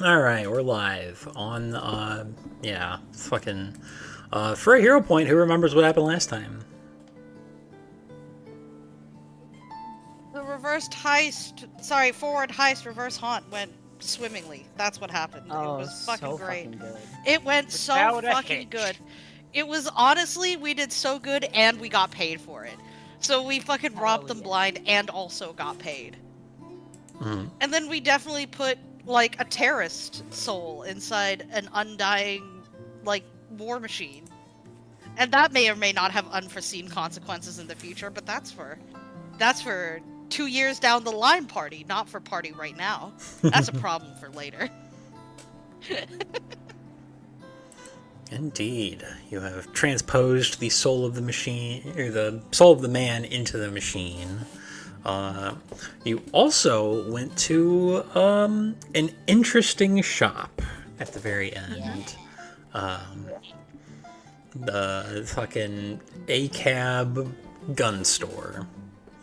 Alright, we're live on, fucking, for a hero point, who remembers what happened last time? The forward heist, reverse haunt went swimmingly. That's what happened. Oh, it was fucking so great. fucking good. It went so Without a fucking hitch. good. It was honestly, we did so good and we got paid for it. So we fucking robbed them yeah. blind and also got paid. Mm-hmm. And then we definitely put, like, a terrorist soul inside an undying, like, war machine. And that may or may not have unforeseen consequences in the future, but that's for 2 years down the line party, not for party right now. That's a problem for later. Indeed. You have transposed the soul of the machine, or the soul of the man into the machine. You also went to an interesting shop at the very end. The fucking ACAB gun store.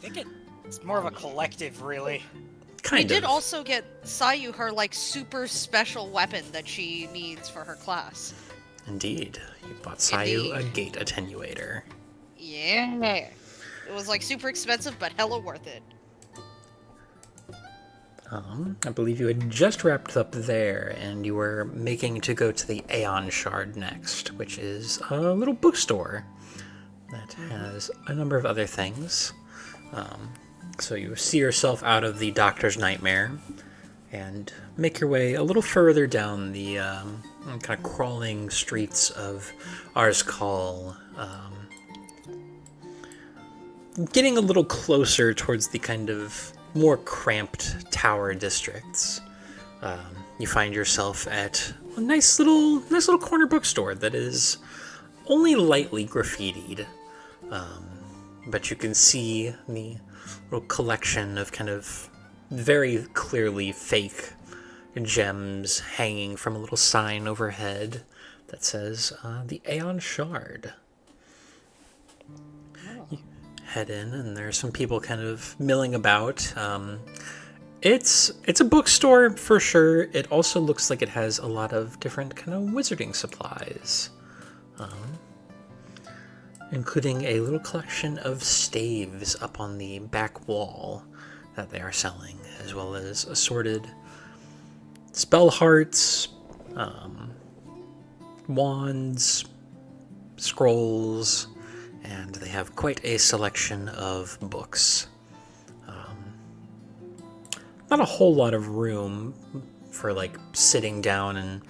I think it's more of a collective, really. Kind We did of. also get Sayu her, like, super special weapon that she needs for her class. Indeed. You bought Sayu a Indeed. gate attenuator. Yeah. It was, like, super expensive, but hella worth it. I believe you had just wrapped up there, and you were making to go to the Aeon Shard next, which is a little bookstore that has a number of other things. So you see yourself out of the Doctor's Nightmare and make your way a little further down the kind of crawling streets of Ars Call, getting a little closer towards the kind of more cramped tower districts. You find yourself at a nice little corner bookstore that is only lightly graffitied, but you can see the little collection of kind of very clearly fake gems hanging from a little sign overhead that says the Aeon Shard. Head in, and there's some people kind of milling about. It's a bookstore for sure. It also looks like it has a lot of different kind of wizarding supplies, including a little collection of staves up on the back wall that they are selling, as well as assorted spell hearts, wands, scrolls, and they have quite a selection of books. Not a whole lot of room for, like, sitting down and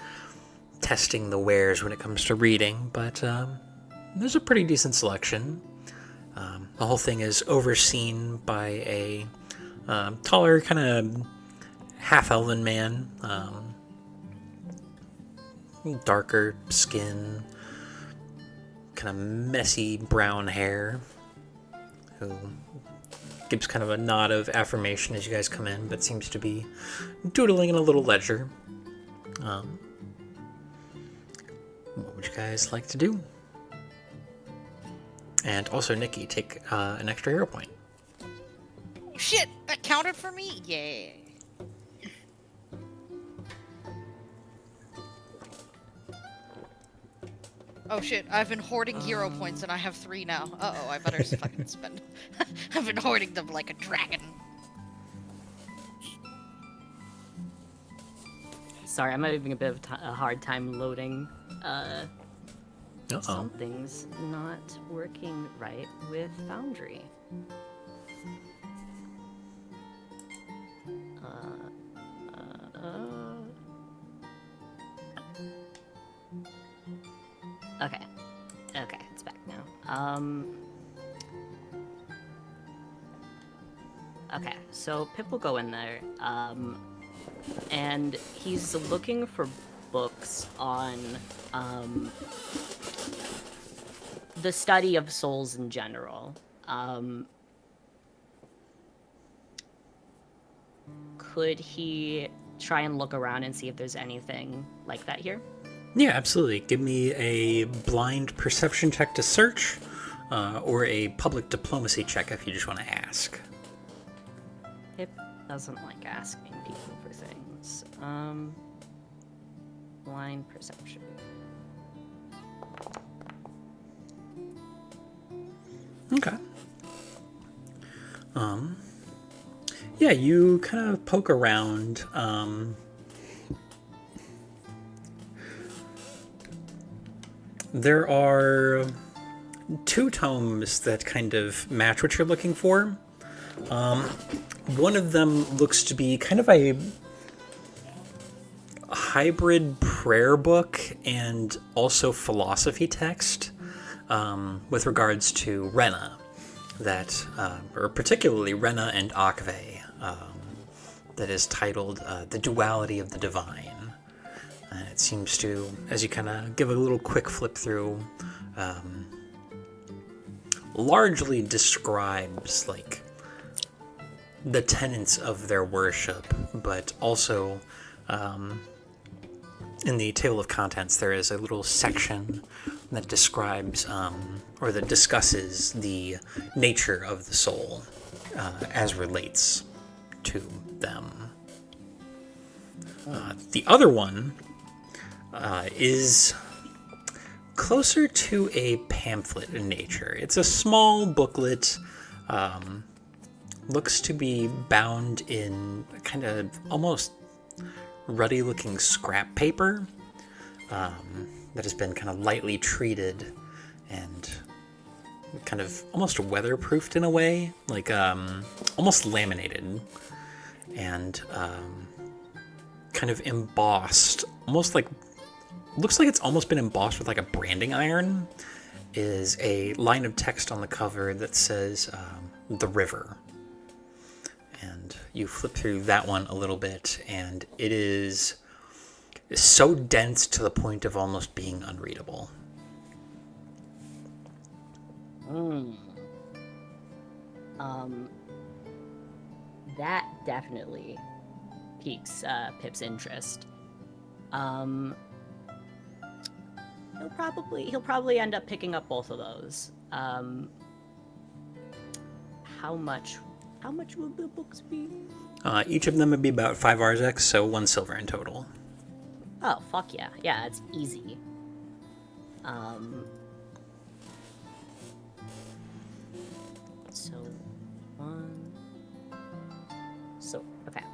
testing the wares when it comes to reading, but there's a pretty decent selection. The whole thing is overseen by a taller, kind of half-elven man, darker skin, kind of messy brown hair, who gives kind of a nod of affirmation as you guys come in, but seems to be doodling in a little ledger. What would you guys like to do? And also, Nikki, take an extra hero point. Shit, that counted for me? Yay. Oh shit, I've been hoarding hero points and I have 3 now. Uh-oh, I better fucking spend. I've been hoarding them like a dragon. Sorry, I'm having a bit of a hard time loading. Something's not working right with Foundry. Okay, it's back now. Okay, so Pip will go in there, and he's looking for books on, the study of souls in general. Could he try and look around and see if there's anything like that here? Yeah, absolutely. Give me a blind perception check to search, or a public diplomacy check if you just want to ask. Pip doesn't like asking people for things. Blind perception. Okay. Yeah, you kind of poke around. There are two tomes that kind of match what you're looking for. One of them looks to be kind of a hybrid prayer book and also philosophy text with regards to Rena, or particularly Rena and Akve, that is titled The Duality of the Divine. And it seems to, as you kind of give a little quick flip through, largely describes like the tenets of their worship, but also in the table of contents there is a little section that describes or that discusses the nature of the soul as relates to them. The other one is closer to a pamphlet in nature. It's a small booklet, looks to be bound in kind of almost ruddy looking scrap paper that has been kind of lightly treated and kind of almost weatherproofed in a way, like almost laminated and kind of embossed, almost like, looks like it's almost been embossed with like a branding iron, is a line of text on the cover that says the river. And you flip through that one a little bit, and it is so dense to the point of almost being unreadable. That definitely piques Pip's interest. He'll probably end up picking up both of those. How much will the books be? Each of them would be about 5 Arzex, so 1 silver in total. Oh, fuck yeah. Yeah, it's easy. So, 1... So, okay.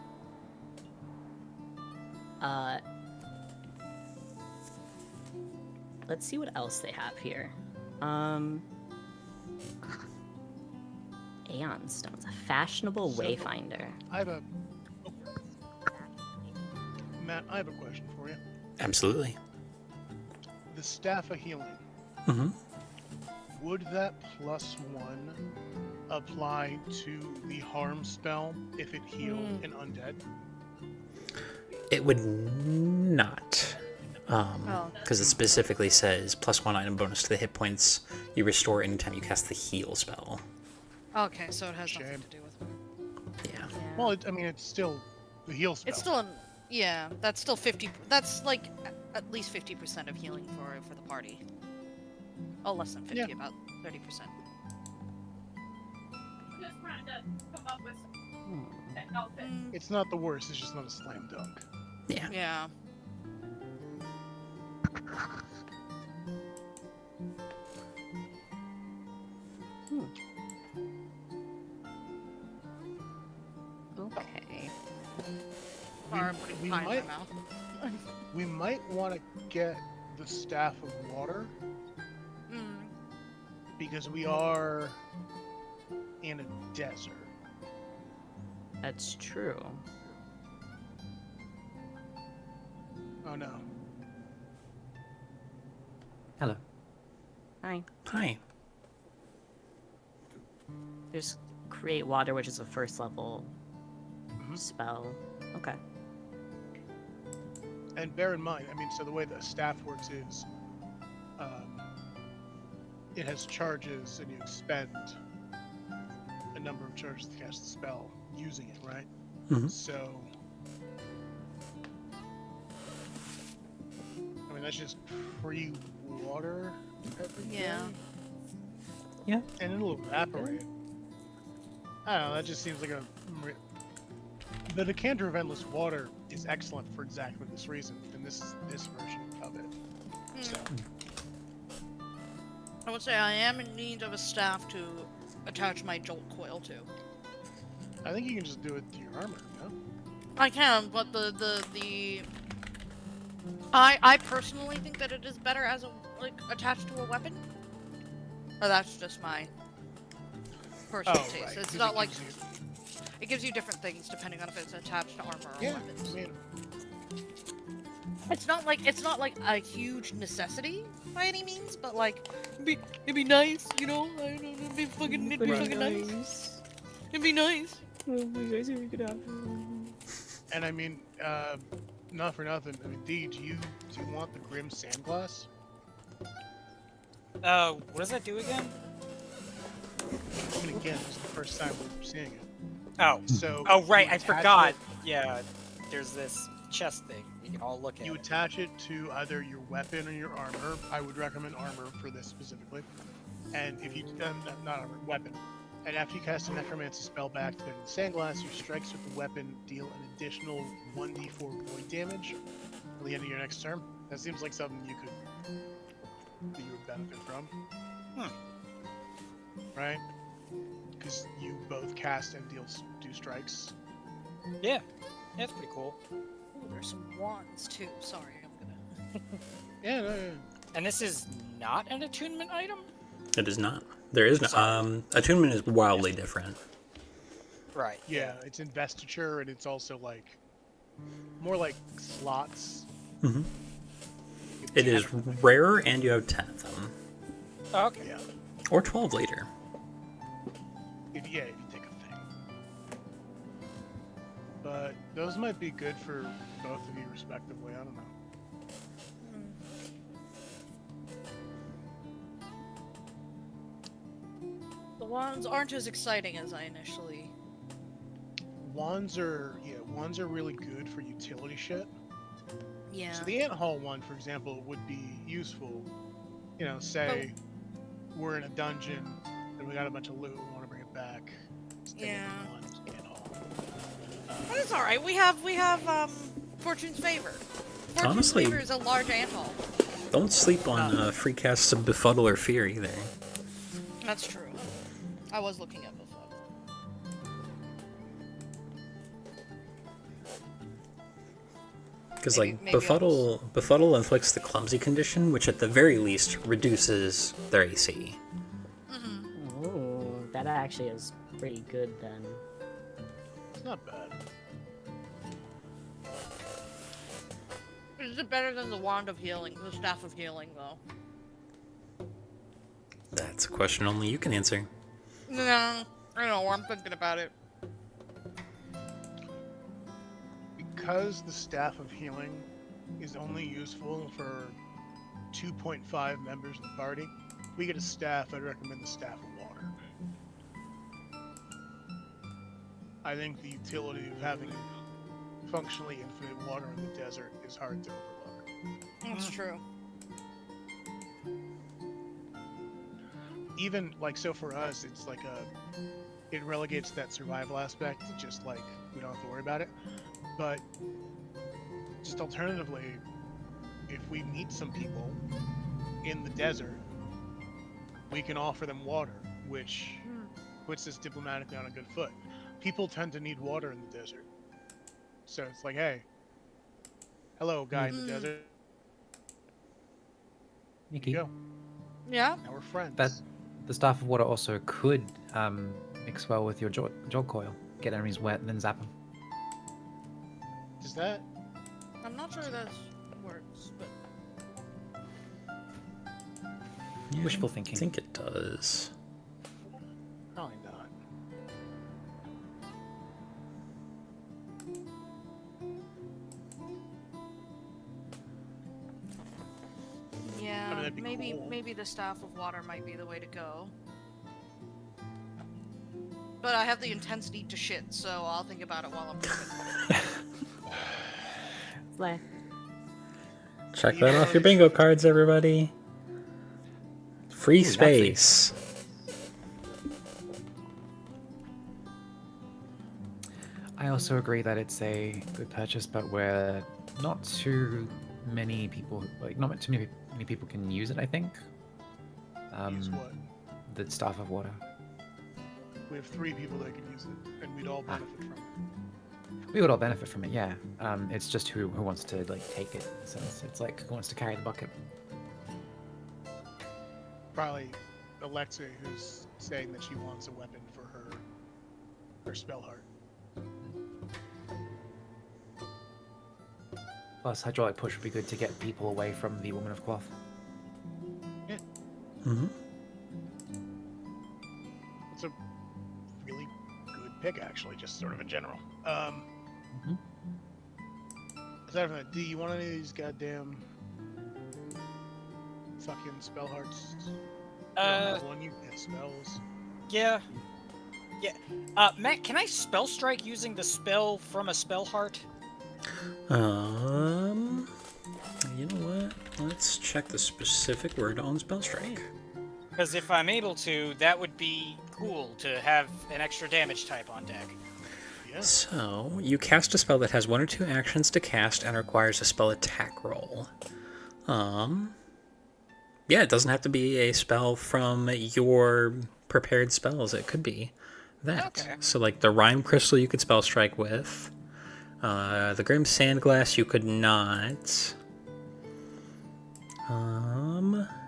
Let's see what else they have here. Aeon Stones, a fashionable wayfinder. Matt, I have a question for you. Absolutely. The Staff of Healing. Mm-hmm. Would that +1 apply to the harm spell if it healed an undead? It would not. Because it specifically says +1 item bonus to the hit points you restore anytime you cast the heal spell. Okay, so it has nothing to do with it. Yeah. Well, it's still the heal spell. It's still yeah, that's still 50. That's like at least 50% of healing for the party. Oh, less than 50, about 30%. Just trying to come up with an outfit. It's not the worst. It's just not a slam dunk. Yeah. Yeah. Okay. Sorry, I'm putting pie in my mouth. We might want to get the Staff of Water because we are in a desert. That's true. Oh no. Hello. Hi. Hi. There's Create Water, which is a first level spell. Okay. And bear in mind, so the way the staff works is, it has charges, and you expend a number of charges to cast the spell using it, right? Mm-hmm. So, that's just free water every day. Yeah. Yeah. And it'll evaporate. I don't know, that just seems like the Decanter of Endless Water is is excellent for exactly this reason, and this is this version of it. So, I would say I am in need of a staff to attach my jolt coil to. I think you can just do it to your armor, no? I can, but I personally think that it is better as a attached to a weapon. Or that's just my personal taste. Right, It's 'cause not it like gives you- it gives you different things depending on if it's attached to armor or Yeah, weapons. I mean, It's not like a huge necessity by any means, but like it'd be nice, you know. I don't know, it'd be fucking nice. It'd be nice. and I mean, not for nothing. I mean, D, do you want the Grim Sandglass? What does that do again? I mean, again, this is the first time we're seeing it. Oh. So. Oh, right, you I attach forgot. it- Yeah, there's this chest thing. You can all look at You it. attach it to either your weapon or your armor. I would recommend armor for this specifically. And if you, not armor, weapon. And after you cast a necromancy spell back to the sandglass, your strikes with the weapon deal an additional 1d4 void damage at the end of your next turn. That seems like something that you would benefit from. Right? Because you both cast and do strikes. Yeah, that's pretty cool. Ooh, there's some wands too. Sorry, I'm gonna. Yeah, no. And this is not an attunement item? It is not. There is no. Attunement is wildly different. Right. Yeah, it's investiture, and it's also like more like slots. Mm-hmm. It is rarer, and you have 10 of them, Oh, okay. Yeah. or 12 later. If you take a thing. But those might be good for both of you respectively. I don't know. The wands aren't as exciting as I initially. Wands are really good for utility shit. Yeah. So the ant hall one, for example, would be useful. You know, say we're in a dungeon and we got a bunch of loot, we want to bring it back. Stick it in Yeah. one ant hall. But it's all right. We have Fortune's Favor. Fortune's Honestly- Favor is a large ant hall. Don't sleep on free casts of Befuddle or Fear either. That's true. I was looking at Befuddle. Because Maybe- like maybe Befuddle inflicts the clumsy condition, which at the very least reduces their AC. Oh, that actually is pretty good then. It's not bad. Is it better than the Wand of Healing, the Staff of Healing, though? That's a question only you can answer. No, I know. I'm thinking about it. Because the Staff of Healing is only useful for 2.5 members of the party, if we get a staff, I'd recommend the Staff of Water. I think the utility of having functionally infinite water in the desert is hard to overlook. That's true. Even, like, so for us, it's like it relegates that survival aspect to just, like, we don't have to worry about it. But just alternatively, if we meet some people in the desert, we can offer them water, which puts us diplomatically on a good foot. People tend to need water in the desert. So it's like, hey, hello, guy in the desert. Nikki, Go. Yeah? Now we're friends. the Staff of Water also could mix well with your jolt coil. Get enemies wet and then zap them. Does that? I'm not sure that works, but... Wishful I thinking. think it does. Probably not. Yeah, that'd be cool. maybe the Staff of Water might be the way to go. But I have the intense need to shit, so I'll think about it while I'm moving. Slay. Check that off your bingo cards, everybody. Free space. I also agree that it's a good purchase, but where not too many people, like not too many people can use it. I think. Use what? The Staff of Water. We have 3 people that can use it, and we'd all benefit from it. We would all benefit from it, yeah. It's just who wants to like take it. So it's like who wants to carry the bucket. Probably Alexa, who's saying that she wants a weapon for her spell heart. Plus, hydraulic push would be good to get people away from the Woman of Cloth. Mm-hmm. It's a really good pick, actually, just sort of in general. Aside from that, do you want any of these goddamn fucking spell hearts? You don't have one, you get spells. Yeah. Yeah. Matt, can I spell strike using the spell from a spell heart? You know what? Let's check the specific word on spell strike. Because if I'm able to, that would be cool to have an extra damage type on deck. Yeah. So, you cast a spell that has 1 or 2 actions to cast and requires a spell attack roll. Yeah, it doesn't have to be a spell from your prepared spells. It could be that. Okay. So, like the Rime Crystal you could spell strike with. The Grim Sandglass you could not.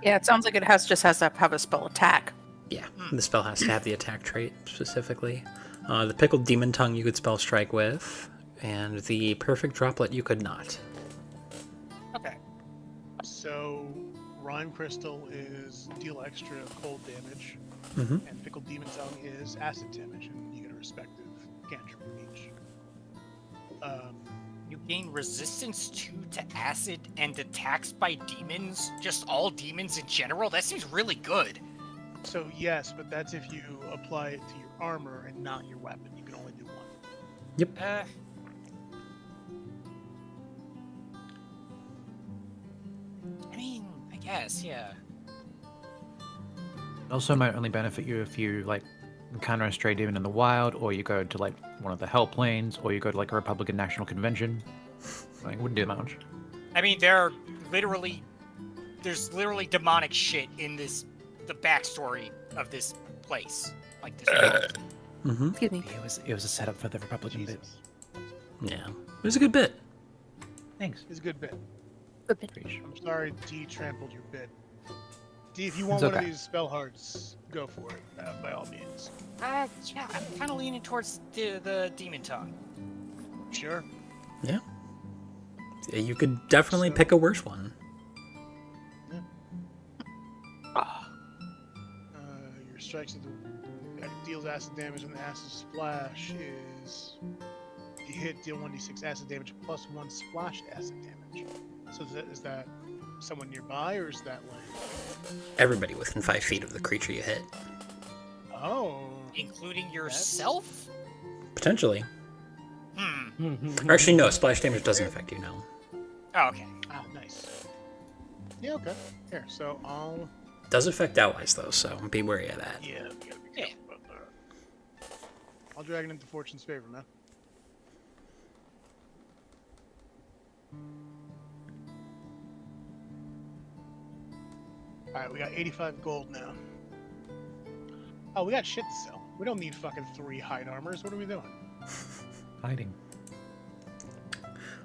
Yeah, it sounds like it just has to have a spell attack. Yeah, the spell has to have the attack trait specifically. The Pickled Demon Tongue you could spell strike with, and the Perfect Droplet you could not. Okay. So, Rime Crystal is deal extra cold damage, Mm-hmm. and Pickled Demon Tongue is acid damage, and you get a respective cantrip for each. You gain resistance 2 to acid and attacks by demons? Just all demons in general? That seems really good. So yes, but that's if you apply it to your armor and not your weapon. You can only do one. Yep. I mean, I guess, yeah. Also might only benefit you if you like encounter a stray demon in the wild, or you go to like one of the hell planes, or you go to like a Republican National Convention. Like, wouldn't do that much. I mean, there's literally demonic shit in the backstory of this place. Like this world. Mm-hmm. Excuse me. It was a setup for the Republican bit. Jesus. Yeah. It was a good bit. Thanks. It's a good bit. Good bit. I'm sorry D trampled your bit. D, if you want It's one of okay. these spell hearts, go for it, by all means. Yeah, I'm kind of leaning towards the demon tongue. Sure. Yeah. You could definitely pick a worse one. Your strikes at the that deals acid damage, and the acid splash is you hit, deal 1d6 acid damage plus 1 splash acid damage. So is that someone nearby, or is that like Everybody within 5 feet of the creature you hit. oh? Including yourself? Potentially. Hmm. Or actually, no. Splash damage doesn't affect you, no. Oh, okay. Ah, nice. Yeah, okay. Here, so I'll Does affect allies, though, so be wary of that. we gotta be Yeah. careful about that. I'll drag it into Fortune's favor, man. Alright, we got 85 gold now. Oh, we got shit to sell. We don't need fucking 3 hide armors. What are we doing? Hiding.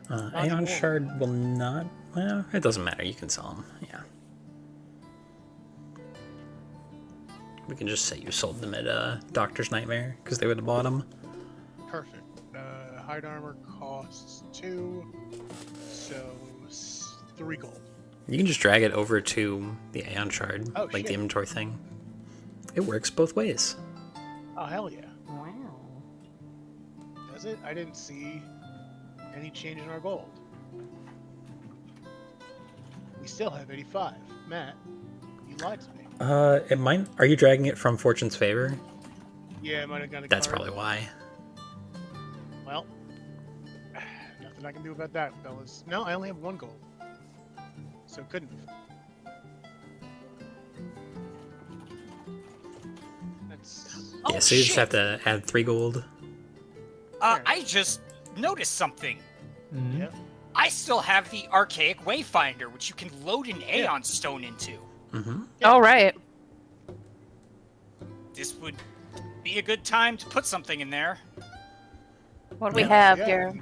Aeon Shard will not... Well, it doesn't matter. You can sell them. Yeah. We can just say you sold them at Doctor's Nightmare, because they would have bought them. Perfect. Hide armor costs 2, so 3 gold. You can just drag it over to the Aeon Shard, Oh, like shit. the inventory thing. It works both ways. Oh, hell yeah. Wow. Does it? I didn't see any change in our gold. We still have 85. Matt, you lied to me. It might... Are you dragging it from Fortune's favor? Yeah, I might have got a That's card. probably why. Well, nothing I can do about that, fellas. No, I only have 1 gold. So couldn't have. That's... Yeah, so you just have to add 3 gold. I just noticed something. Mhm. Yeah. I still have the archaic wayfinder, which you can load an Aeon Stone into. Mm-hmm. Oh, right. This would be a good time to put something in there. What do we Yeah. have Yeah. here?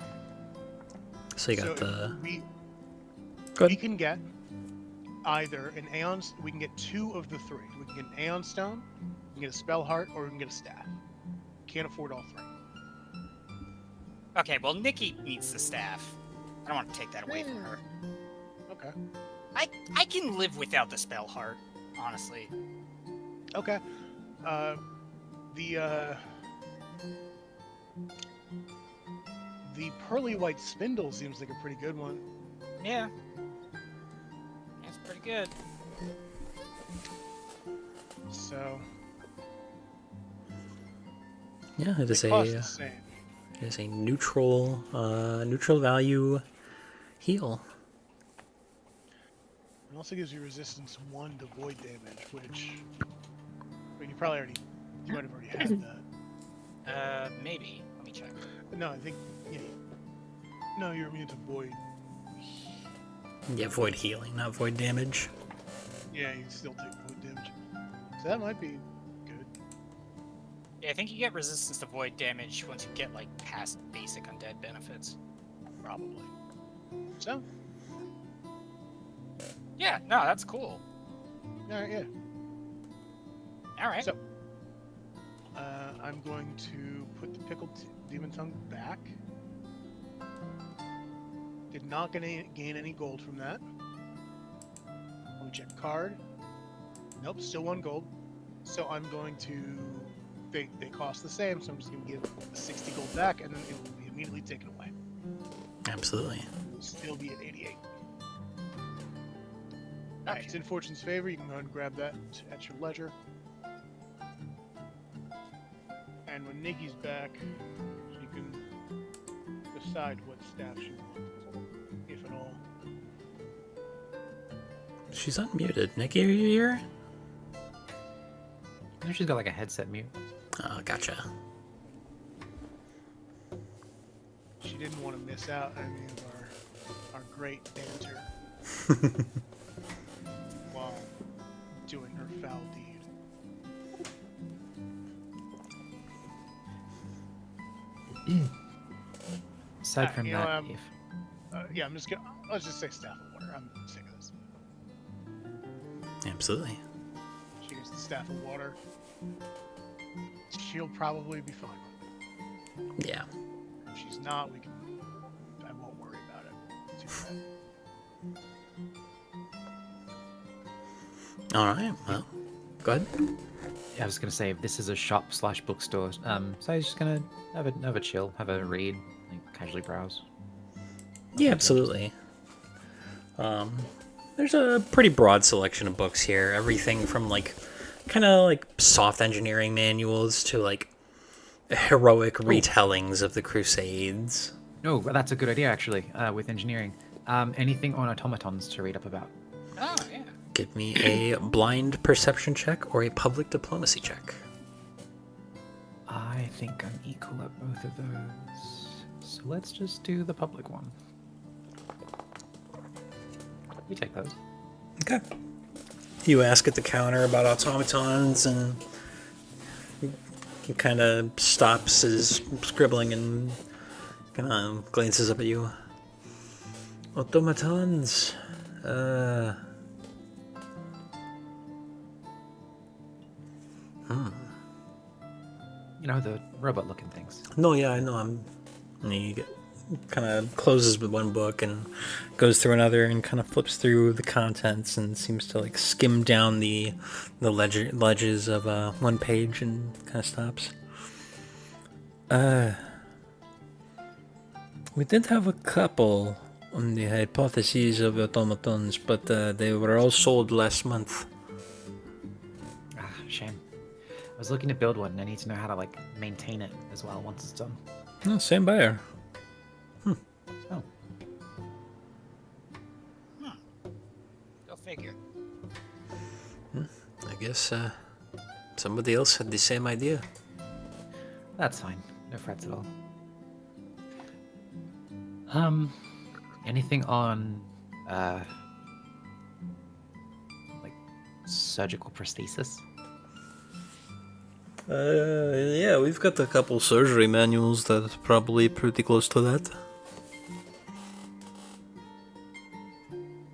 So you got So the. we Good. we can get either an Aeon. We can get 2 of the 3. We can get an Aeon Stone, we can get a Spell Heart, or we can get a Staff. Can't afford all 3. Okay, well, Nikki needs the staff. I don't want to take that away from her. Okay. I can live without the spell heart, honestly. Okay. The pearly white spindle seems like a pretty good one. Yeah. That's pretty good. So Yeah, it is they cost the a same. it is a neutral value heal. It also gives you resistance 1 to void damage, which I mean, you might have already had that. Maybe. Let me check. No, I think yeah. No, you're immune to void. Yeah, void healing, not void damage. Yeah, you still take void damage. So that might be good. Yeah, I think you get resistance to void damage once you get, like, past basic undead benefits. Probably. So, Yeah, no, that's cool. alright, yeah. Alright. So, I'm going to put the pickled demon tongue back. Did not gain any gold from that. Let me check card. Nope, still 1 gold. So I'm going to. They cost the same, so I'm just going to give 60 gold back, and then it will be immediately taken away. Absolutely. It will still be at 88. Alright, it's in Fortune's favor. You can go ahead and grab that at your leisure. And when Nikki's back, she can decide what staff she wants, if at all. She's unmuted. Nikki, are you here? I know she's got like a headset mute. Oh, gotcha. She didn't want to miss out on any of our great banter while doing her foul deed. Aside from you know, that, if Yeah, I'm just gonna. Let's just say staff of water. I'm sick of this. Absolutely. She gets the staff of water. She'll probably be fine. Yeah. If she's not, we can. I won't worry about it. Too bad. All right. Well, go ahead. I was gonna say if this is a shop / bookstore, so I was just gonna have a chill, have a read, like casually browse. Yeah, absolutely. There's a pretty broad selection of books here. Everything from like kind of like soft engineering manuals to like heroic retellings of the Crusades. No, well, that's a good idea actually. With engineering, anything on automatons to read up about. Oh, yeah. Give me a blind perception check or a public diplomacy check. I think I'm equal at both of those. So let's just do the public one. We take those. Okay. You ask at the counter about automatons, and he kind of stops his scribbling and kind of glances up at you. Automatons. You know, the robot-looking things. No, yeah, I know. And he kind of closes with one book and goes through another and kind of flips through the contents and seems to like skim down the ledges of one page and kind of stops. We did have a couple on the hypotheses of automatons, but they were all sold last month. Ah, shame. I was looking to build one, and I need to know how to like maintain it as well once it's done. Oh, same buyer. Oh, Go figure. I guess somebody else had the same idea. that's fine. No frets at all. Anything on, like, surgical prosthesis? Yeah, we've got a couple surgery manuals that's probably pretty close to that.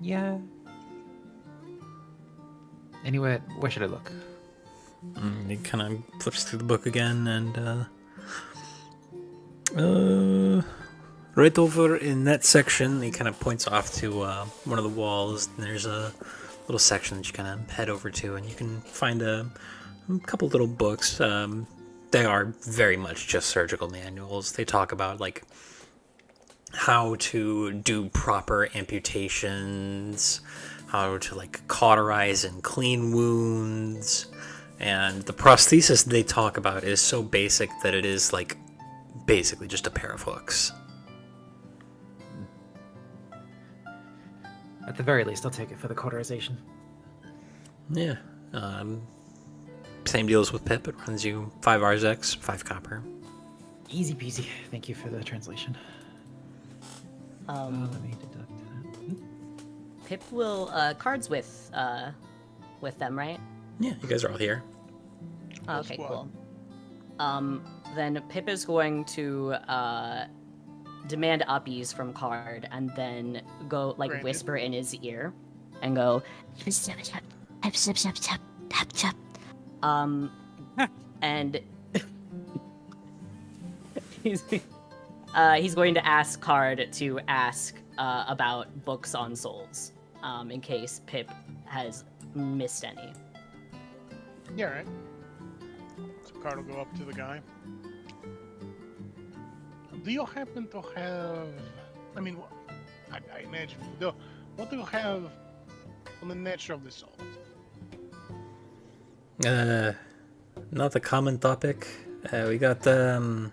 Yeah. Anyway, where should I look? He kind of flips through the book again, and right over in that section, he kind of points off to one of the walls. And there's a little section that you kind of head over to, and you can find a couple little books. They are very much just surgical manuals. They talk about like how to do proper amputations, how to like cauterize and clean wounds, and the prosthesis they talk about is so basic that it is like basically just a pair of hooks. At the very least, I'll take it for the cauterization. Yeah. Same deal as with Pip. It runs you 5 Arzex, 5 copper. Easy peasy. Thank you for the translation. Let me deduct that. Pip will cards with them, right? Yeah, you guys are all here. Oh, okay, squad. cool. Then Pip is going to demand uppies from Card, and then go like Granted. whisper in his ear, and go, and he's going to ask Card to ask about books on souls, in case Pip has missed any. Yeah, right. So Card will go up to the guy. Do you happen to have? I mean, I imagine you do. What do you have on the nature of the soul? Not a common topic. We got Not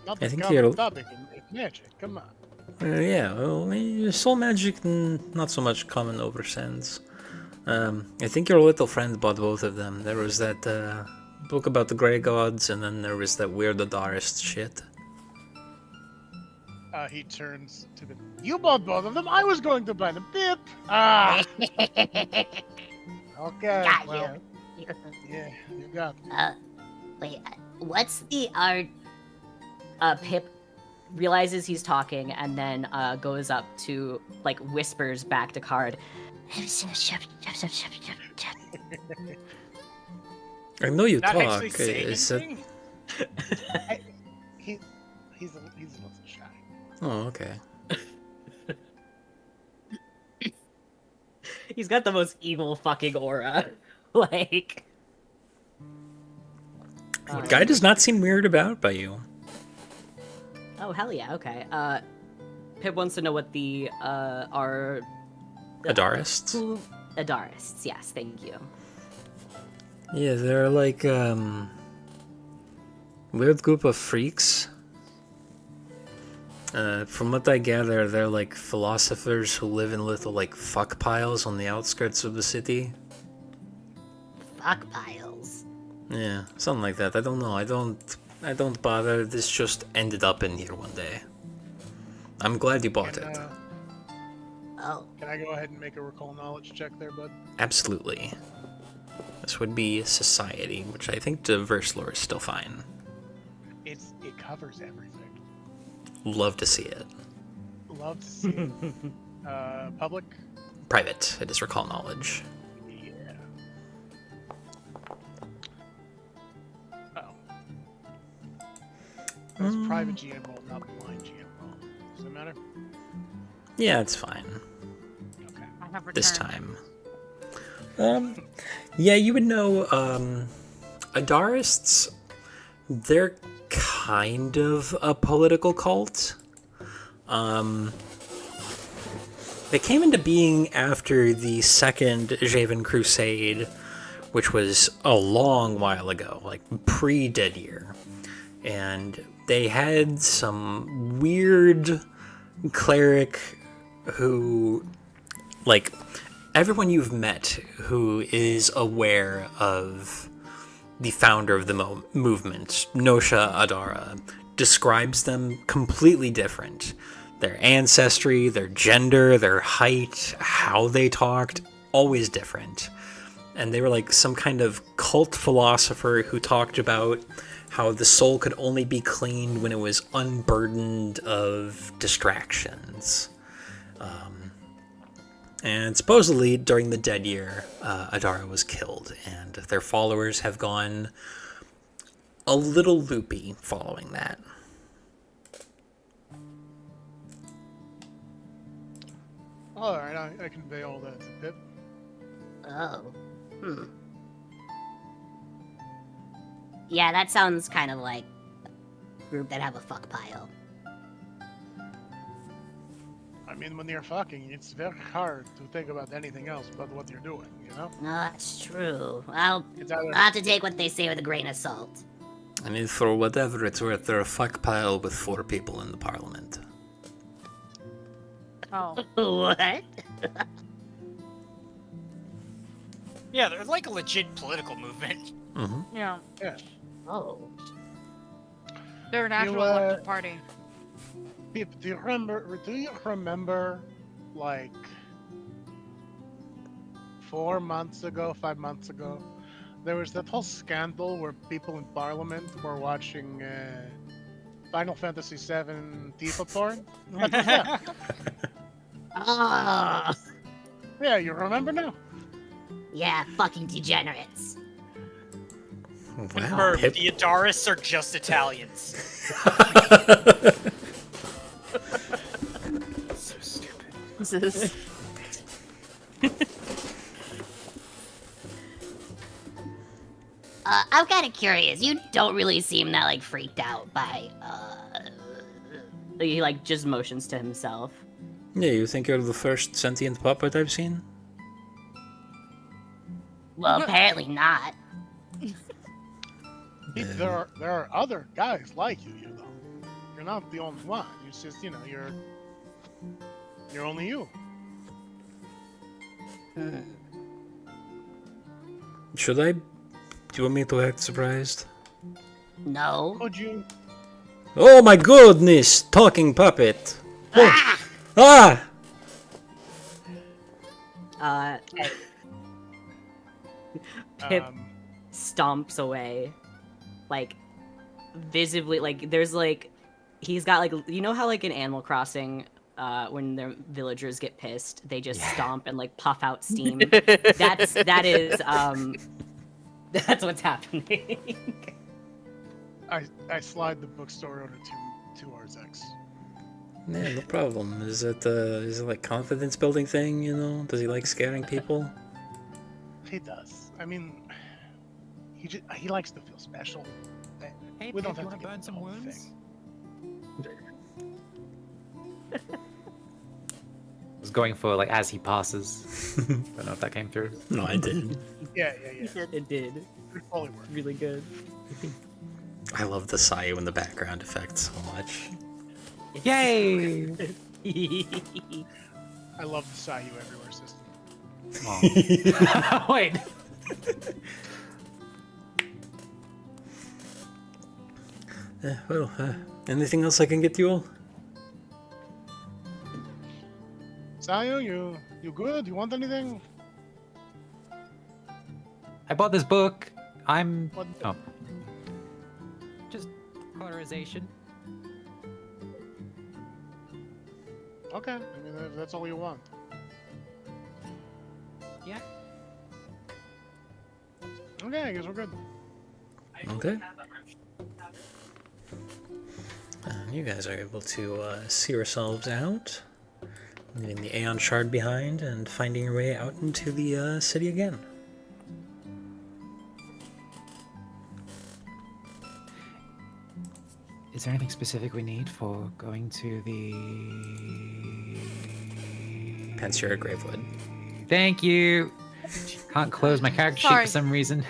I the think common you're- topic in magic. Come on. yeah, well, soul magic, not so much common over sands. I think your little friend bought both of them. There was that book about the Grey Gods, and then there was that weird Adarist shit. He turns to the. You bought both of them. I was going to buy them. Pip. Ah. Okay. Got well, yeah, you got. Wait, what's the art? Pip realizes he's talking, and then goes up to like whispers back to Card. I know you Not talk. actually say Is it... anything? He's a little shy. Oh, okay. He's got the most evil fucking aura. Like, Guy does not seem weirded out by you. oh hell yeah, okay. Pip wants to know what the are Adarists? who Adarists. Yes, thank you. Yeah, they're like weird group of freaks. From what I gather, they're like philosophers who live in little like fuck piles on the outskirts of the city. Fuck piles. Yeah, something like that. I don't know. I don't bother. This just ended up in here one day. I'm glad you bought it. Oh, Can I go ahead and make a recall knowledge check there, bud? Absolutely. This would be society, which I think diverse lore is still fine. It covers everything. Love to see it. Love to see it. Public? Private. It is recall knowledge. Yeah. Oh. That's private GM roll, not blind GM roll. Does that matter? Yeah, it's fine. Okay. I have This returned. time. Yeah, you would know, Adarists, they're kind of a political cult. They came into being after the Second Javan Crusade, which was a long while ago, like pre-Dead Year. And they had some weird cleric who, like, everyone you've met who is aware of the founder of the movement, Nosha Adara, describes them completely different. Their ancestry, their gender, their height, how they talked, always different. And they were like some kind of cult philosopher who talked about how the soul could only be cleaned when it was unburdened of distractions. And supposedly, during the Dead Year, Adara was killed, and their followers have gone a little loopy following that. Alright, I convey all that to Pip. Oh. Yeah, that sounds kind of like a group that have a fuck pile. I mean, when you're fucking, it's very hard to think about anything else but what you're doing, you know? No, that's true. I'll It's either have to take what they say with a grain of salt. I mean, for whatever it's worth, they're a fuck pile with 4 people in the parliament. Oh. What? Yeah, they're like a legit political movement. Mm-hmm. Yeah. Oh. They're an actual You, elected party. Pip, do you remember, like, 4 months ago, 5 months ago, there was that whole scandal where people in Parliament were watching Final Fantasy VII Tifa porn? What was that? Oh. Yeah, you remember now? Yeah, fucking degenerates. Wow, Confirmed, Pip. the Adaris are just Italians. So stupid. I'm kind of curious. You don't really seem that like freaked out by He like just motions to himself. Yeah, you think you're the first sentient puppet I've seen? Well, apparently not. Pip, there are other guys like you know. You're not the only one. It's just, you know, you're only you. Should I? Do you want me to act surprised? No. Could you? Oh my goodness! Talking puppet! Ah! Ah! Pip Um, stomps away, like visibly. Like there's like he's got like you know how like in Animal Crossing, when their villagers get pissed, they just stomp and like puff out steam. that is that's what's happening. I slide the bookstore owner to Arzex. Yeah, no problem. Is it like confidence building thing? You know? Does he like scaring people? He does. I mean, he likes to feel special. Hey, We don't Pip, you have want to to burn give some the whole wounds? I was going for like as he passes. Don't know if that came through. No, I didn't. Yeah. It did It fully worked. really good. I love the Sayu in the background effect so much. Yay! I love the Sayu everywhere system. Aw. Wait. Well, anything else I can get you all? Sayu, you good? You want anything? I bought this book. I'm What? just colorization. Okay. I mean, if that's all you want. Yeah. Okay, I guess we're good. Okay. And you guys are able to see yourselves out, leaving the Aeon Shard behind and finding your way out into the city again. Is there anything specific we need for going to the Pensura Gravewood. Thank you. Can't close my character sheet Sorry. for some reason.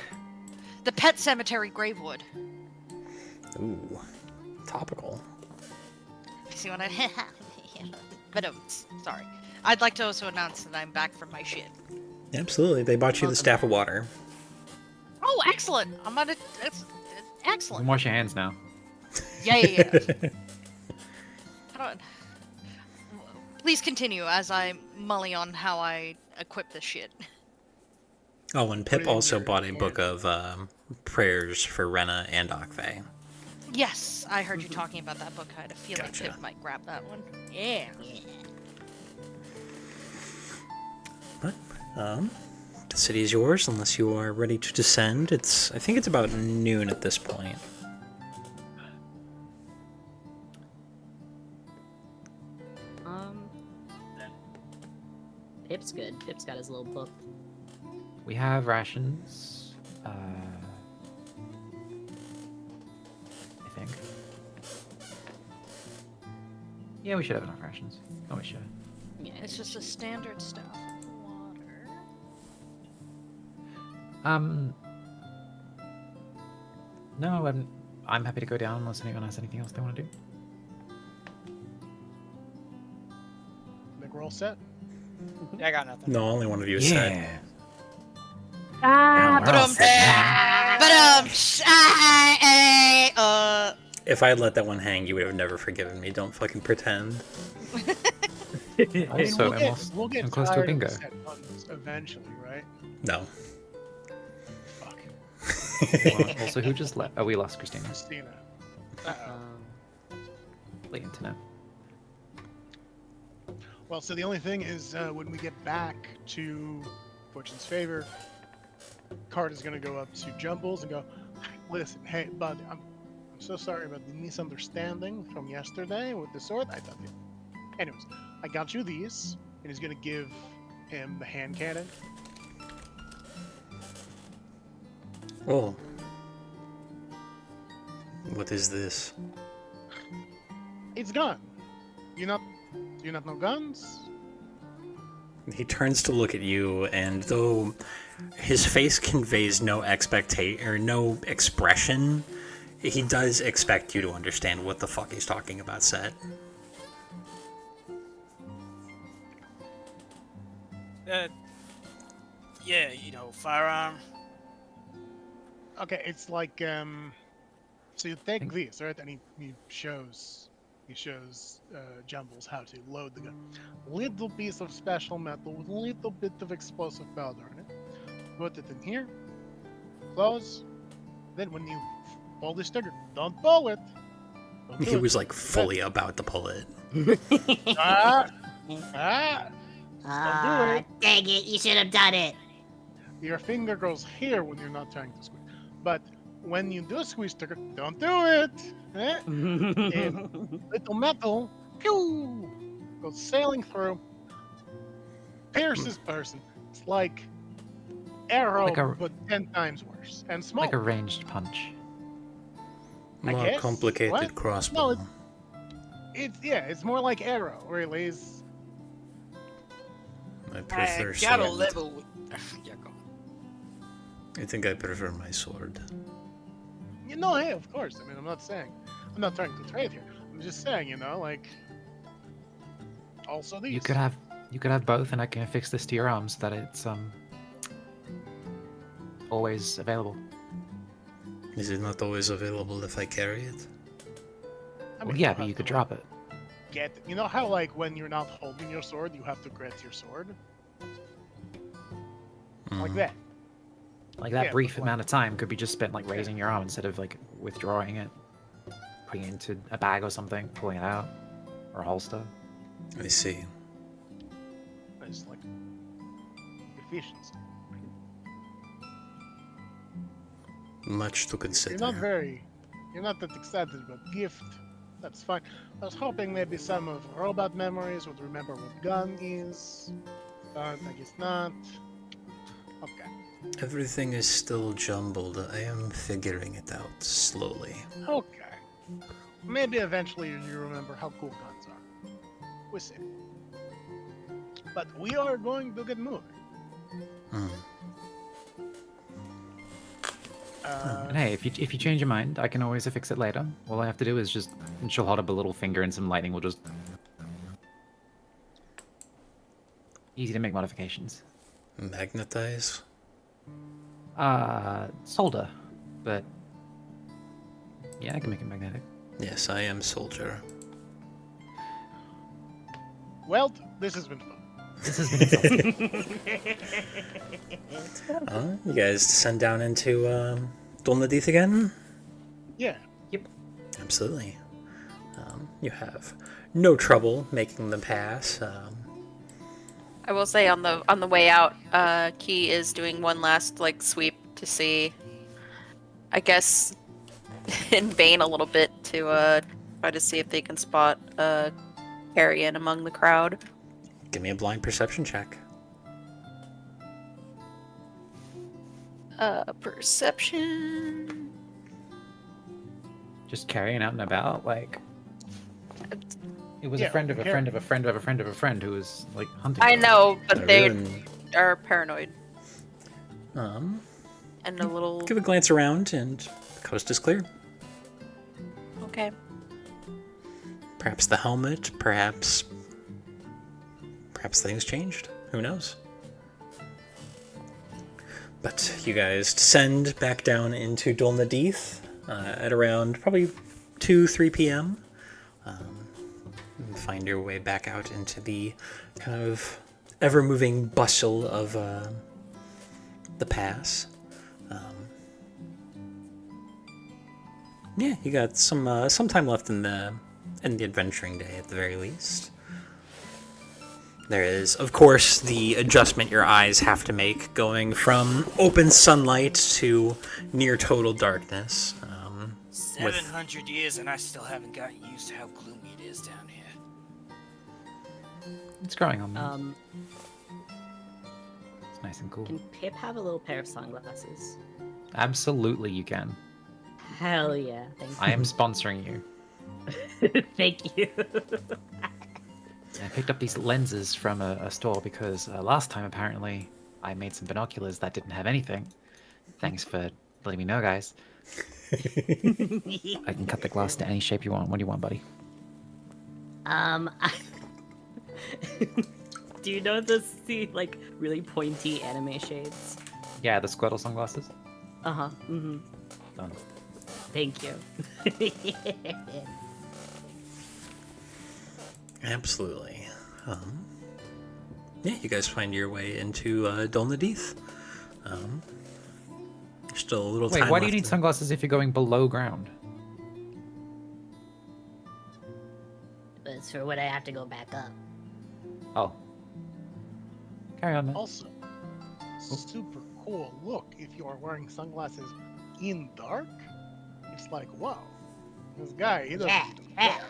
The Pet Cemetery Gravewood. Ooh, topical. See what I But sorry. I'd like to also announce that I'm back from my shit. Absolutely, they bought you the Staff of Water. Oh, excellent! I'm gonna. It's You excellent. can wash your hands now. Yeah. I don't. Please continue as I mully on how I equip this shit. Oh, and Put Pip it in also your bought a hand. book of prayers for Rena and Akve. Yes, I heard you talking about that book. I had a feeling Gotcha. Pip might grab that one. Yeah. But the city is yours unless you are ready to descend. I think it's about noon at this point. Pip's good. Pip's got his little book. We have rations. I think. Yeah, we should have enough rations. Oh, we should. Yeah, It's just a standard stuff. Water. No, I'm happy to go down unless anyone has anything else they want to do. I think we're all set. Yeah, I got nothing. No, only one of you is said. Yeah. Ah, We're all set now. If I had let that one hang, you would have never forgiven me. Don't fucking pretend. I mean, Also, we'll get I'm close to a tired of bingo. the set buttons eventually, right? No. Fuck. Well, also, who just left? Oh, we lost Christina. Christina. Uh-oh. Late internet. Well, so the only thing is, when we get back to Fortune's Favor, Card is going to go up to Jumbles and go, listen, hey, bud, I'm so sorry about the misunderstanding from yesterday with the sword. I thought, anyways, I got you these, and he's going to give him the hand cannon. Oh. What is this? It's gone. You not know guns? He turns to look at you, and though his face conveys no expectation or no expression, he does expect you to understand what the fuck he's talking about, Set. Yeah, firearm. Okay, it's like so you take these, right? And he shows Jumbles how to load the gun. Little piece of special metal with a little bit of explosive powder in it. Put it in here. Close. Then when you pull this trigger, don't pull it. Don't do He it. was like fully about to pull it. Ah! Ah, dang it, you should have done it. Your finger goes here when you're not trying to squeeze. But when you do squeeze trigger, don't do it. Eh? And little metal, pew, goes sailing through, pierces person. It's like arrow, Like a- but 10 times worse and small. Like a ranged punch. I More guess. complicated What? crossbow. No, it's more like arrow. Really, it's I prefer Got a sword. level. Yeah, go. I think I prefer my sword. hey, of course. I mean, I'm not trying to trade here. I'm just saying, like, also these. You could have both, and I can fix this to your arm so that it's always available. Is it not always available if I carry it? I Well, mean, yeah, you but have you could to, drop it. you know how, like, when you're not holding your sword, you have to grab your sword? Like Mhm. that. Like that Yeah, brief but amount of time could be just spent like raising your arm instead of like withdrawing it, putting it into a bag or something, pulling it out, or a holster. I see. It's like efficiency. Much to consider. You're not that excited about gift. That's fine. I was hoping maybe some of robot memories would remember what gun is, but I guess not. Okay. Everything is still jumbled. I am figuring it out slowly. Okay. Maybe eventually you remember how cool guns are. We'll see. But we are going to get moving. Hmm. And hey, if you change your mind, I can always fix it later. All I have to do is just she'll hold up a little finger and some lightning will just easy to make modifications. Magnetize? Solder, but yeah, I can make it magnetic. Yes, I am soldier. Well, this has been fun. This has been fun. You guys descend down into Dol Nadith again? Yeah. Absolutely. You have no trouble making the pass. I will say on the way out, Key is doing one last like sweep to see, I guess, in vain a little bit to try to see if they can spot Carrion among the crowd. Give me a blind perception check. Perception. Just carrying out and about, like it was Yeah, a friend of a carry- friend of a friend of a friend of a friend who was like hunting. I them. know, but they Everyone, are paranoid um, and a little. give a glance around, and the coast is clear. Okay. Perhaps the helmet, perhaps things changed. Who knows? But you guys descend back down into Dol Nadith at around probably 2-3 p.m. And find your way back out into the kind of ever-moving bustle of the pass. Yeah, you got some time left in the adventuring day at the very least. There is, of course, the adjustment your eyes have to make going from open sunlight to near total darkness. 700 years and I still haven't gotten used to how gloomy it is down here. It's growing on me. It's nice and cool. Can Pip have a little pair of sunglasses? Absolutely, you can. Hell yeah! Thank you. I am sponsoring you. Thank you. I picked up these lenses from a store because last time apparently I made some binoculars that didn't have anything. Thanks for letting me know, guys. I can cut the glass to any shape you want. What do you want, buddy? Do you know the like really pointy anime shades? Yeah, the Squirtle sunglasses. Uh-huh. Mm-hmm. Done. Thank you. Absolutely. Yeah, you guys find your way into Dol Nadith. There's still a little time Wait, why do you left need to- sunglasses if you're going below ground? It's for when I have to go back up. Oh. Carry on, man. Also, super cool look if you are wearing sunglasses in dark. It's like, wow, this guy, he doesn't. Yeah, yeah.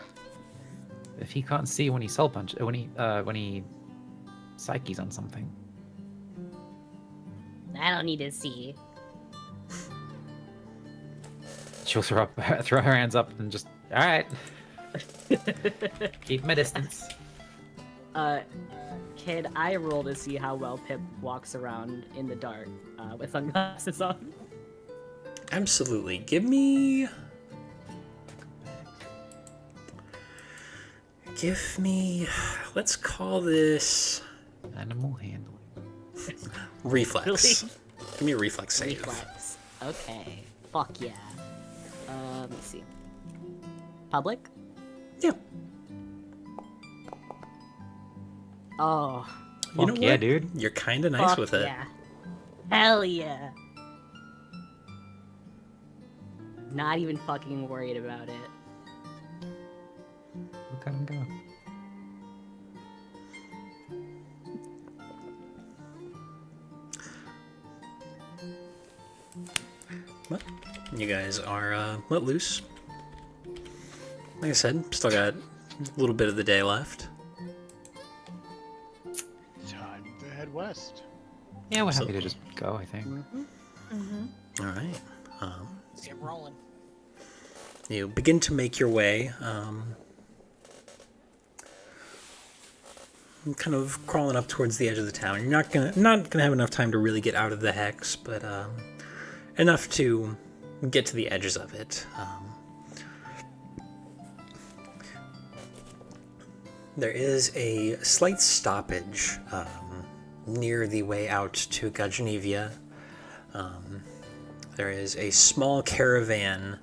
If he can't see when he soul punch, when he psyches on something. I don't need to see. She'll throw her hands up and just, all right. Keep my distance. Can I roll to see how well Pip walks around in the dark with sunglasses on? Absolutely. Give me, let's call this Animal handling. reflex. Give me a reflex save. Reflex. Okay. Fuck yeah. Let me see. Public? Yeah. Oh. You know Fuck yeah, what? dude. You're kind of nice Fuck with it. yeah. Hell yeah. Not even fucking worried about it. Look at him go. Well, you guys are let loose. Like I said, still got a little bit of the day left. Time to head west. Yeah, we're happy to Absolutely. just go, I think. All right. Let's get rolling. You begin to make your way, kind of crawling up towards the edge of the town. You're not gonna have enough time to really get out of the hex, but enough to get to the edges of it. There is a slight stoppage near the way out to Gajnevia. There is a small caravan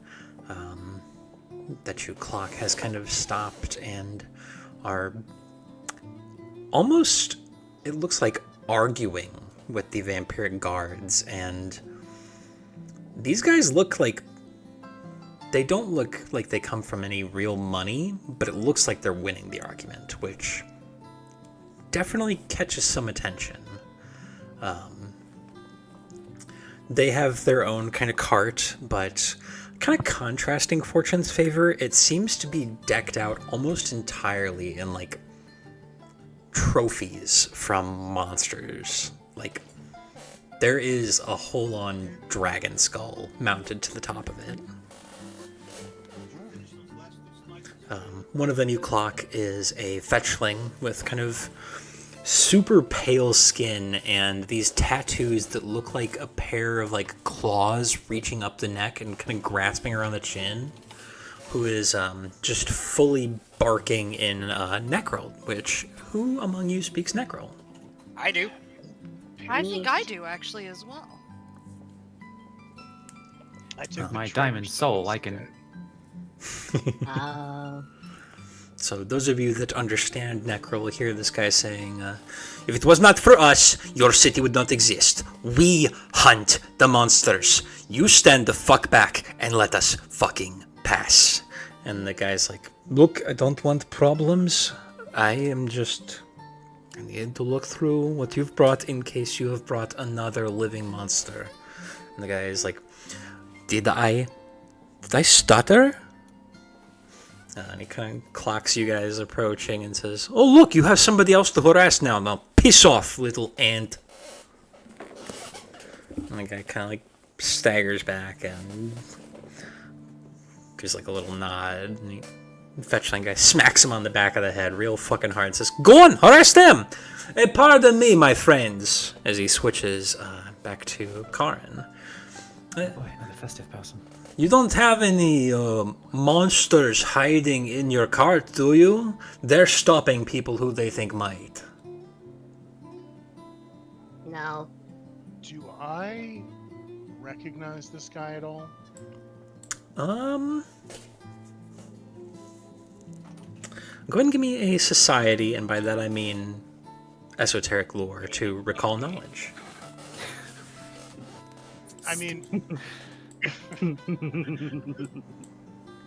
that you clock has kind of stopped and are almost, it looks like arguing with the vampiric guards, and these guys look like, they don't look like they come from any real money, but it looks like they're winning the argument, which definitely catches some attention. They have their own kind of cart, but kind of contrasting Fortune's favor, it seems to be decked out almost entirely in like trophies from monsters. Like, there is a whole-on dragon skull mounted to the top of it. One of the new clock is a fetchling with kind of super pale skin and these tattoos that look like a pair of like claws reaching up the neck and kind of grasping around the chin, who is just fully barking in Necrol, which, who among you speaks Necrol? I do. I think I do actually as well. I took My the diamond traverse soul, that I was can- dead. So those of you that understand Necrol will hear this guy saying, if it was not for us, your city would not exist. We hunt the monsters. You stand the fuck back and let us fucking pass. And the guy's like, look, I don't want problems. I need to look through what you've brought in case you have brought another living monster. And the guy is like, did I stutter? And he kind of clocks you guys approaching and says, oh look, you have somebody else to harass now. Now piss off, little ant. And the guy kind of like staggers back and gives like a little nod. And the fetchling guy smacks him on the back of the head real fucking hard and says, go on, harass them! Hey, pardon me, my friends, as he switches back to Karin. Boy, another festive person. You don't have any monsters hiding in your cart, do you? They're stopping people who they think might. No. Do I recognize this guy at all? Go ahead and give me a society, and by that I mean esoteric lore, to recall knowledge. I mean,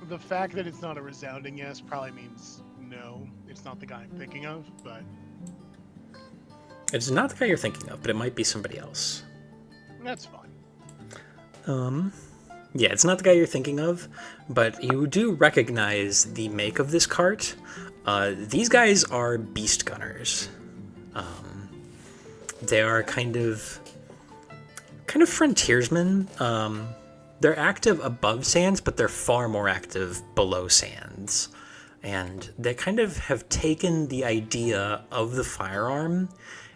the fact that it's not a resounding yes probably means no. It's not the guy I'm thinking of, but It's not the guy you're thinking of, but it might be somebody else. that's fine. Yeah, it's not the guy you're thinking of, but you do recognize the make of this cart. These guys are beast gunners. They are kind of frontiersmen. They're active above sands, but they're far more active below sands. And they kind of have taken the idea of the firearm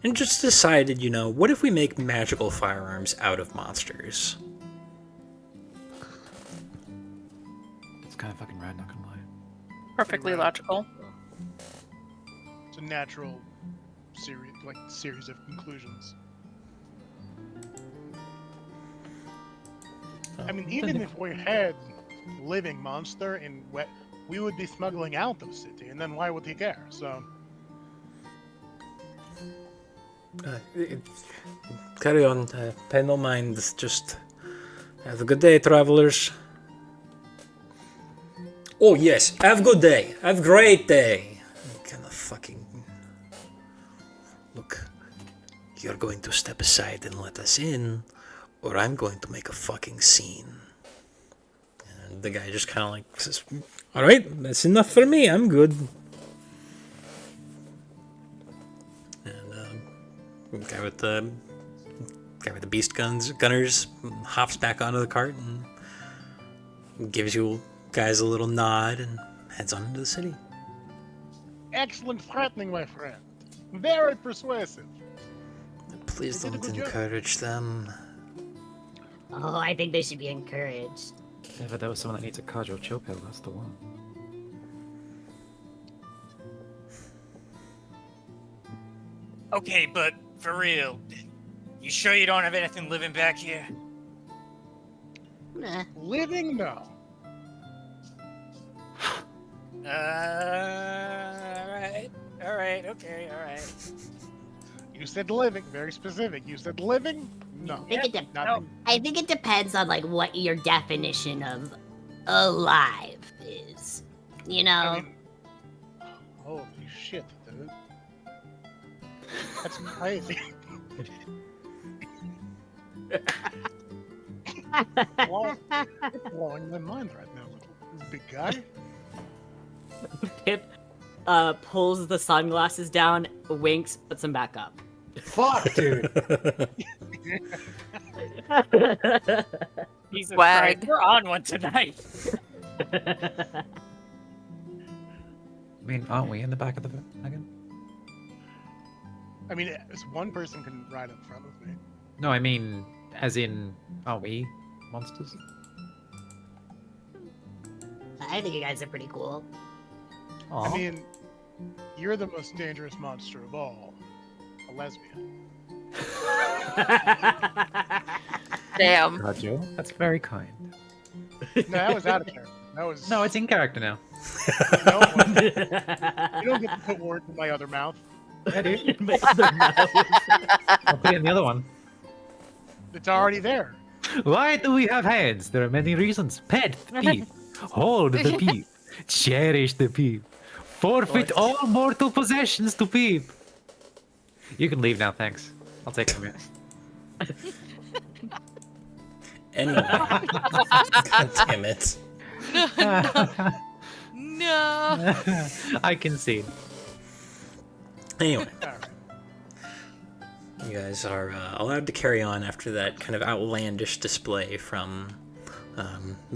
and just decided, what if we make magical firearms out of monsters? It's kind of fucking rad, not gonna lie. Perfectly logical. It's a natural series of conclusions. I mean, even if we had living monster in wet, we would be smuggling out the city, and then why would he care? So Carry on. Pay no mind. Just have a good day, travelers. Oh yes, have a good day. Have a great day. Kind of fucking look. You're going to step aside and let us in, or I'm going to make a fucking scene. And the guy just kind of like says, "All right, that's enough for me. I'm good." The guy with the beast gunners hops back onto the cart and gives you guys a little nod and heads on into the city. excellent threatening, my friend. Very persuasive. Please You did a don't good job. encourage them. Oh, I think they should be encouraged. If there was someone that needs a cardio chill pill, that's the one. Okay, but for real, you sure you don't have anything living back here? Nah. Living? No. Alright. All right. Okay. All right. You said living, very specific. You said living? No. No. I think it depends on like what your definition of alive is. You know? I mean, holy shit, dude. That's crazy. Blowing my mind right now, little big guy. Pip pulls the sunglasses down, winks, puts them back up. Fuck, dude. Jesus Swag. Christ, we're on one tonight. I mean, aren't we in the back of the wagon? I mean, as one person can ride in front of me. No, I mean, as in, aren't we monsters? I think you guys are pretty cool. Aw. I mean, you're the most dangerous monster of all. A lesbian. Damn. God, Joe, that's very kind. No, that was out of character. That was... No, it's in character now. No, you don't get to put words in my other mouth. Yeah, dude. My other mouth. I'll put it in the other one. It's already there. Why do we have hands? There are many reasons. Pet the peep. Hold the peep. Cherish the peep. Forfeit all mortal possessions to peep. You can leave now, thanks. I'll take it from here. Anyway. God damn it. No. I concede. Anyway, Alright. you guys are allowed to carry on after that kind of outlandish display from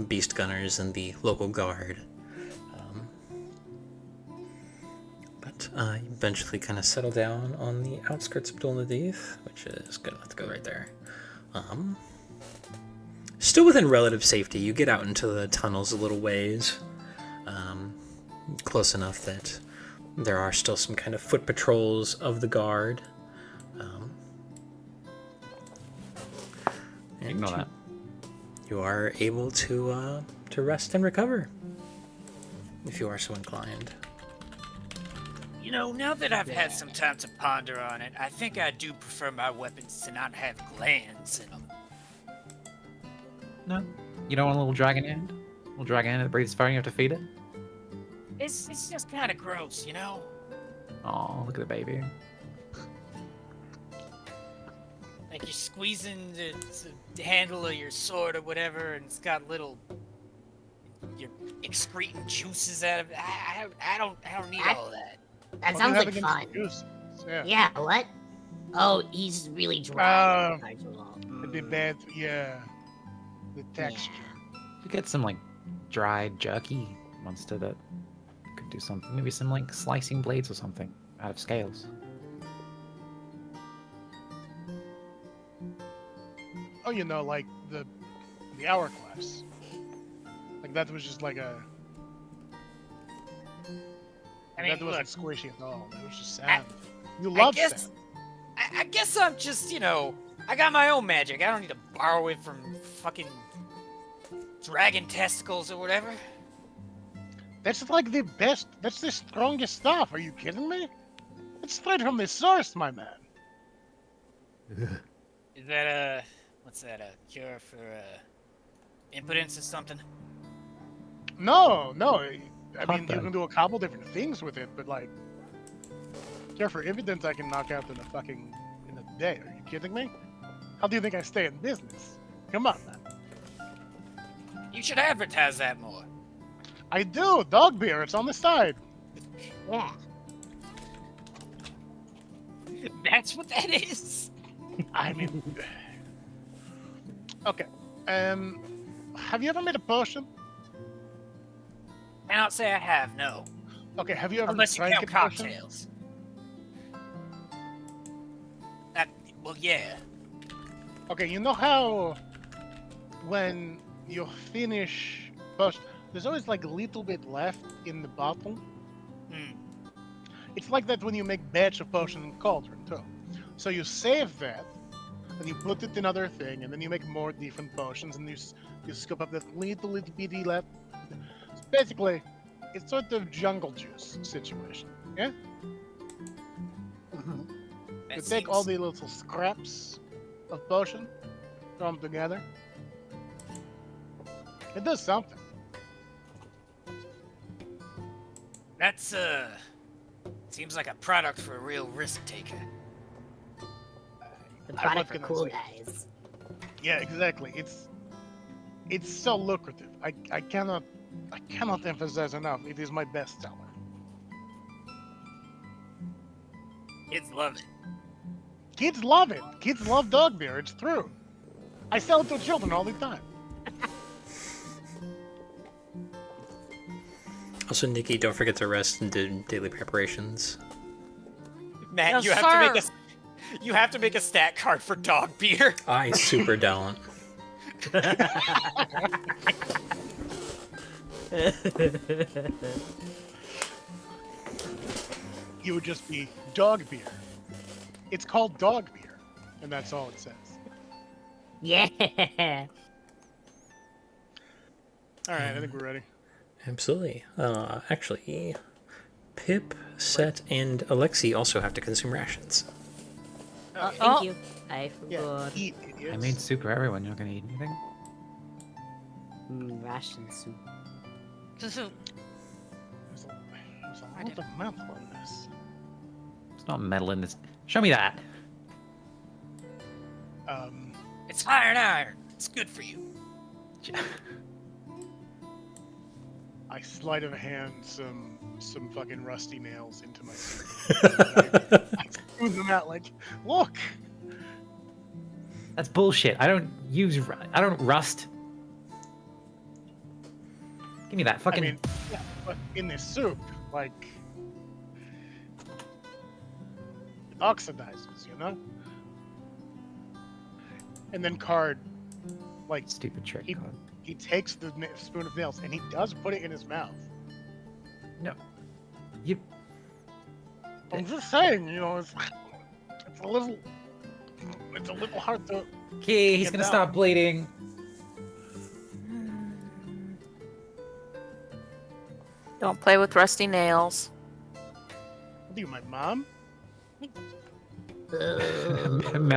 beast gunners and the local guard. But you eventually kind of settle down on the outskirts of Dol Nadith, which is good enough to go right there. Still within relative safety, you get out into the tunnels a little ways, close enough that there are still some kind of foot patrols of the guard. And Ignore that. you are able to rest and recover, if you are so inclined. You know, now that I've had some time to ponder on it, I think I do prefer my weapons to not have glands in them. No? You don't want a little dragon hand? A little dragon hand that breathes fire and you have to feed it? It's just kind of gross, you know? Oh, look at the baby. Like you're squeezing the handle of your sword or whatever, and it's got you're excreting juices out of it. I don't need all that. That What do you sounds have like against fun. juice? Yeah. Yeah, what? Oh, he's really dry. It'd be bad. Yeah. The texture. You get some, like, dried jerky monster that could do something. Maybe some, like, slicing blades or something out of scales. Oh, you know, like the hourglass. Like that was just like a. I mean, that wasn't look, squishy at all. It was just sand. You love sand. I guess I'm just, you know, I got my own magic. I don't need to borrow it from fucking dragon testicles or whatever. That's like the best. That's the strongest stuff. Are you kidding me? It's straight from the source, my man. Is that what's that, a cure for impotence or something? No. I mean, you Then. can do a couple different things with it, but like, cure for evidence, I can knock out in a day. Are you kidding me? How do you think I stay in business? Come on, man. You should advertise that more. I do. Dog beer. It's on the side. Yeah. That's what that is. I mean, okay. Have you ever made a potion? Cannot say I have, no. Okay. Have you ever Unless you drank count a potion? cocktails. Well, yeah. Okay. You know how when you finish potion, there's always like a little bit left in the bottle. Hmm. It's like that when you make batch of potion in cauldron too. So you save that, and you put it in other thing, and then you make more different potions, and you scoop up that little bitty left. So basically, it's sort of jungle juice situation. Yeah. You take all the little scraps of potion, throw them together. It does something. That's seems like a product for a real risk taker. The I'm product not for gonna cool say- guys. Yeah, exactly. It's so lucrative. I cannot emphasize enough. It is my best seller. Kids love it. Kids love it. Kids love dog beer. It's true. I sell it to children all the time. Also, Nikki, don't forget to rest and do daily preparations. Matt, Yes, you have to make a stat card for dog beer. I super don't. You would just be dog beer. It's called dog beer, and that's all it says. Yeah. All right, I think we're ready. Absolutely. Actually, Pip, Set, and Alexi also have to consume rations. Thank you. I Yeah, forgot. eat, idiots. I made soup for everyone. You're not gonna eat anything? Ration soup. There's a lot of metal in this. It's not metal in this. Show me that. It's iron. It's good for you. I sleight of hand some fucking rusty nails into my suit. I screw them out like, look. That's bullshit. I don't rust. Give me that fucking. I mean, yeah, but in this soup, like, it oxidizes, you know. And then Card, like, stupid trick. he- God. he takes the spoon of nails and he does put it in his mouth. No. You. I'm just saying, you know, it's a little hard to. Okay, he's Get gonna down. stop bleeding. Don't play with rusty nails. What are you, my mom?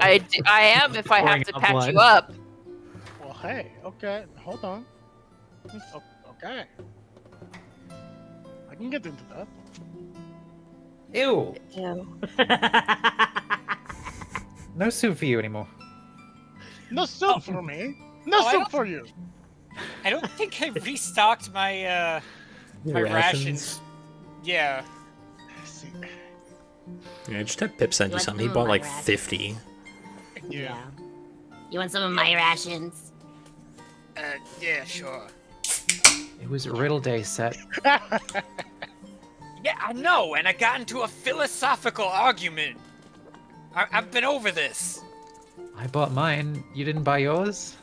I am if I have Pouring to out patch blood. you up. Well, hey, okay, hold on. Okay. I can get into that. Ew. Ew. No soup for you anymore. No soup for me. No Oh, I soup don't- for you. I don't think I restocked my my rations. Yeah. See, Yeah, just have Pip send you Like something. He some bought of my like rations. 50. yeah. You want some of my rations? Yeah, sure. It was Riddle Day set. Yeah, I know, and I got into a philosophical argument. I've been over this. I bought mine. You didn't buy yours?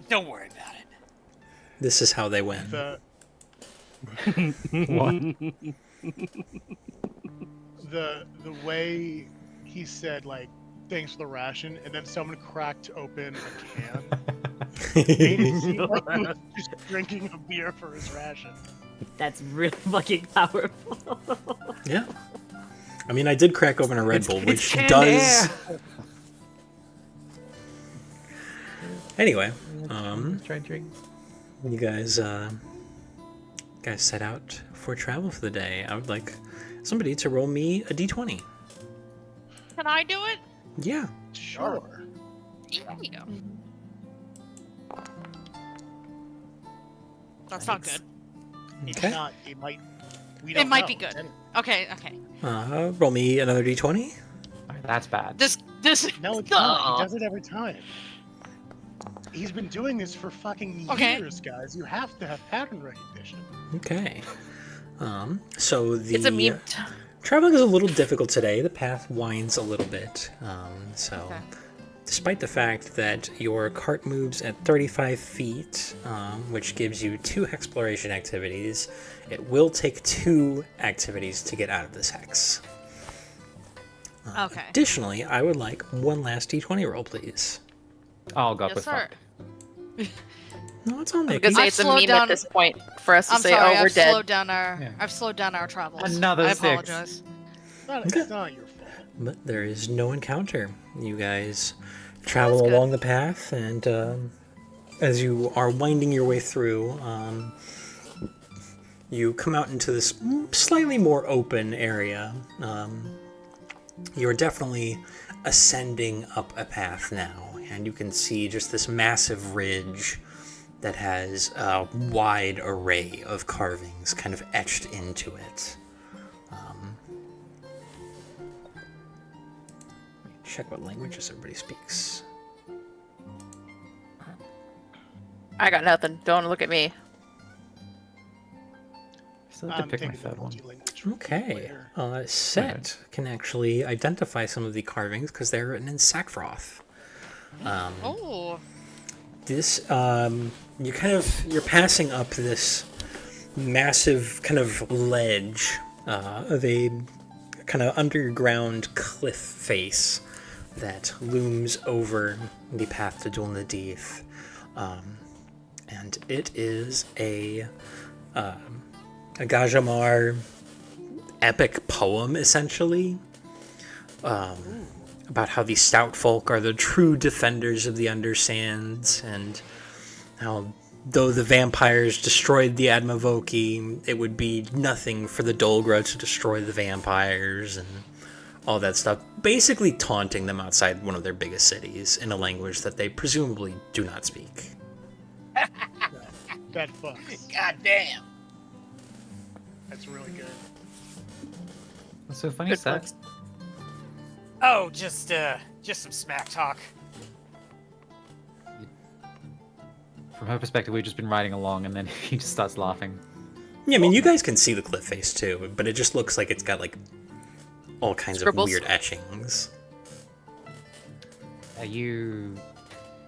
Don't worry about it. This is how they win. the What? the way he said, like, thanks for the ration, and then someone cracked open a can. Made it seem like he was just drinking a beer for his ration. That's really fucking powerful. Yeah. I mean, I did crack open a Red Bull, It's which canned does. air. Anyway, Try and drink. when you guys set out for travel for the day, I would like somebody to roll me a d20. Can I do it? Yeah. Sure. Yeah. That's not good. If Okay. not, it might. We It don't might know. be good. Okay. Roll me another d20. Alright, that's bad. This. No, it's not. He does it every time. He's been doing this for fucking Okay. years, guys. You have to have pattern recognition. Okay. So the It's a meme. traveling is a little difficult today. The path winds a little bit. Okay. Despite the fact that your cart moves at 35 feet, which gives you 2 exploration activities, it will take 2 activities to get out of this hex. Okay. Additionally, I would like one last d20 roll, please. I'll go up Yes, with sir. fuck. No, it's all I was Nikki. gonna say I've it's a slowed meme down- at this point for us to I'm say, sorry, "Oh, we're I've dead." slowed down our Yeah. I've slowed down our travels. Another I 6. apologize. It's not your fault. But there is no encounter. You guys travel that's good. along the path, and as you are winding your way through, you come out into this slightly more open area. You're definitely ascending up a path now, and you can see just this massive ridge that has a wide array of carvings kind of etched into it. Check what languages everybody speaks. I got nothing. Don't look at me. Still have to I'm pick my taking the third one. multi-language Okay. later. Set can actually identify some of the carvings because they're written in sackfroth. Oh. This you're passing up this massive kind of ledge of a kind of underground cliff face that looms over the path to Dul Nadif. And it is a Gajamar epic poem, essentially, about how the stout folk are the true defenders of the undersands, and how though the vampires destroyed the Admavoki, it would be nothing for the Dolgra to destroy the vampires, and all that stuff. Basically taunting them outside one of their biggest cities in a language that they presumably do not speak. That fucks. God damn. That's really good. What's so funny, Good Seth? flex. Oh, just some smack talk. From her perspective, we've just been riding along, and then he just starts laughing. Yeah, I mean, you guys can see the cliff face too, but it just looks like it's got like all kinds Scribbles. of weird etchings. Are you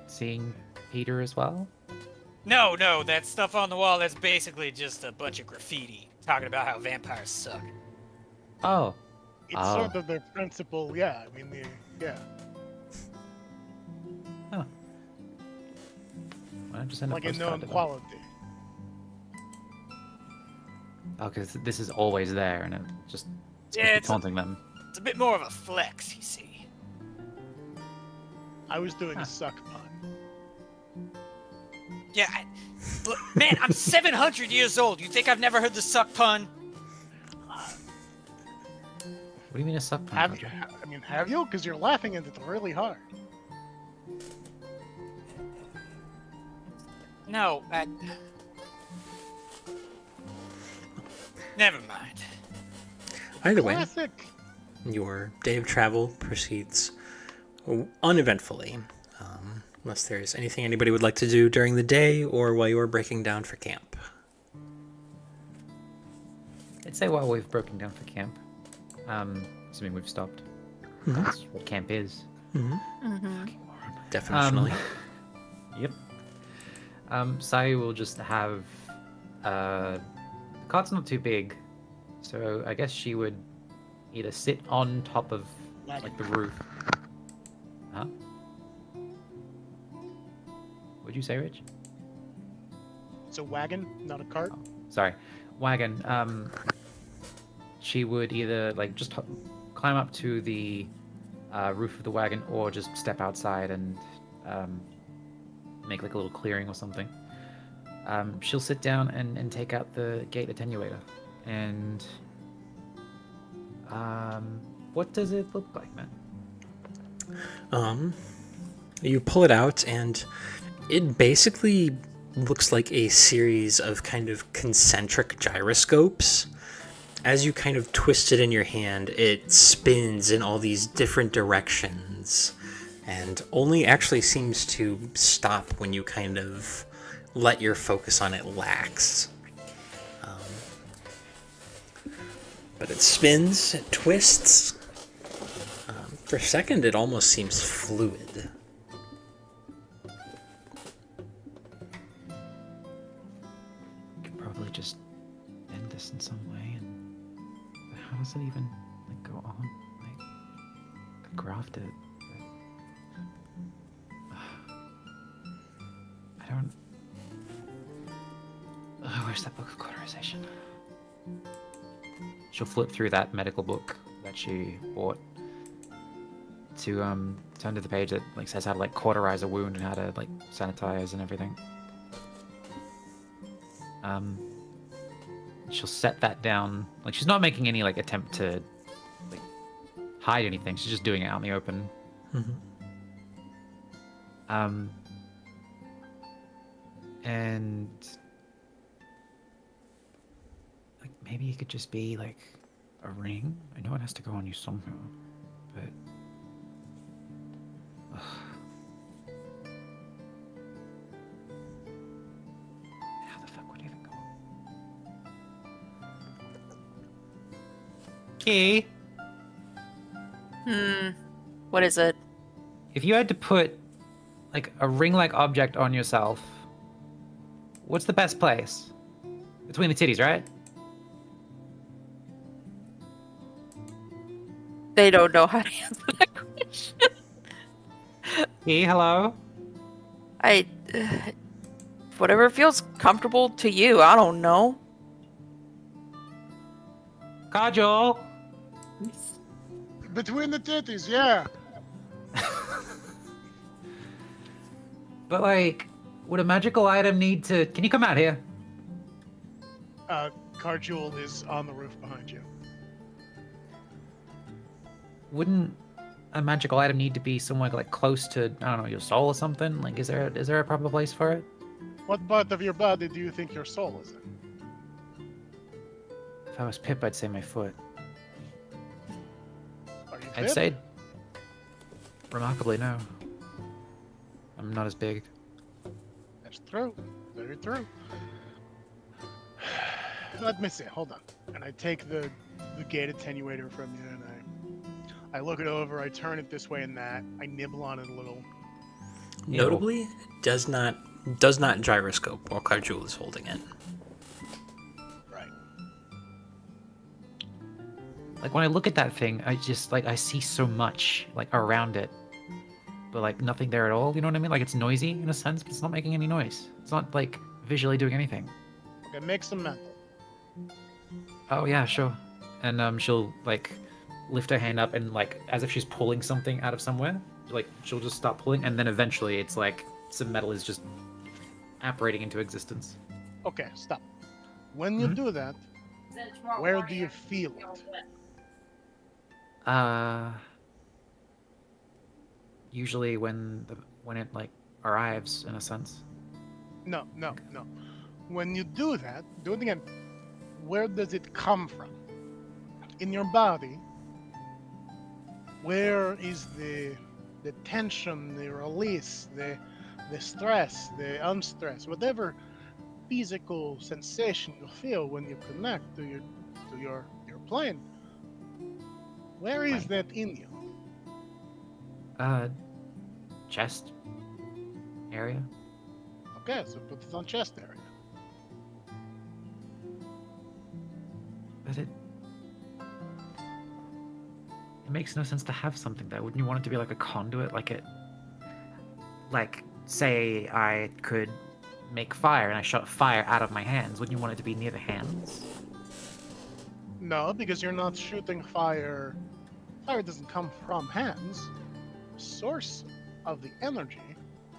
seeing Peter as well? No, that stuff on the wall, that's basically just a bunch of graffiti talking about how vampires suck. Oh. It's Oh. sort of their principle, yeah. I mean, yeah. Huh. Why not just send a Like a postcard known to them? quality. Oh, because this is always there, and it just Yeah, it's it's a, taunting them. it's a bit more of a flex, you see. I was doing Huh. a suck pun. Yeah, look, man, I'm 700 years old. You think I've never heard the suck pun? What do you mean a suck pun? Have you? Roger? I mean, have you? Because you're laughing at it really hard. No, never mind. Either way, Classic. your day of travel proceeds uneventfully, unless there's anything anybody would like to do during the day or while you're breaking down for camp. I'd say while we've broken down for camp, assuming we've stopped. Mhm. That's what camp is. Definitionally. Yep. Sayu will just have the cart's not too big, so I guess she would either sit on top of like the roof. Huh? What'd you say, Rich? It's a wagon, not a cart. Sorry, wagon. She would either like just climb up to the roof of the wagon, or just step outside and make like a little clearing or something. She'll sit down and take out the gate attenuator. And what does it look like, man? You pull it out, and it basically looks like a series of kind of concentric gyroscopes. As you kind of twist it in your hand, it spins in all these different directions, and only actually seems to stop when you kind of let your focus on it lax. But it spins, it twists. For a second, it almost seems fluid. We could probably just end this in some way. And how does it even like go on? Like, could graft it. I don't. where's that book of cauterization? She'll flip through that medical book that she bought to turn to the page that like says how to like cauterize a wound and how to like sanitize and everything. She'll set that down. Like she's not making any like attempt to like hide anything. She's just doing it out in the open. And like maybe it could just be like a ring. I know it has to go on you somehow, but how the fuck would it even go? Key. What is it? If you had to put like a ring-like object on yourself, what's the best place? Between the titties, right? They don't know how to answer that question. Hey, hello? Whatever feels comfortable to you, I don't know. Kajol! Between the titties, yeah. But like, would a magical item need to... Can you come out here? Carjewel is on the roof behind you. Wouldn't a magical item need to be somewhere like close to, I don't know, your soul or something? Like, is there a proper place for it? What part of your body do you think your soul is in? If I was Pip, I'd say my foot. Are you I'd Pip? say... Remarkably, no. I'm not as big. That's true. Very true. Let me see. Hold on. And I take the gate attenuator from you, and I look it over. I turn it this way and that. I nibble on it a little. Notably, it does not gyroscope while Carjewel is holding it. Right. Like, when I look at that thing, I just, like, I see so much, like, around it. But, like, nothing there at all, you know what I mean? Like, it's noisy, in a sense, but it's not making any noise. It's not, like, visually doing anything. Okay, make some mental. Oh, yeah, sure. And, she'll, like, lift her hand up and, like, as if she's pulling something out of somewhere. Like, she'll just stop pulling, and then eventually it's like some metal is just apparating into existence. Okay, stop. When you do that, where do you feel it? Usually when it like arrives, in a sense. No. When you do that, do it again. Where does it come from? In your body, where is the tension, the release, the stress, the unstress, whatever physical sensation you feel when you connect to your plane? Where is that in you? Chest area. Okay, so put it on chest area. But it makes no sense to have something there. Wouldn't you want it to be like a conduit? Like, say I could make fire and I shot fire out of my hands. Wouldn't you want it to be near the hands? No, because you're not shooting fire. Fire doesn't come from hands. The source of the energy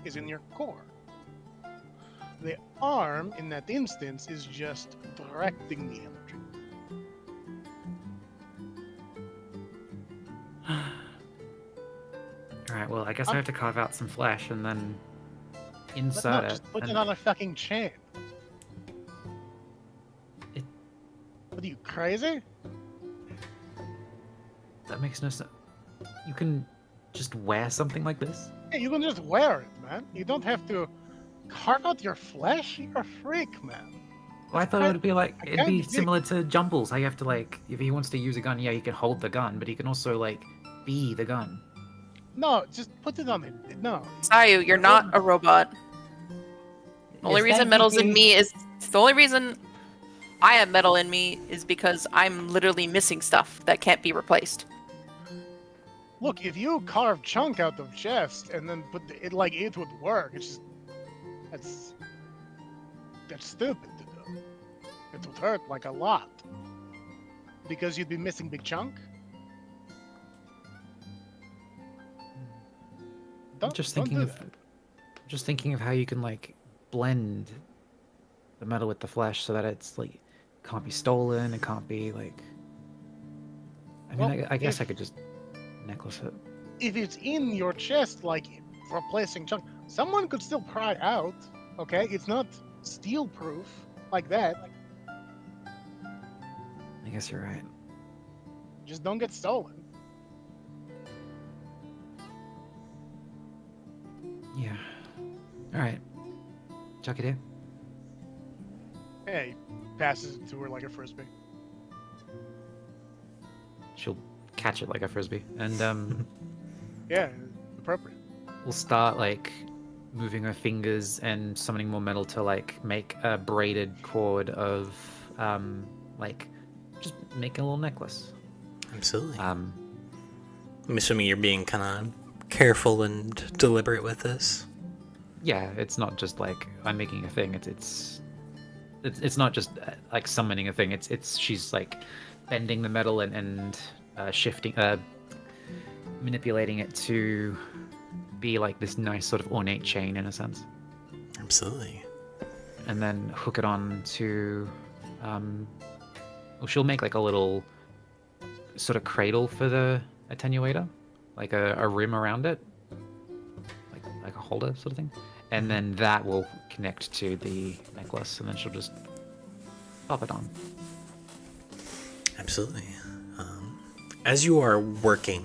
is in your core. The arm, in that instance, is just directing the energy. Alright, well, I guess I have to carve out some flesh and then But insert no, it. just put and- it on a fucking chain. It- What are you, crazy? That makes no sense. You can just wear something like this? Hey, you can just wear it, man. You don't have to carve out your flesh. You're a freak, man. Well, I thought it'd be like, it'd can't be dig- similar to Jumbles. How you have to like, if he wants to use a gun, yeah, he can hold the gun, but he can also like be the gun. No, just put it on it. No. Sayu, you're not a robot. The only Is reason that metal's in because- me is the only reason I have metal in me is because I'm literally missing stuff that can't be replaced. Look, if you carve chunk out of chest and then put it it would work. It's just that's stupid to do. It would hurt like a lot. Because you'd be missing big chunk. Don't, Just don't thinking do of, that. just thinking of how you can like blend the metal with the flesh so that it's like can't be stolen. It can't be like. I mean, Well, I guess I if- could just necklace it. If it's in your chest, like replacing chunk, someone could still pry out. Okay, it's not steel proof like that. I guess you're right. Just don't get stolen. Yeah. All right. Chuck it in. Hey, passes it to her like a frisbee. She'll catch it like a frisbee, and Yeah, appropriate. we'll start like moving her fingers and summoning more metal to like make a braided cord of like just make a little necklace. Absolutely. Um, I'm assuming you're being kind of careful and deliberate with this. yeah, it's not just like I'm making a thing. It's not just like summoning a thing. It's she's like bending the metal and shifting, manipulating it to be like this nice sort of ornate chain in a sense, Absolutely. and then hook it on to. Well, she'll make like a little sort of cradle for the attenuator, like a rim around it, like a holder sort of thing, and then that will connect to the necklace, and then she'll just pop it on. Absolutely. As you are working,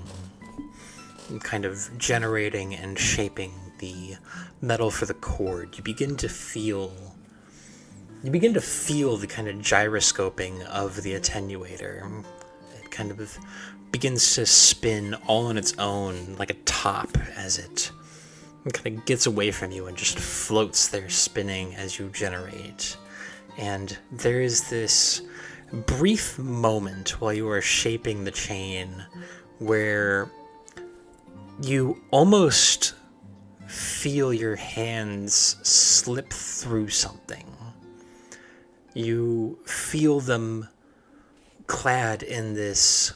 kind of generating and shaping the metal for the cord, you begin to feel the kind of gyroscoping of the attenuator. It kind of begins to spin all on its own like a top as it kind of gets away from you and just floats there spinning as you generate. And there is this brief moment while you are shaping the chain where you almost feel your hands slip through something. You feel them clad in this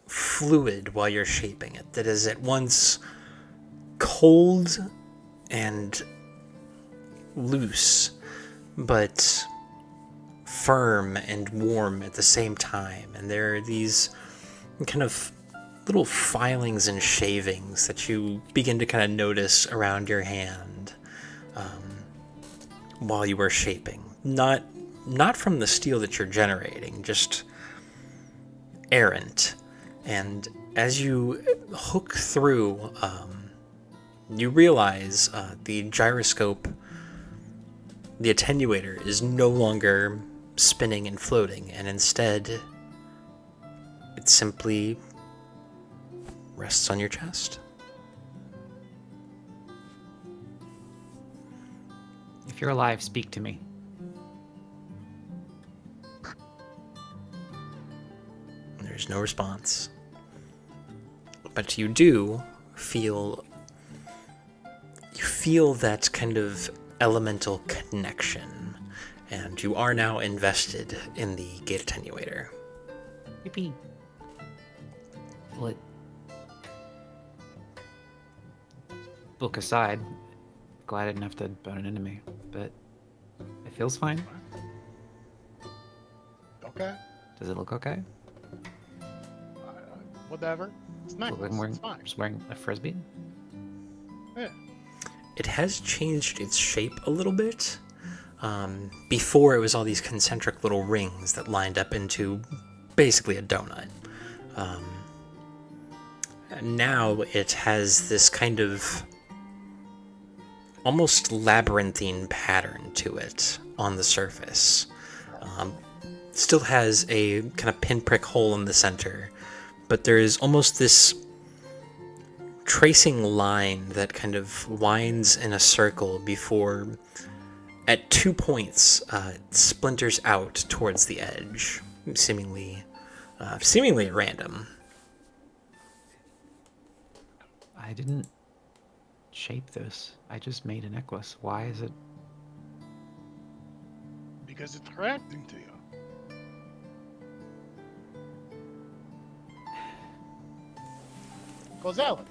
fluid while you're shaping it that is at once cold and loose, but firm and warm at the same time. And there are these kind of little filings and shavings that you begin to kind of notice around your hand while you are shaping. Not from the steel that you're generating, just errant. And as you hook through, you realize the gyroscope, the attenuator, is no longer spinning and floating, and instead it simply rests on your chest. If you're alive, speak to me. There's no response. But you do feel that kind of elemental connection, and you are now invested in the gate attenuator. Yippee. Well, book aside, glad I didn't have to burn it into me, but it feels fine. Okay. Does it look okay? Whatever. It's nice. Look like I'm wearing, It's fine. just wearing a frisbee? Yeah. It has changed its shape a little bit. Before, it was all these concentric little rings that lined up into basically a donut. Now it has this kind of almost labyrinthine pattern to it on the surface. Still has a kind of pinprick hole in the center, but there is almost this tracing line that kind of winds in a circle before, at 2 points, splinters out towards the edge, seemingly at random. I didn't shape this. I just made a necklace. Why is it? because it's reacting to you. Causality.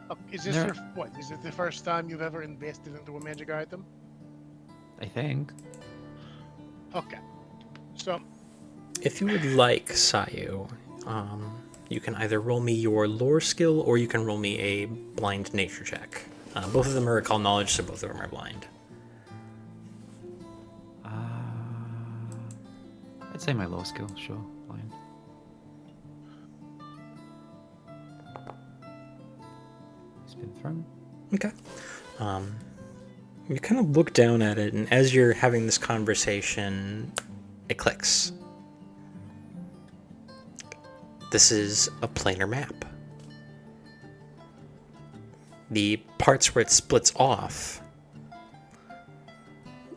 Oh, is this There- your what? Is it the first time you've ever invested into a magic item? I think. Okay. So If you would like, Sayu, you can either roll me your lore skill or you can roll me a blind nature check. Both of them are recall knowledge, so both of them are blind. I'd say my low skill, sure. Blind. Spin thrown. Okay. You kind of look down at it, and as you're having this conversation, it clicks. This is a planar map. The parts where it splits off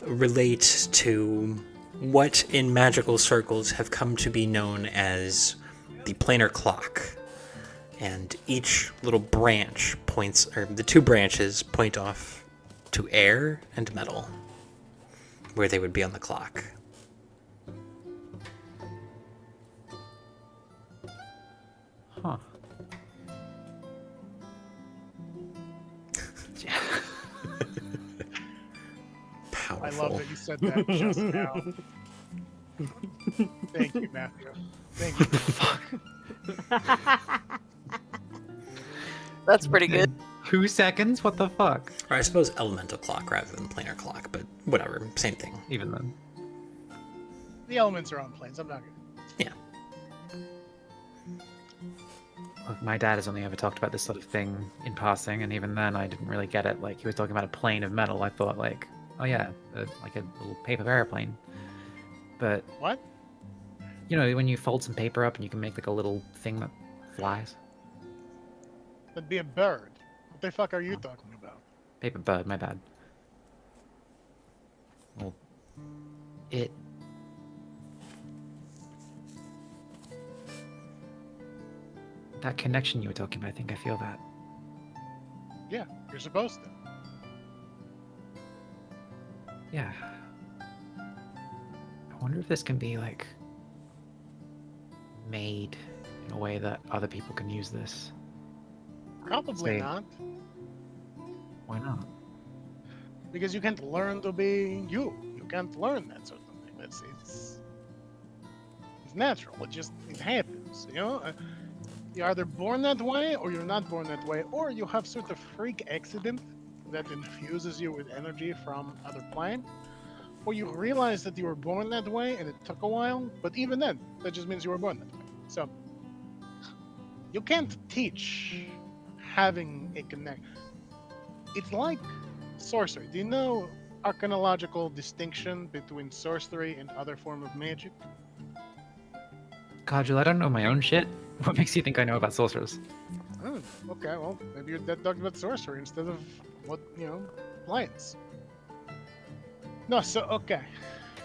relate to what in magical circles have come to be known as the planar clock. And each little branch points, or the two branches point off to air and metal, where they would be on the clock. Huh. Powerful. I love that you said that just now. Thank you, Matthew. Thank you. That's pretty good. 2 seconds? What the fuck? Or I suppose elemental clock rather than planar clock, but whatever, same thing. Even then. The elements are on planes. I'm not gonna. Yeah. Look, my dad has only ever talked about this sort of thing in passing, and even then I didn't really get it. Like, he was talking about a plane of metal. I thought, like, oh yeah, like a little paper airplane. But, What? you know, when you fold some paper up and you can make like a little thing that flies. That'd be a bird. What the fuck are you talking about? Paper bird, my bad. Well, it... That connection you were talking about, I think I feel that. Yeah, you're supposed to. Yeah. I wonder if this can be, like, made in a way that other people can use this. Probably Say- not. Why not? Because you can't learn to be you. You can't learn that sort of thing. It's natural. It happens. You know, you're either born that way or you're not born that way, or you have sort of freak accident that infuses you with energy from other plane, or you realize that you were born that way and it took a while. But even then, that just means you were born that way. So you can't teach having a connect. It's like sorcery. Do you know arcanological distinction between sorcery and other form of magic? Kajal, I don't know my own shit. What makes you think I know about sorcerers? Oh, okay, well, maybe you're dead talking about sorcery instead of what, planes. No, so, okay.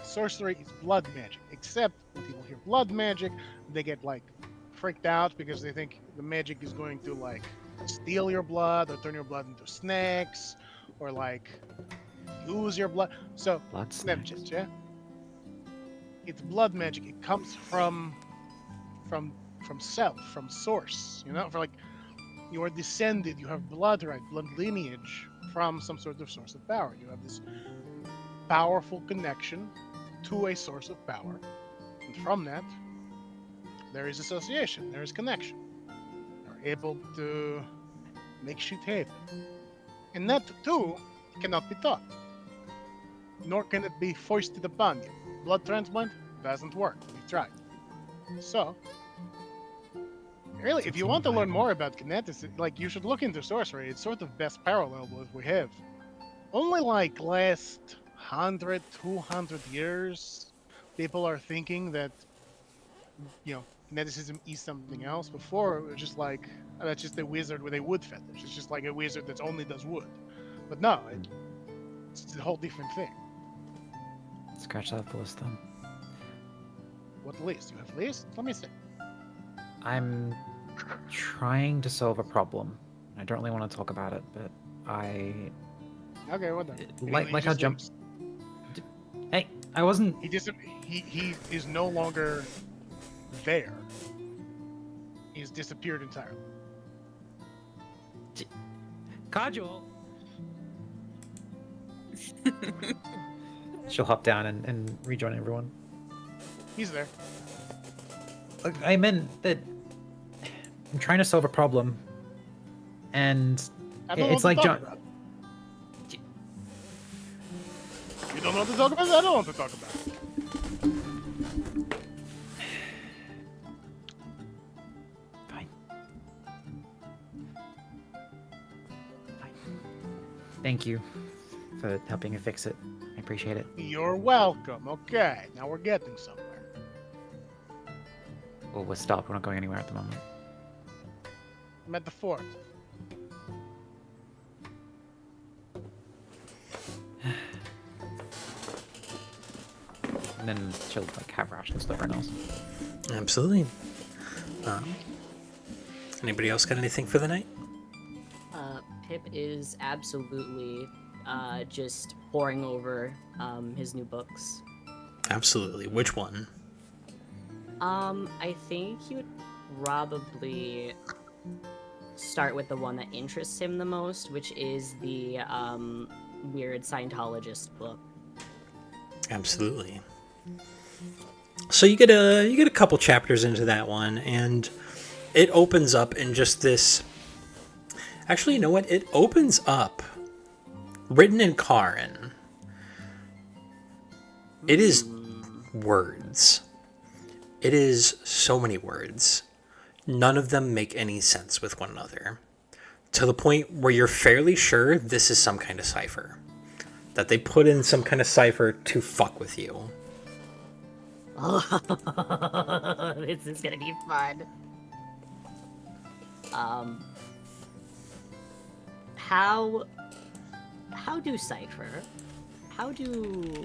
Sorcery is blood magic, except when people hear blood magic, they get, like, freaked out because they think the magic is going to, like, steal your blood or turn your blood into snakes or, like, use your blood. So, Blood never snacks. change, yeah? It's blood magic. It comes from self, from source. For like you are descended, you have blood lineage from some sort of source of power. You have this powerful connection to a source of power, and from that, there is association, there is connection. You're able to make shit happen, and that too cannot be taught, nor can it be foisted upon you. Blood transplant doesn't work. We've tried. So, really, if you want to learn more about kinetics, like, you should look into sorcery. It's sort of best parallel what we have. Only like last 100, 200 years, people are thinking that, kineticism is something else. Before, it was just like, oh, that's just a wizard with a wood fetish. It's just like a wizard that only does wood. But no, it's a whole different thing. Scratch that off the list then. What list? You have list? Let me see. I'm trying to solve a problem. I don't really want to talk about it, but I Okay, what the? Like how jump. Hey, I wasn't. He is no longer there. He's disappeared entirely. Casual. She'll hop down and rejoin everyone. He's there. Look, I meant that I'm trying to solve a problem, and I don't know it's what to like talk John. about. You don't know what to talk about? I don't know what to talk about. Fine. Thank you for helping me fix it. I appreciate it. You're welcome. Okay, now we're getting somewhere. Well, we'll stop. We're not going anywhere at the moment. I'm at the fort. And then she'll like have rations to everyone else. Absolutely. Anybody else got anything for the night? Pip is absolutely just poring over his new books. Absolutely. Which one? I think he would probably start with the one that interests him the most, which is the weird Scientologist book. Absolutely. So you get a couple chapters into that one, and it opens up in just this. Actually, you know what? It opens up written in Karen. It is words. It is so many words. None of them make any sense with one another. To the point where you're fairly sure this is some kind of cipher. That they put in some kind of cipher to fuck with you. Oh, this is gonna be fun. How do cipher? How do...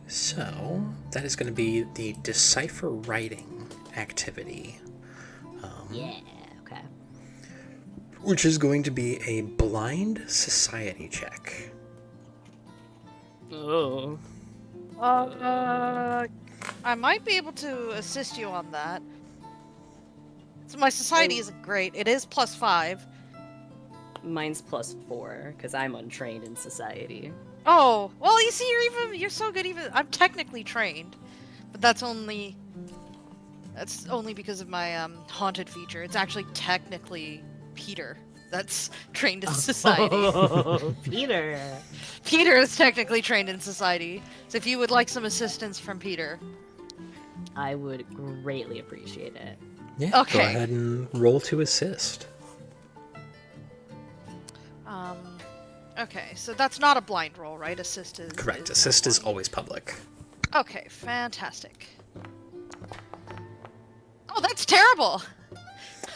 So, that is going to be the decipher writing activity. Yeah, okay. Which is going to be a blind society check. Oh. I might be able to assist you on that. So my society isn't great. It is +5. Mine's +4, because I'm untrained in society. Oh, well, you see, you're so good. Even I'm technically trained, but that's only because of my haunted feature. It's actually technically Peter that's trained in society. Oh, Peter. Peter is technically trained in society. So if you would like some assistance from Peter, I would greatly appreciate it. Yeah, Okay. Go ahead and roll to assist. Okay, so that's not a blind roll, right? Assist is Correct. is Assist is one. always public. Okay, fantastic. Oh, that's terrible.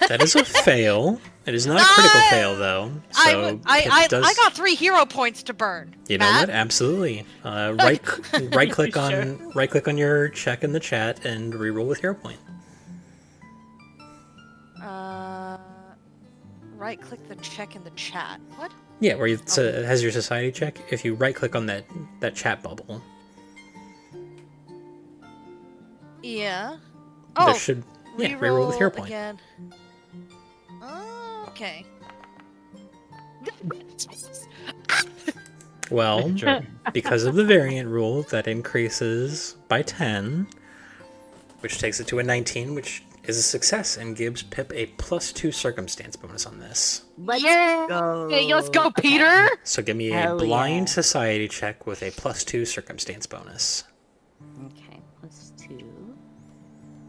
That is a fail. It is not a critical fail, though. So I does... got 3 hero points to burn. You know Matt? what? Absolutely. Right click on your check in the chat and reroll with hero point. Right click the check in the chat. What? Yeah, where it has your society check. If you right click on that chat bubble, Yeah. there Oh, should reroll with hero point. again. Oh, okay. Well, because of the variant rule, that increases by 10, which takes it to a 19, which is a success and gives Pip a +2 circumstance bonus on this. Let's Yeah. go. Okay, let's go, Peter. So give me Hell a blind yeah. society check with a +2 circumstance bonus. Okay, +2.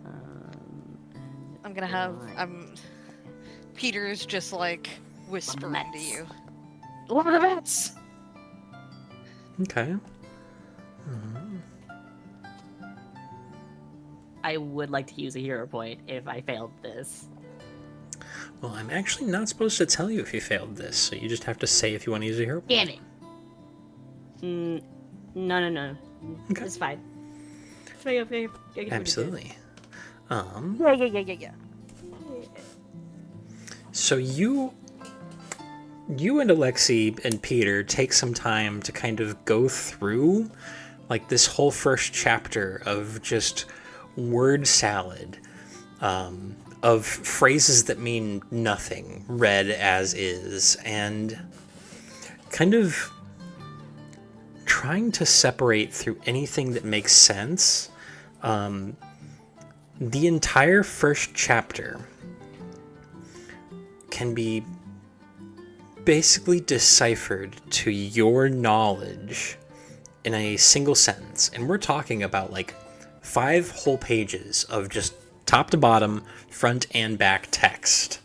And I'm gonna have one. Peter's just like whispering to Mets. you. Love the Mets. Okay. I would like to use a hero point if I failed this. Well, I'm actually not supposed to tell you if you failed this, so you just have to say if you want to use a hero point. Damn it. No. Okay. It's fine. It's fine, okay. Absolutely. Yeah. So you you and Alexi and Peter take some time to kind of go through like this whole first chapter of just word salad, of phrases that mean nothing, read as is, and kind of trying to separate through anything that makes sense. The entire first chapter can be basically deciphered to your knowledge in a single sentence. And we're talking about like 5 whole pages of just top to bottom, front and back text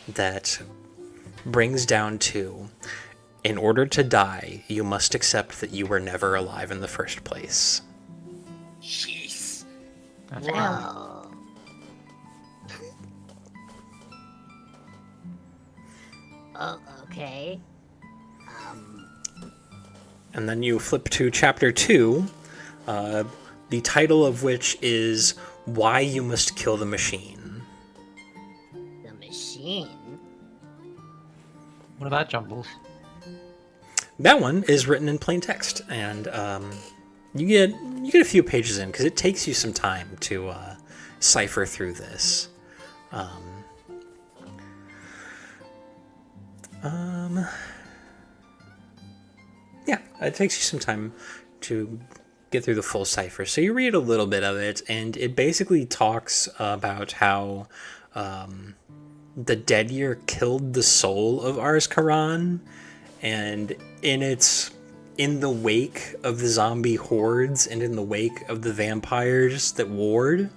that brings down to, in order to die, you must accept that you were never alive in the first place. Jeez. Whoa. Oh, okay. And then you flip to chapter 2, the title of which is Why You Must Kill the Machine. The machine? What about jumbles? That one is written in plain text, and you get a few pages in because it takes you some time to cipher through this. Yeah, it takes you some time to get through the full cipher. So you read a little bit of it, and it basically talks about how the dead year killed the soul of Ars Karan, and in the wake of the zombie hordes and in the wake of the vampires that warred,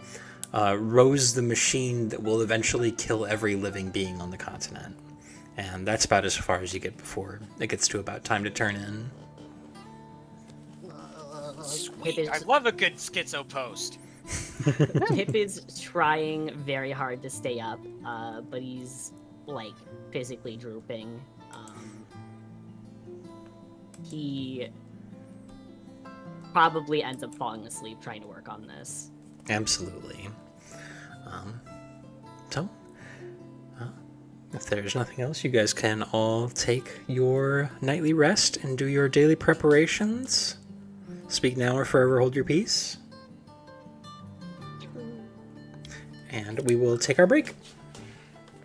rose the machine that will eventually kill every living being on the continent. And that's about as far as you get before it gets to about time to turn in. Sweet. I love a good schizo post. Pip is trying very hard to stay up, but he's like physically drooping. He probably ends up falling asleep trying to work on this. Absolutely. So, if there's nothing else, you guys can all take your nightly rest and do your daily preparations. Speak now or forever hold your peace. And we will take our break.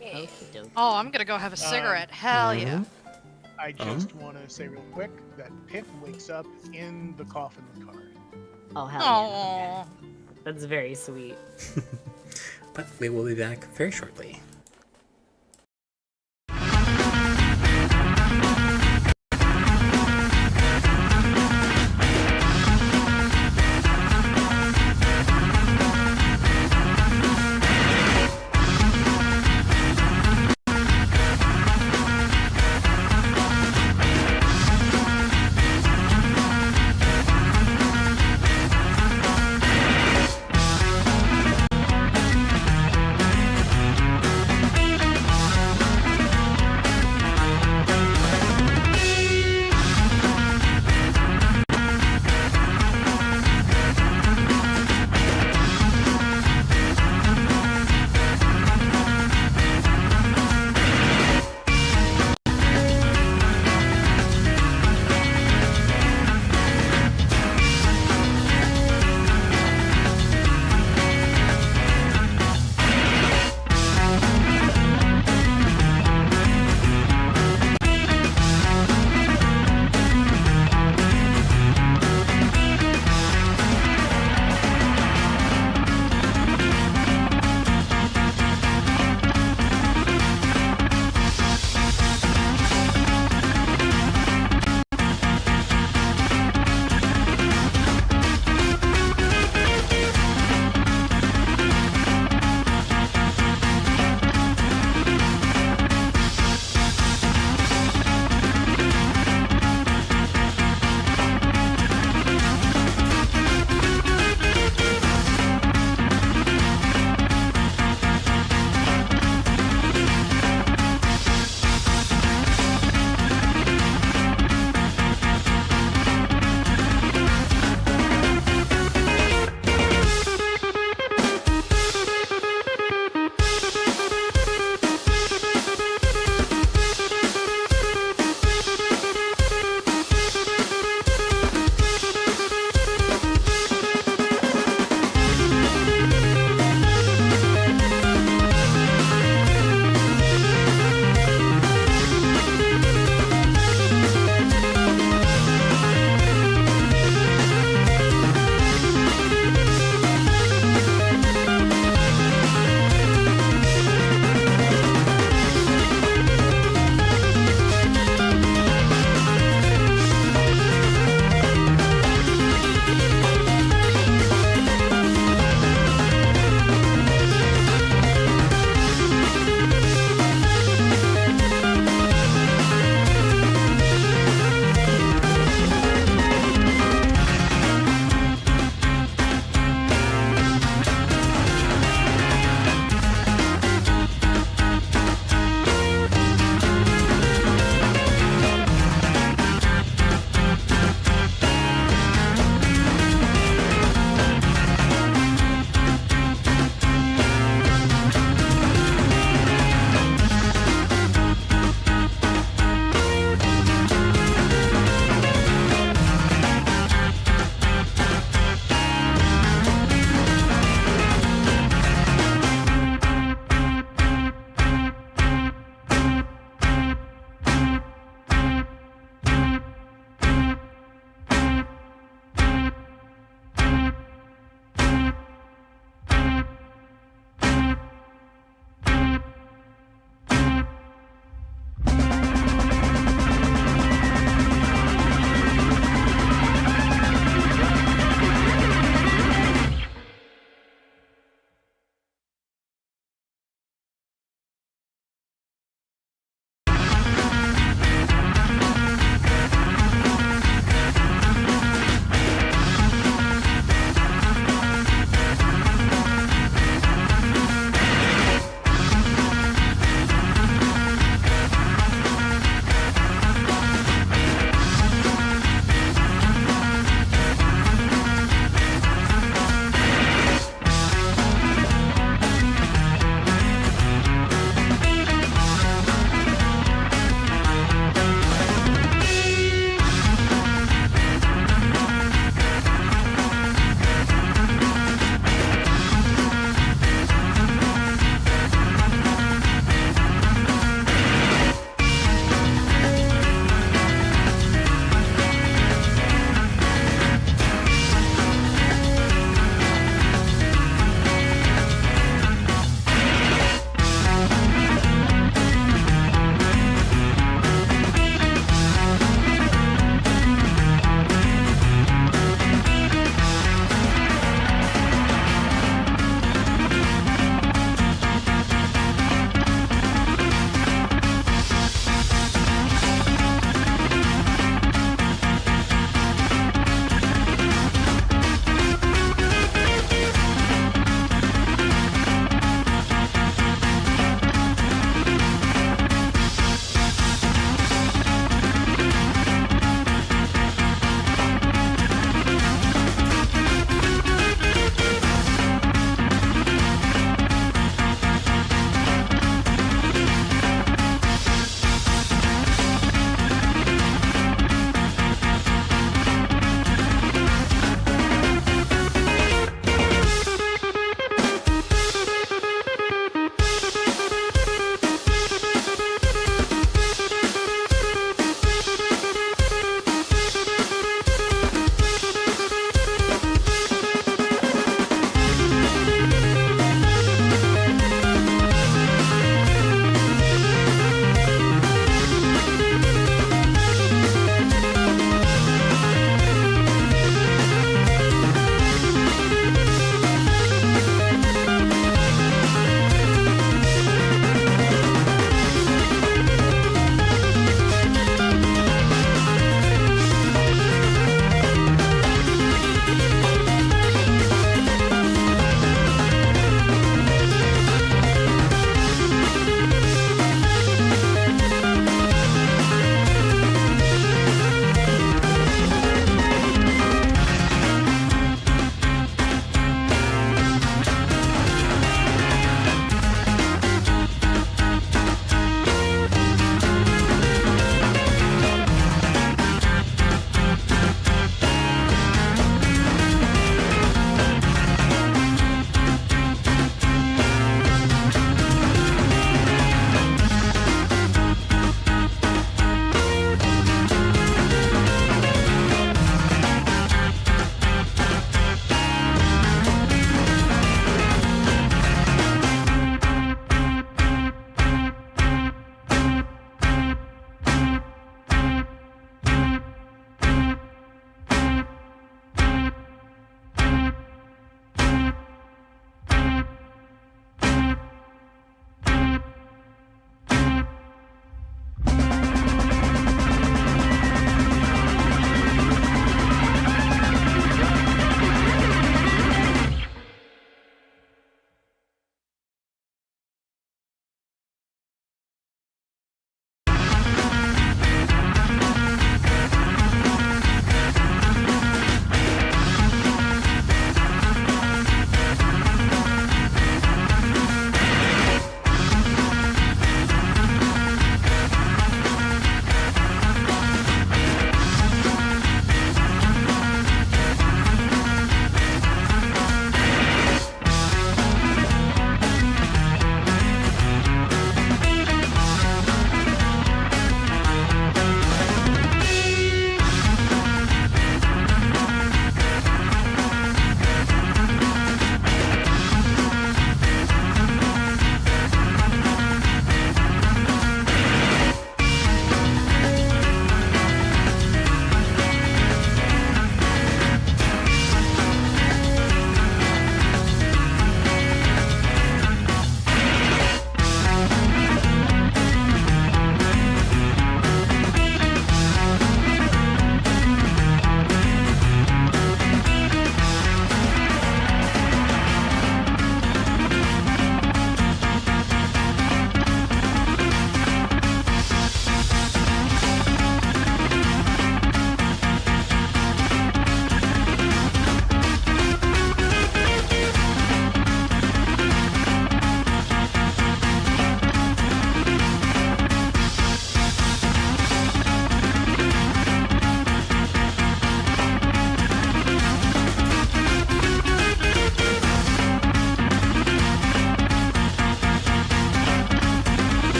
Okey-doke. Oh, I'm gonna go have a cigarette. Hell yeah. I just want to say real quick that Pip wakes up in the coffin with Card. Oh, hell Aww. yeah. That's very sweet. But we will be back very shortly.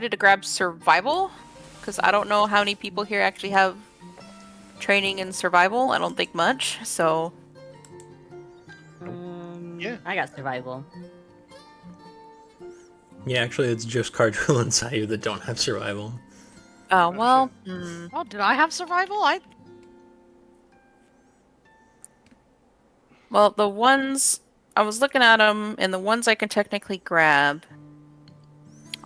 ready to grab survival, because I don't know how many people here actually have training in survival. I don't think much, so... Yeah. I got survival. Yeah, actually, it's just Cardrill and Sayu that don't have survival. Oh, well... Oh, did I have survival? Well, the ones... I was looking at them, and the ones I can technically grab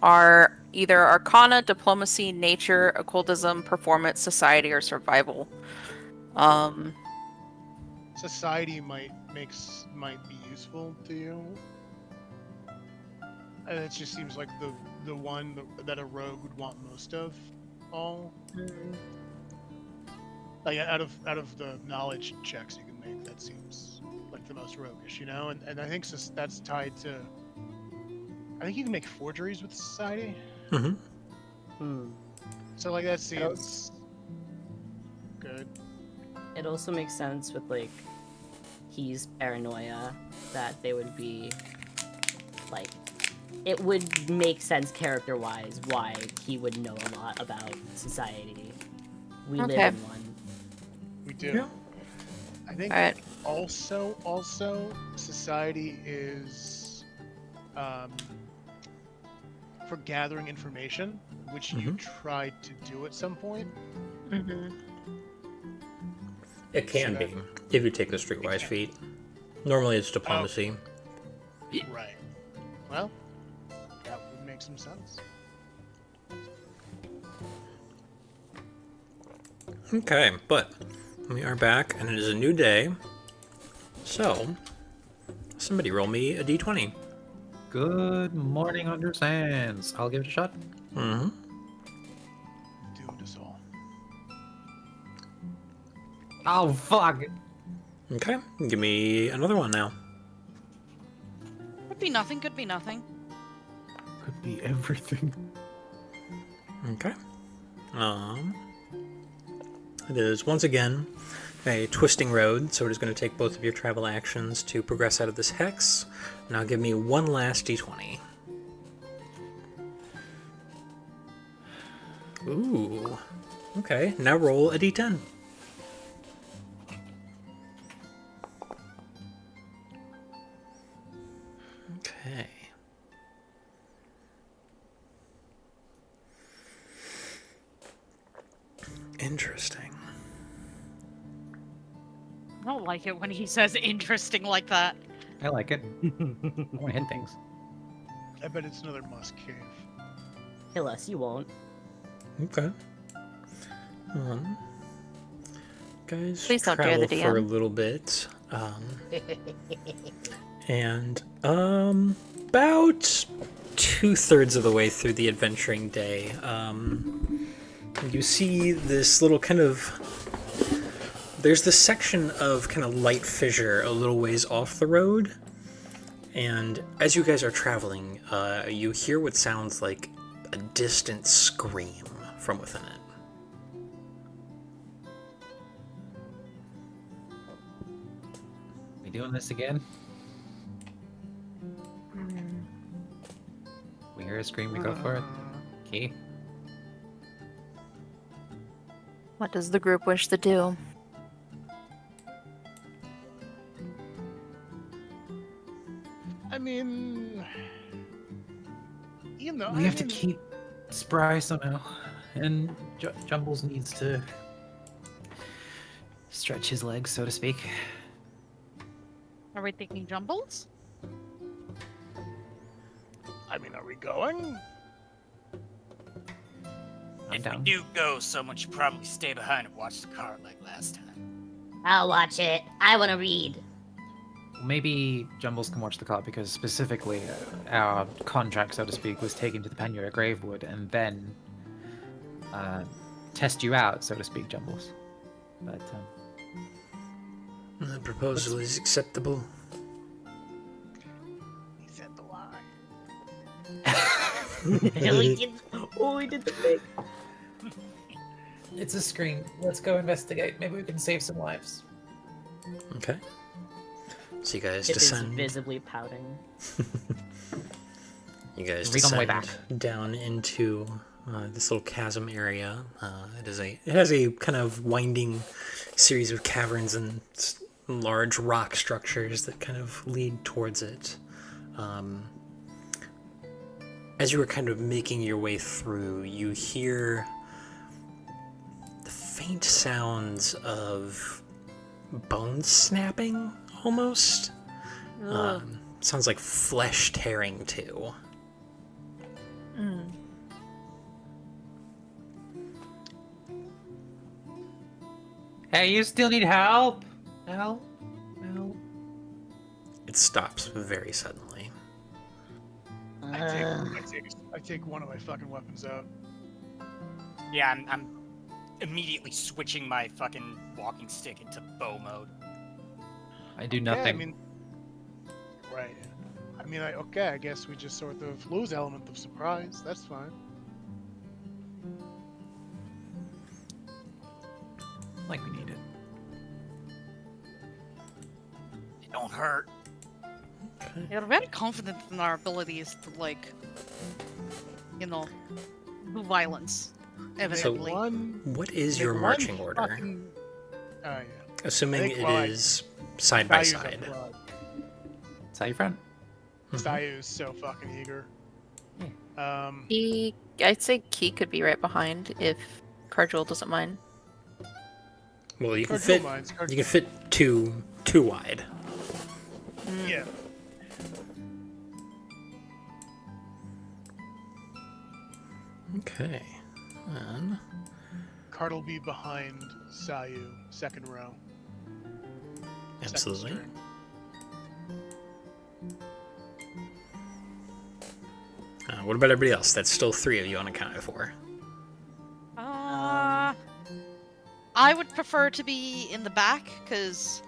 are either Arcana, Diplomacy, Nature, Occultism, Performance, Society, or Survival. Society might be useful to you. It just seems like the one that a rogue would want most of all. Like out of the knowledge checks you can make, that seems like the most roguish, you know. And I think that's tied to. I think you can make forgeries with society. Mm-hmm. So like that seems good. It also makes sense with like he's paranoia that they would be like it would make sense character-wise why he would know a lot about society. We live in one. We do. Yeah. I think Alright. also society is for gathering information, which you tried to do at some point. It can be, if you take the streetwise feat. Normally it's diplomacy. Right. Well, that would make some sense. Okay, but we are back, and it is a new day. So, somebody roll me a d20. Good morning, Undersands. I'll give it a shot. Mm-hmm. Doomed us all. Oh, fuck. Okay, give me another one now. Could be nothing, could be nothing. Could be everything. Okay. It is once again a twisting road, so it is going to take both of your travel actions to progress out of this hex. Now give me one last d20. Ooh. Okay, now roll a d10. Okay. Interesting. I don't like it when he says interesting like that. I like it. I want to hint things. I bet it's another musk cave. Kill us, you won't. Okay. Guys, Please don't travel dare the for a DM. little bit. And about 2/3 of the way through the adventuring day, you see this little kind of. There's this section of kind of light fissure a little ways off the road, and as you guys are traveling, you hear what sounds like a distant scream from within it. We doing this again? We hear a scream, we go for it. Key. What does the group wish to do? I mean, you know, We have to keep spry somehow, and Jumbles needs to stretch his legs, so to speak. Are we thinking jumbles? I mean, are we going? I'm If down. we do go, someone should probably stay behind and watch the car like last time. I'll watch it. I want to read. Maybe Jumbles can watch the car because specifically our contract, so to speak, was taken to the Panura Gravewood and then test you out, so to speak, Jumbles. But The proposal is acceptable. He said the lie. We did the thing. it's a screen. Let's go investigate. Maybe we can save some lives. Okay. So you guys It is descend. visibly pouting. You guys Read on the way descend down into this little chasm area. It has a kind of winding series of caverns and large rock structures that kind of lead towards it. As you were kind of making your way through, you hear the faint sounds of bone snapping, almost. Sounds like flesh tearing, too. Hey, you still need help? Help? It stops very suddenly. I take one of my fucking weapons out. Yeah, I'm immediately switching my fucking walking stick into bow mode. I do Yeah, nothing. right. I guess we just sort of lose element of surprise. That's fine. Like we need it. It don't hurt. We're very confident in our abilities to, like, do violence. Evidently. What is your marching order? Oh, yeah. Assuming I think, it well, is side by Sayu's up side. front. Is that your friend? Sayu's so fucking eager. I'd say Key could be right behind if Cardjewel doesn't mind. Well, you can Cardjewel fit. minds, You can fit two wide. Yeah. Okay. And Card will be behind Sayu, second row. second absolutely. string. What about everybody else? That's still 3 of you unaccounted for. I would prefer to be in the back, because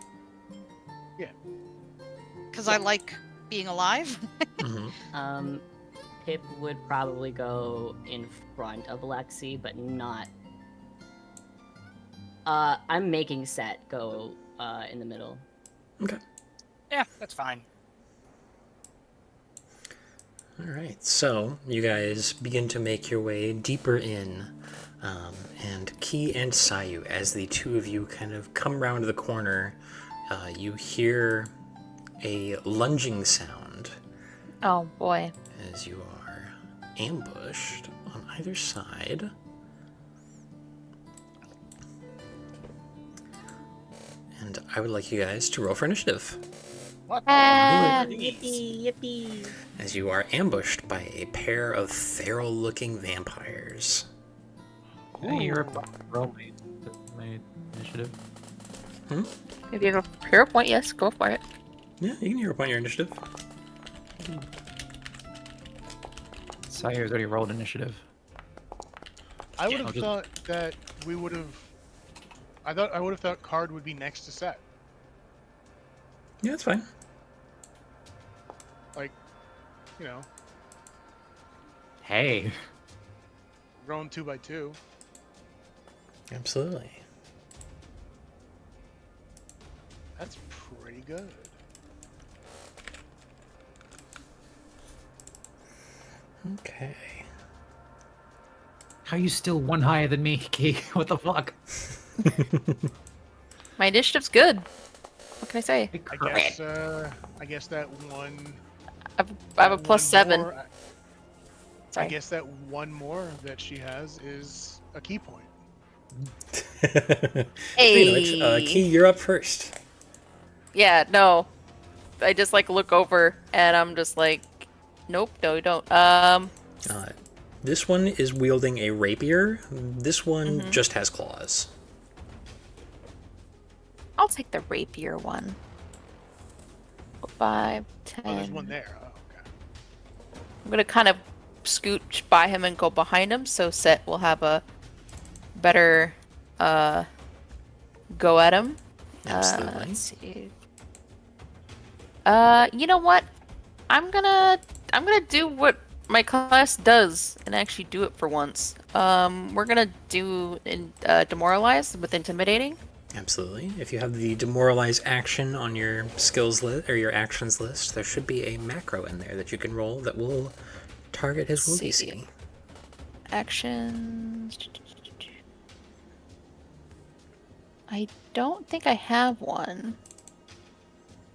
I like being alive. Mhm. Pip would probably go in front of Alexi, but not. I'm making Set go in the middle. Okay. Yeah, that's fine. All right. So you guys begin to make your way deeper in, and Key and Sayu, as the two of you kind of come round the corner, you hear a lunging sound Oh boy. as you are ambushed on either side. And I would like you guys to roll for initiative, What? Yippee, yippee. as you are ambushed by a pair of feral-looking vampires. Hey, you're roll my initiative. If you have a hero point, yes, go for it. Yeah, you can hero point your initiative. Sire's already rolled initiative. I would I'll have just- thought that we would have. I would have thought Card would be next to Set. Yeah, that's fine. Like, you know, Hey. rolling 2x2. Absolutely. That's pretty good. Okay. How are you still one higher than me, Key? What the fuck? My initiative's good. What can I say? I guess that one. I have a that plus one 7. more- I Sorry. guess that one more that she has is a key point. Speaking of which, Key, you're up first. Yeah, no. I just like look over and I'm just like, nope, no, you don't. This one is wielding a rapier. This one just has claws. I'll take the rapier one. 5, 10. Oh, there's one there. Oh, okay. I'm gonna kind of scooch by him and go behind him, so Set will have a better go at him. Absolutely. Let's see. You know what? I'm gonna do what my class does and actually do it for once. We're gonna do demoralize with intimidating. Absolutely. If you have the demoralize action on your skills list or your actions list, there should be a macro in there that you can roll that will Target his will See. DC. Actions. I don't think I have one.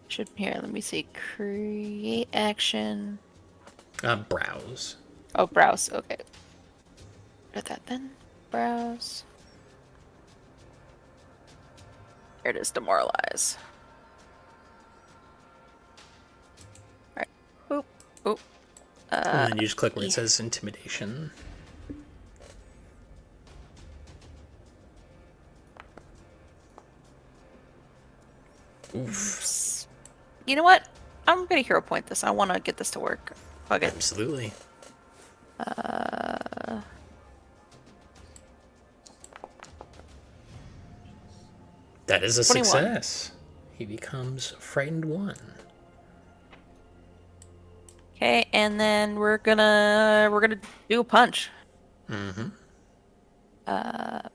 Should here. Let me see. Create action. Browse. Oh, browse. Okay. Got that then. Browse. Here it is. Demoralize. Alright. Oop. Oop. And then you just click where it says intimidation. Oof. You know what? I'm gonna hero point this. I want to get this to work. Fuck it. Absolutely. That is a 21. success. He becomes frightened 1. Okay, and then we're gonna do a punch. Mm-hmm. I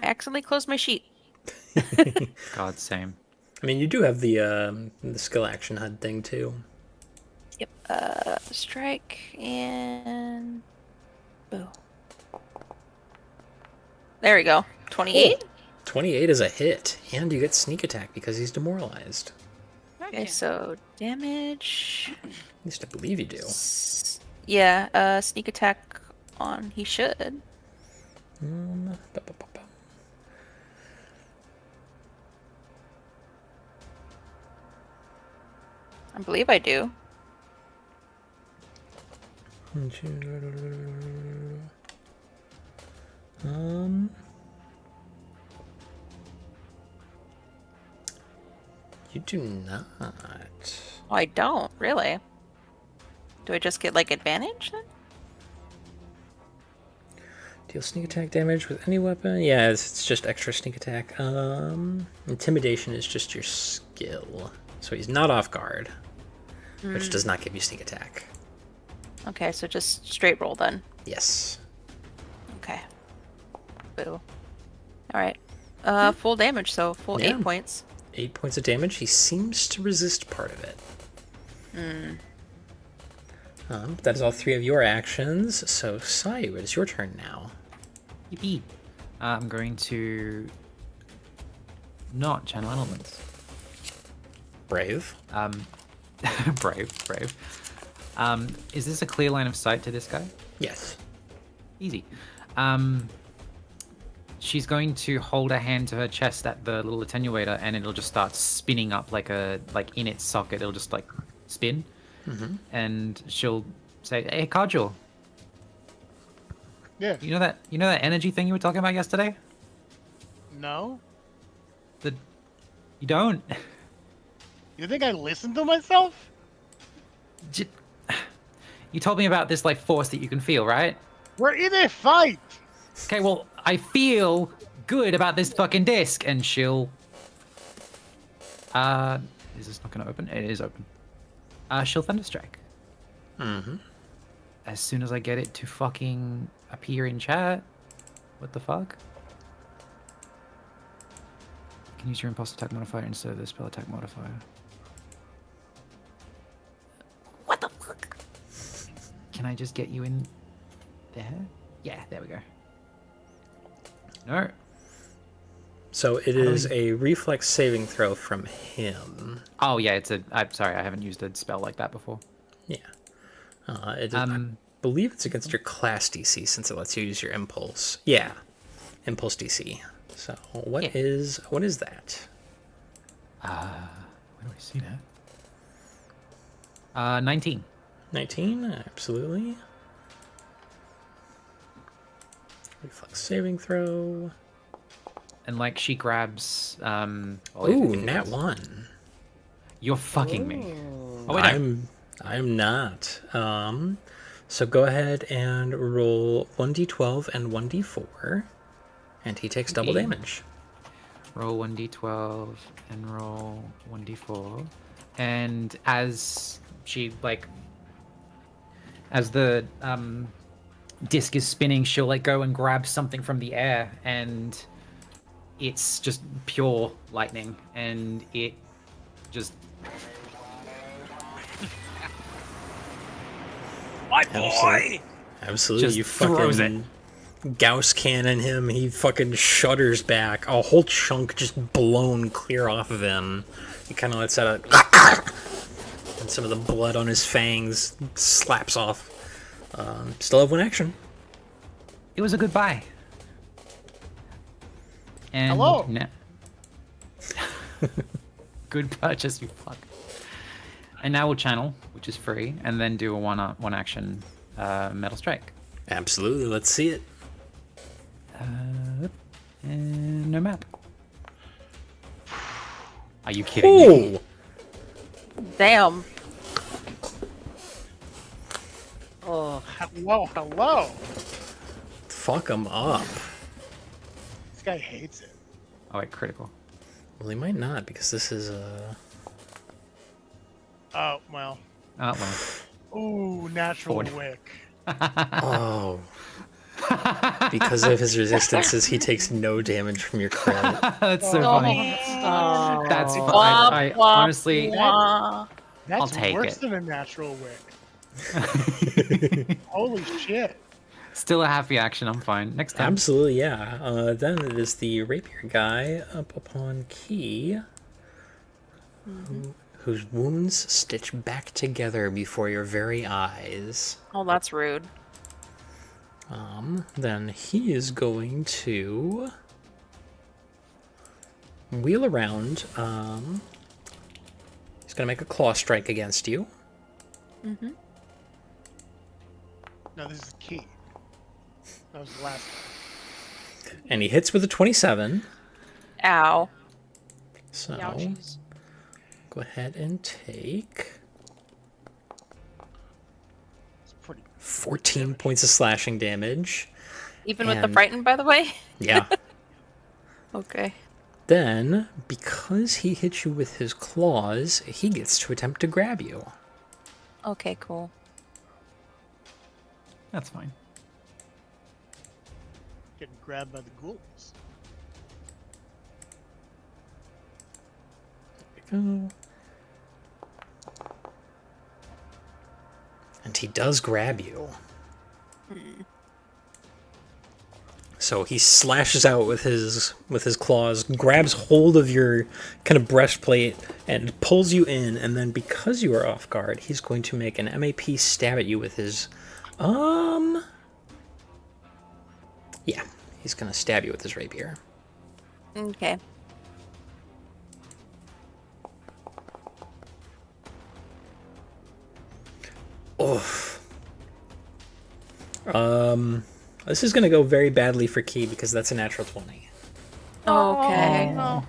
accidentally closed my sheet. God, same. I mean, you do have the skill action HUD thing too. Yep. Strike and boo. There we go. 28. 28 is a hit, and you get sneak attack because he's demoralized. Okay, so damage. At least I believe you do. Yeah. Sneak attack on. He should. I believe I do. You do not. Oh, I don't really. Do I just get like advantage then? Deal sneak attack damage with any weapon. Yeah, it's just extra sneak attack. Intimidation is just your skill, so he's not off guard, which does not give you sneak attack. Okay, so just straight roll then. Yes. Okay. Boo. Alright. Full damage, so full Yeah. 8 points. 8 points of damage. He seems to resist part of it. That is all 3 of your actions. So, Sayu, it is your turn now. Yippee. I'm going to not channel elements. Brave. Brave. Is this a clear line of sight to this guy? Yes. Easy. She's going to hold her hand to her chest at the little attenuator, and it'll just start spinning up like in its socket. It'll just like spin, and she'll say, "Hey, Kajal, Yeah. you know that energy thing you were talking about yesterday? No. You don't? You think I listen to myself? You told me about this like force that you can feel, right? We're in a fight. Okay, well, I feel good about this fucking disc, and she'll. Is this not gonna open? It is open. She'll thunderstrike. As soon as I get it to fucking appear in chat. What the fuck? You can use your impulse attack modifier instead of the spell attack modifier. What the fuck? Can I just get you in there? Yeah, there we go. No. So it is a reflex saving throw from him. Oh yeah, I'm sorry, I haven't used a spell like that before. Yeah. It is, I believe it's against your class DC since it lets you use your impulse. Yeah. Impulse DC. So what is that? Where do I see that? 19. 19, absolutely. Reflex saving throw. And like she grabs Ooh, nat 1. You're fucking me. Oh, wait, no. I'm not. So go ahead and roll 1d12 and 1d4, and he takes double damage. Roll 1d12 and roll 1d4. And as she as the disc is spinning, she'll like go and grab something from the air, and it's just pure lightning, and it just My boy! Absolutely. Just You throws it. fucking Gauss cannon him. He fucking shudders back. A whole chunk just blown clear off of him. He kind of lets out a... and some of the blood on his fangs slaps off. Still have one action. It was a goodbye. And Hello. Good purchase, you fuck. And now we'll channel, which is free, and then do a one action metal strike. Absolutely. Let's see it. And no map. Are you kidding me? Oh! Damn. Oh, Hello. Fuck him up. This guy hates it. Oh wait, critical. Well, he might not, because this is Oh, well. Oh well. Ooh, natural Forward. wick. Oh. Because of his resistances, he takes no damage from your crit. That's so funny. oh. That's fine. Wah, I wah, honestly, wah. That's take worse it. than a natural wick. Holy shit. still a happy action. I'm fine. Next time. Absolutely, yeah. Then it is the rapier guy up upon Key, whose wounds stitch back together before your very eyes. Oh, that's rude. Then he is going to wheel around. He's going to make a claw strike against you. Mm-hmm. No, this is key. That was the last one. And he hits with a 27. Ow. So Ouchies. go ahead and take It's pretty. 14 points of slashing damage. Even with the And- frightened, by the way? Yeah. Okay. Then, because he hit you with his claws, he gets to attempt to grab you. Okay, cool. That's fine. Getting grabbed by the ghouls. There we go. And he does grab you. So he slashes out with his claws, grabs hold of your kind of breastplate, and pulls you in. And then, because you are off guard, he's going to make an MAP stab at you with his, yeah, he's gonna stab you with his rapier. Okay. Oof. This is gonna go very badly for Key because that's a natural 20. Okay. No.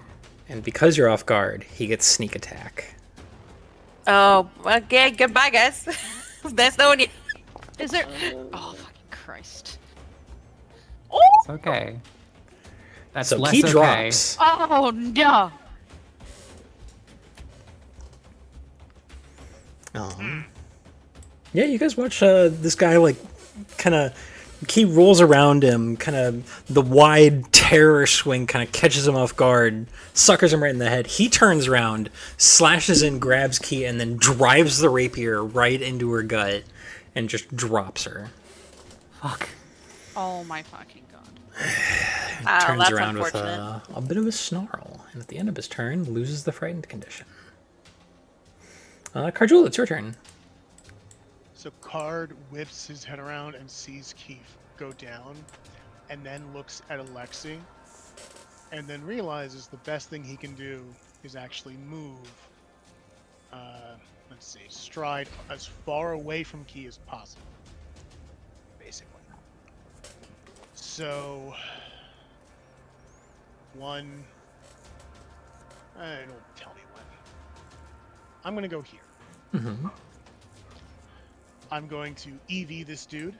And because you're off guard, he gets sneak attack. Oh, okay. Goodbye, guys. Nice knowing you. Is there? Oh fucking Christ! It's okay. That's So less Key okay. drops. Oh no! Yeah, you guys watch this guy, like, kind of, Key rolls around him, kind of, the wide terror swing kind of catches him off guard, suckers him right in the head. He turns around, slashes in, grabs Key, and then drives the rapier right into her gut and just drops her. Fuck. Oh my fucking god! Wow, Turns that's around with unfortunate. a bit of a snarl, and at the end of his turn, loses the frightened condition. Carjul, it's your turn. So Card whips his head around and sees Keith go down, and then looks at Alexi, and then realizes the best thing he can do is actually move. Let's see, stride as far away from Key as possible, basically. So, one. Don't tell me when. I'm gonna go here. Mm-hmm. I'm going to EV this dude,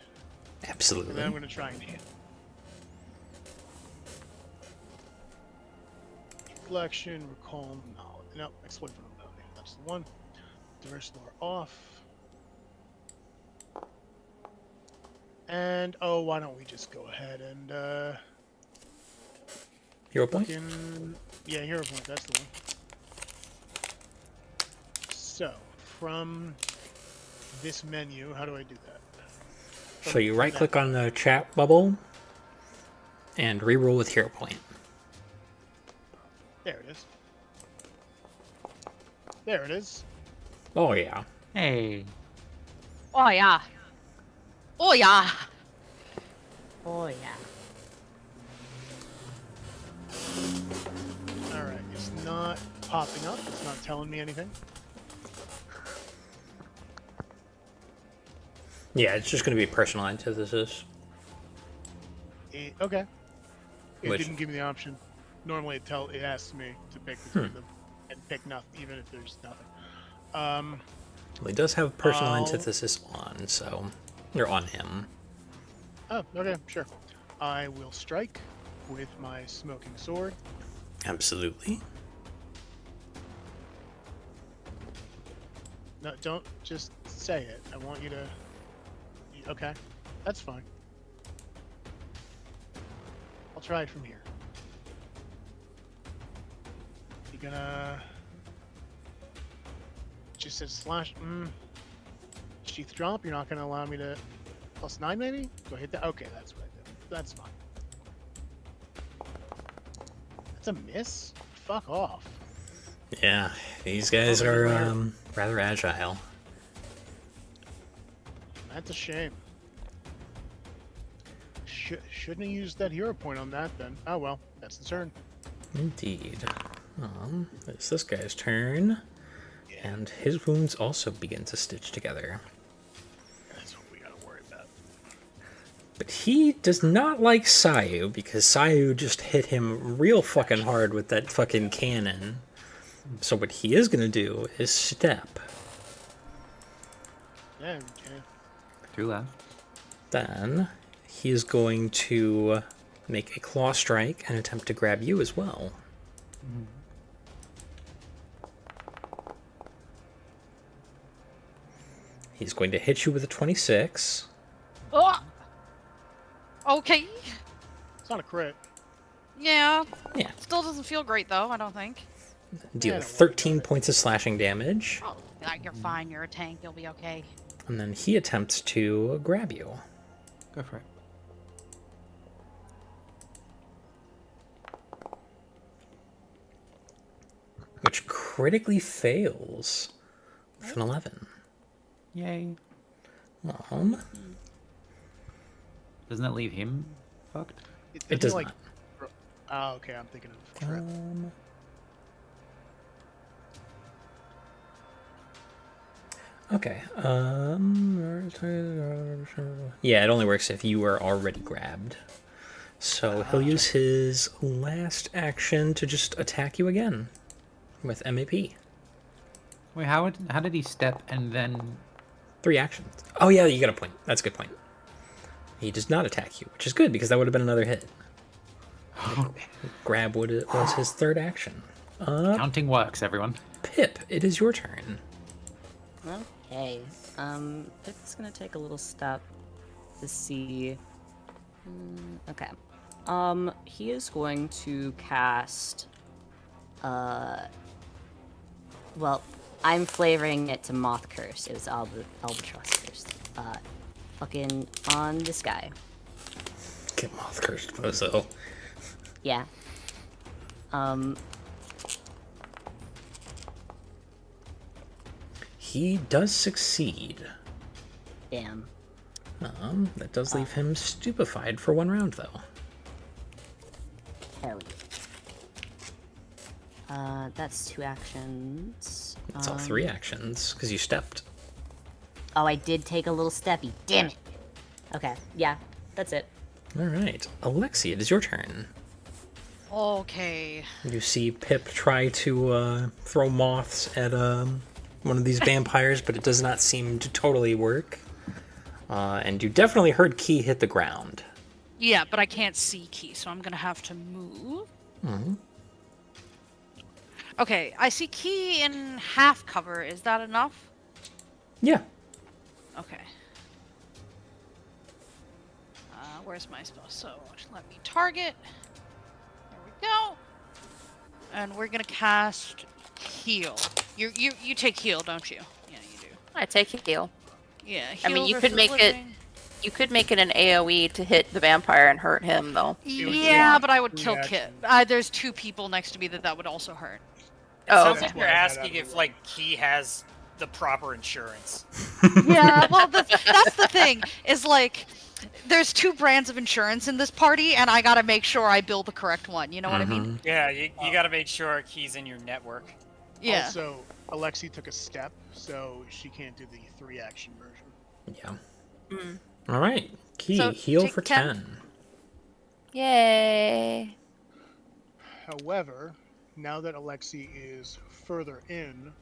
and Absolutely. then I'm going to try and hit. Deflection, recall, knowledge. No, exploit vulnerability. That's the one. Diverse lore off. And, oh, why don't we just go ahead and, Hero point? yeah, hero point, that's the one. So, from this menu, how do I do that? So you right-click on the chat bubble and reroll with hero point. There it is. There it is. Oh yeah. Hey. Oh yeah. Oh yeah. Oh yeah. Alright, it's not popping up. It's not telling me anything. Yeah, it's just going to be personal antithesis. Okay. It Which- didn't give me the option. Normally it asks me to pick between them and pick nothing, even if there's nothing. Well, he does have personal I'll- antithesis on, so you're on him. Oh, okay, sure. I will strike with my smoking sword. Absolutely. No, don't just say it. I want you to. Okay, that's fine. I'll try it from here. You gonna? Just said slash. Sheath drop. You're not gonna allow me to. +9 maybe? Do I hit that? Okay, that's what I did. That's fine. That's a miss. Fuck off. Yeah, these guys are rather agile. That's a shame. Shouldn't have used that hero point on that then. Oh well, that's the turn. Indeed. It's this guy's turn, and his wounds also begin to stitch together. That's what we gotta worry about. But he does not like Sayu, because Sayu just hit him real fucking hard with that fucking cannon. So what he is gonna do is step. Yeah, okay. 2 left. Then he is going to make a claw strike and attempt to grab you as well. He's going to hit you with a 26. Oh. Okay. It's not a crit. Yeah. Yeah. Still doesn't feel great though. I don't think. Deal Yeah, 13 points of slashing damage. Oh, you're fine. You're a tank. You'll be okay. And then he attempts to grab you. Go for it. Which critically fails with an 11. Yay. Doesn't that leave him fucked? It does like, not. Oh, okay. I'm thinking of crit. Okay. Yeah, it only works if you are already grabbed. So he'll use his last action to just attack you again with MAP. Wait, how did he step and then... 3 actions. Oh yeah, you got a point. That's a good point. He does not attack you, which is good because that would have been another hit. Grab was his 3rd action. Counting works, everyone. Pip, it is your turn. Okay. Pip's gonna take a little step to see. Okay. He is going to cast. Well, I'm flavoring it to Moth Curse. It was Albatross Curse. Fucking on this guy. Get moth cursed, bozo. Yeah. He does succeed. Damn. That does leave him stupefied for 1 round, though. Hell yeah. That's 2 actions. It's all 3 actions, because you stepped. Oh, I did take a little steppy. Damn it. Okay, yeah, that's it. Alright. Alexi, it is your turn. Okay. You see Pip try to throw moths at one of these vampires, but it does not seem to totally work. And you definitely heard Key hit the ground. Yeah, but I can't see Key, so I'm gonna have to move. Okay, I see Key in half cover. Is that enough? Yeah. Okay. Where's my spell? So let me target. There we go. And we're gonna cast heal. You take heal, don't you? Yeah, you do. I take a heal. Yeah. I mean, heal you could versus make it- living. You could make it an AoE to hit the vampire and hurt him, though. Yeah, but I would kill Kit. reaction. There's 2 people next to me that would also hurt. It Oh, sounds okay. like you're asking if like Key has the proper insurance. Yeah, well, that's the thing, is like, there's 2 brands of insurance in this party, and I gotta make sure I bill the correct one, you know what I mean? Yeah, you gotta make sure Key's in your network. Yeah. Also, Alexi took a step, so she can't do the 3-action version. Yeah. Mm. All right. Key, So, heal take for 10. 10. Yay. However, now that Alexi is further in,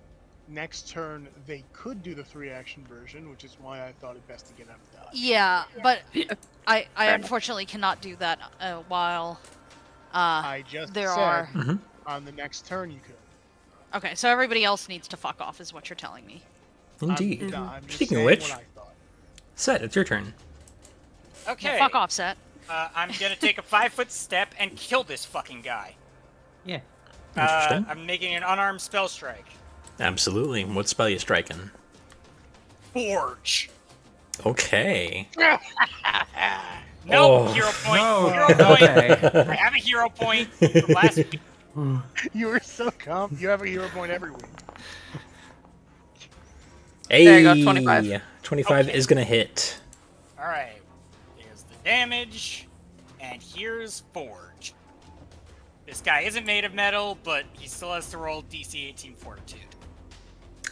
next turn they could do the 3-action version, which is why I thought it best to get out of dodge. Yeah, but I enough. unfortunately cannot do that while I just there said are... Mhm. on the next turn you could. Okay, so everybody else needs to fuck off, is what you're telling me. Indeed. No, I'm just Speaking of saying which- what I thought. Set, it's your turn. Okay. Yeah, fuck off, Set. I'm gonna take a 5-foot step and kill this fucking guy. Yeah. Interesting. I'm making an unarmed spell strike. Absolutely. What spell you striking? Forge. Okay. No Oh, hero point. no, Hero point. okay. I have a hero point from last week. You were so calm. You have a hero point every week. Hey, There you go, 25. 25 Okay. is going to hit. All right. Here's the damage, and here's Forge. This guy isn't made of metal, but he still has to roll DC 18 Fortitude.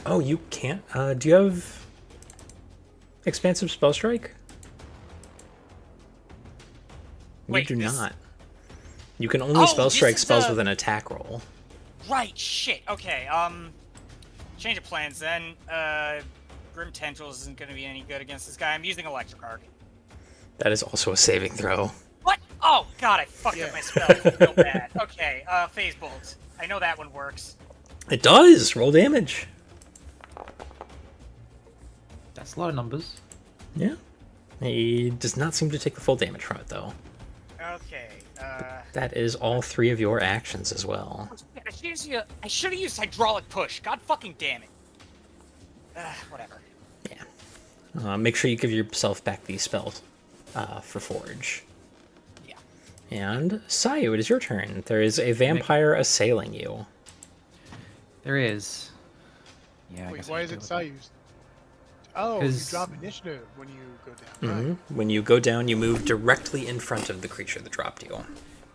Oh, you can't? Do you have Expansive Spell Strike? Wait, you do this- not. You can only Oh, spell this strike is spells a- with an attack roll. Right. Shit. Okay. Change of plans then. Grim Tendrils isn't going to be any good against this guy. I'm using Electric Arc. That is also a saving throw. What? Oh God! I fucked up my spell real bad. Okay. Phase Bolt. I know that one works. It does! Roll damage. That's a lot of numbers. Yeah. He does not seem to take the full damage from it, though. Okay. That is all 3 of your actions as well. I should have used Hydraulic Push. God fucking damn it. Whatever. Make sure you give yourself back these spells for Forge. Yeah. And Sayu, it is your turn. There is a vampire assailing you. There is. Yeah. I Wait, guess why I is have it to look Sayus? Oh, you 'Cause- drop initiative when you go down. Right. When you go down, you move directly in front of the creature that dropped you.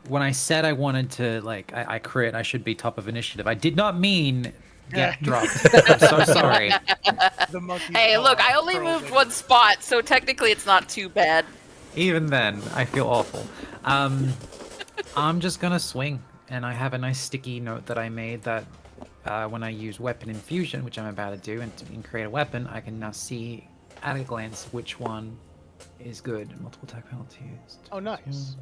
When I said I wanted to, like, I crit, I should be top of initiative. I did not mean get dropped. I'm so sorry. The monkey Hey, paw look, I only curls moved in. one spot, so technically it's not too bad. Even then, I feel awful. I'm just gonna swing, and I have a nice sticky note that I made that when I use weapon infusion, which I'm about to do, and create a weapon, I can now see at a glance which one is good. Multiple attack penalties. Oh, nice.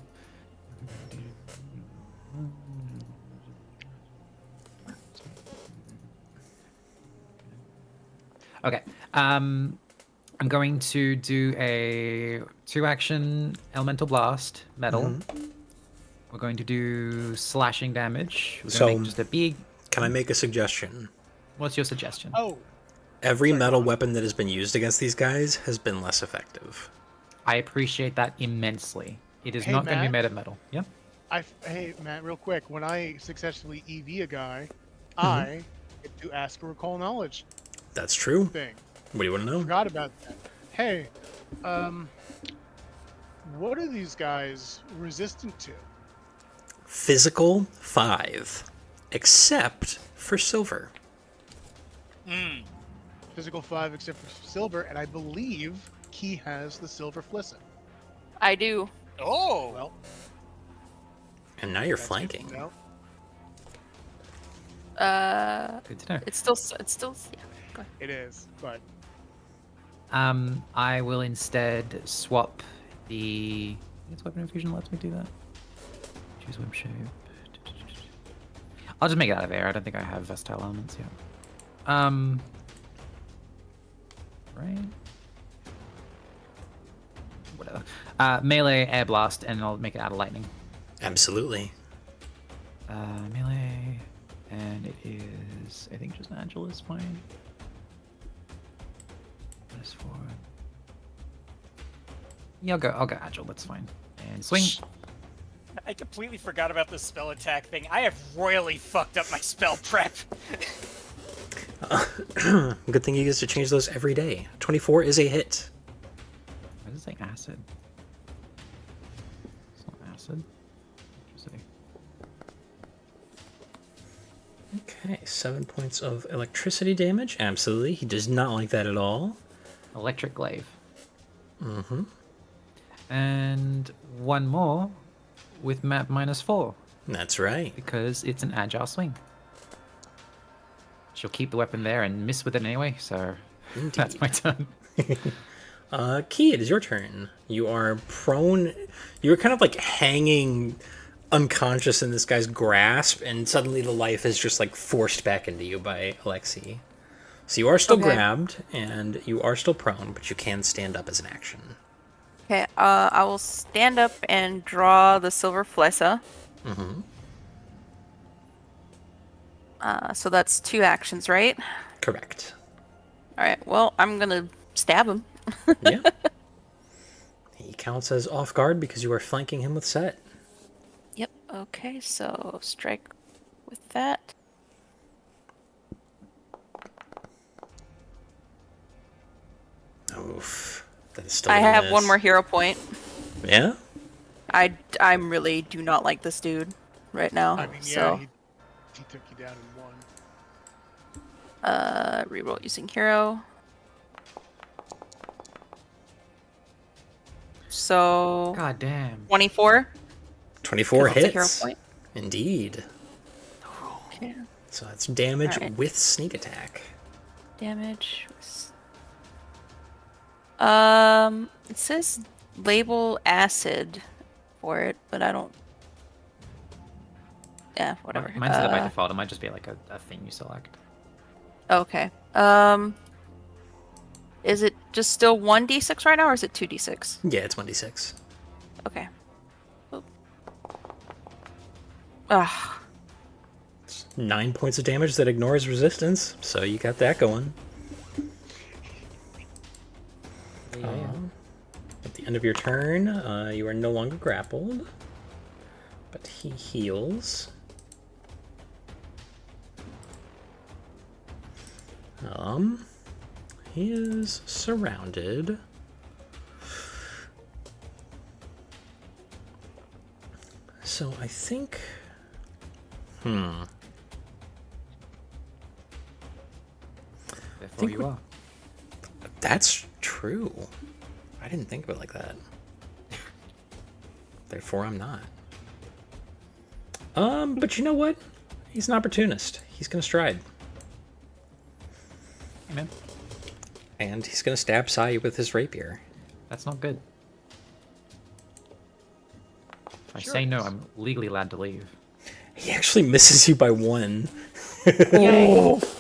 Okay. I'm going to do a 2-action elemental blast, metal. We're going to do slashing damage. We're So- gonna make just a big. Can I make a suggestion? What's your suggestion? Oh, Every metal weapon that has been used against these guys has been less effective. I appreciate that immensely. It is Hey, not going to be Matt? made of metal. Yeah. hey Matt, real quick. When I successfully EV a guy, I get to ask a recall knowledge That's true. thing. What do you want to know? Forgot about that. Hey, what are these guys resistant to? Physical 5, except for silver. Physical 5 except for silver, and I believe Key has the silver flisson. I do. Oh. Well, And now you're that's good flanking. to know. Good to know. It's still, yeah. Go ahead. It is, but I will instead swap the. Its weapon infusion lets me do that. Choose web shape. I'll just make it out of air. I don't think I have versatile elements yet. Right. Whatever. Melee air blast, and I'll make it out of lightning. Absolutely. Melee, and it is. I think just Agile is fine. +4. Yeah, I'll go agile. That's fine. And swing. I completely forgot about the spell attack thing. I have royally fucked up my spell prep. Good thing you get to change those every day. 24 is a hit. Why does it say acid? It's not acid. Electricity. Okay, 7 points of electricity damage. Absolutely, he does not like that at all. Electric glaive. Mm-hmm. And one more with map -4 That's right. because it's an agile swing. She'll keep the weapon there and miss with it anyway, so that's my turn. Key, it is your turn. You are prone. You're kind of like hanging unconscious in this guy's grasp, and suddenly the life is just like forced back into you by Alexi. So you are still grabbed, and you are still prone, but you can stand up as an action. Okay, I will stand up and draw the silver flesa. Mm-hmm. So that's 2 actions, right? Correct. Alright, well, I'm gonna stab him. Yeah. He counts as off guard because you are flanking him with set. Yep, okay, so strike with that. Oof. That is still I gonna have miss. one more hero point. Yeah? I really do not like this dude right now. I mean, yeah, so he took you down in 1. reroll using hero. So God damn. 24. 24 'cause that's a hero hits. point. Indeed. Okay. So that's damage Alright. with sneak attack. Damage. It says label acid for it, but I don't. Yeah, whatever. Mine's there by default. It might just be like a thing you select. Okay. Is it just still 1d6 right now, or is it 2d6? Yeah, it's 1d6. Okay. Ugh. 9 points of damage that ignores resistance, so you got that going. At the end of your turn, you are no longer grappled, but he heals. He is surrounded. So I think... Therefore you are. That's true. I didn't think of it like that. Therefore, I'm not. But you know what? He's an opportunist. He's gonna stride. Hey, man. And he's gonna stab Sai with his rapier. That's not good. If I Sure say it no, is. I'm legally allowed to leave. He actually misses you by 1. Jeez.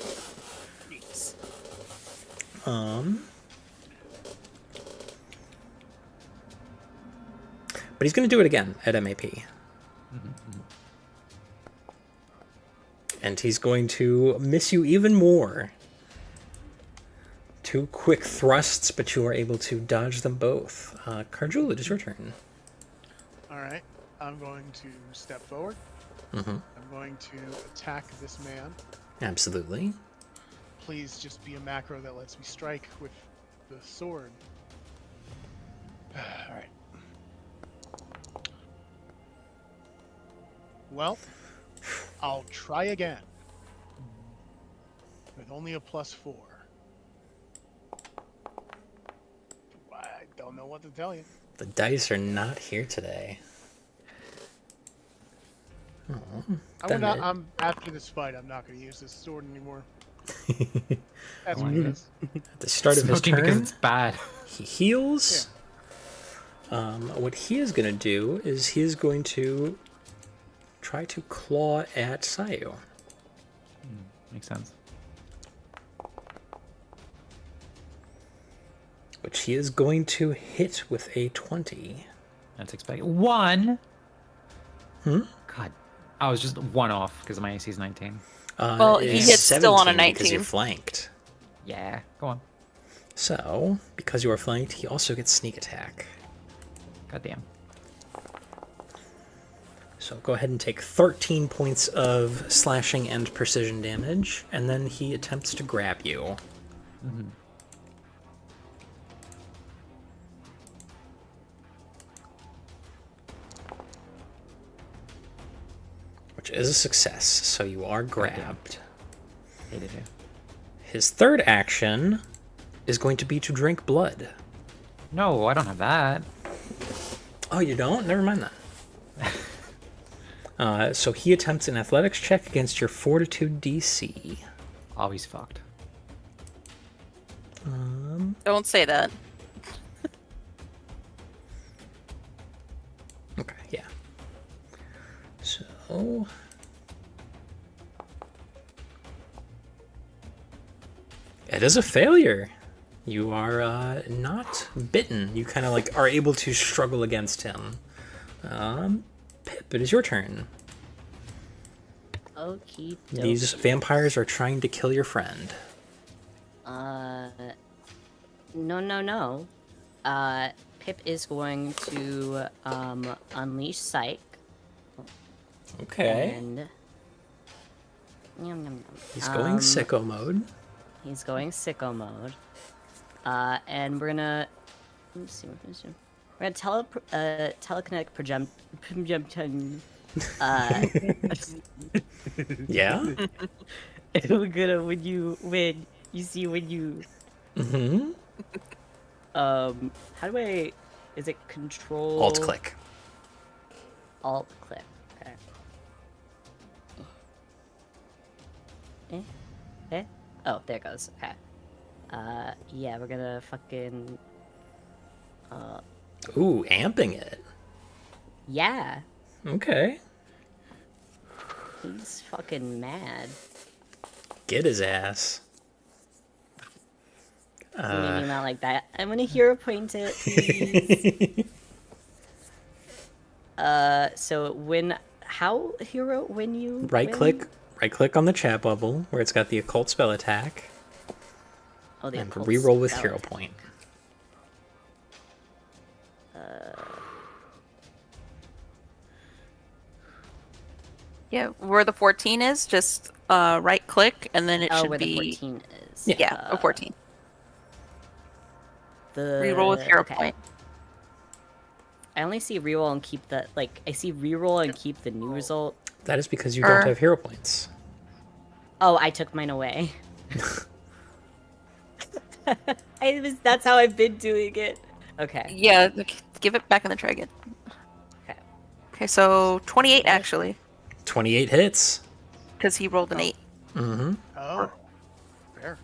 But he's gonna do it again at MAP. And he's going to miss you even more. 2 quick thrusts, but you are able to dodge them both. Karjul, it is your turn. Alright, I'm going to step forward. Mm-hmm. I'm going to attack this man. Absolutely. Please just be a macro that lets me strike with the sword. Alright. Well, I'll try again. With only a +4. I don't know what to tell you. The dice are not here today. Oh, damn it. I'm after this fight. I'm not going to use this sword anymore. That's what Why? it is. At the start of his Smoking because turn, it's bad. he heals. What he is going to do is he is going to try to claw at Sayu. Makes sense. Which he is going to hit with a 20. That's expected. 1! Hmm? God. I was just 1 off because my AC is 19. Well, it he is hits still on a 17 because you're 19. flanked. Yeah, go on. So, because you are flanked, he also gets sneak attack. Goddamn. So go ahead and take 13 points of slashing and precision damage, and then he attempts to grab you. Mhm. Which is a success, so you are grabbed. Hated you. His third action is going to be to drink blood. No, I don't have that. Oh, you don't? Never mind that. So he attempts an athletics check against your fortitude DC. Oh, he's fucked. Don't say that. Okay, yeah. So... It is a failure. You are not bitten. You kind of like are able to struggle against him. Pip, it is your turn. Okie These vampires are trying to kill your friend. No. Pip is going to unleash Psych. Okay. And Yum, yum, yum. He's going sicko mode. He's going sicko mode. And we're gonna... Let's see. We're gonna telekinetic project... Yeah? We're gonna, when you win, you see when you... Mm-hmm. How do I... Is it control... Alt click. Alt click. Okay. Oh, there it goes. Okay. Yeah, we're gonna fucking... Ooh, amping it. Yeah. Okay. He's fucking mad. Get his ass. Maybe not like that. I'm gonna hero point it, please. So when... How, hero, when you... Right win? click on the chat bubble where it's got the occult spell attack. Oh, the And occult reroll with spell hero attack. point. Yeah, where the 14 is, just right click, and then it Oh, should where be... the 14 is. Yeah, a 14. The... Reroll with hero okay. point. I only see reroll and keep the... Like, I see reroll and keep the new result. That is because you don't have hero points. Oh, I took mine away. That's how I've been doing it. Okay. Yeah, give it back in the dragon. Okay. Okay, so 28 actually, 28 hits. because he rolled an 8. Mm-hmm. Oh, fair.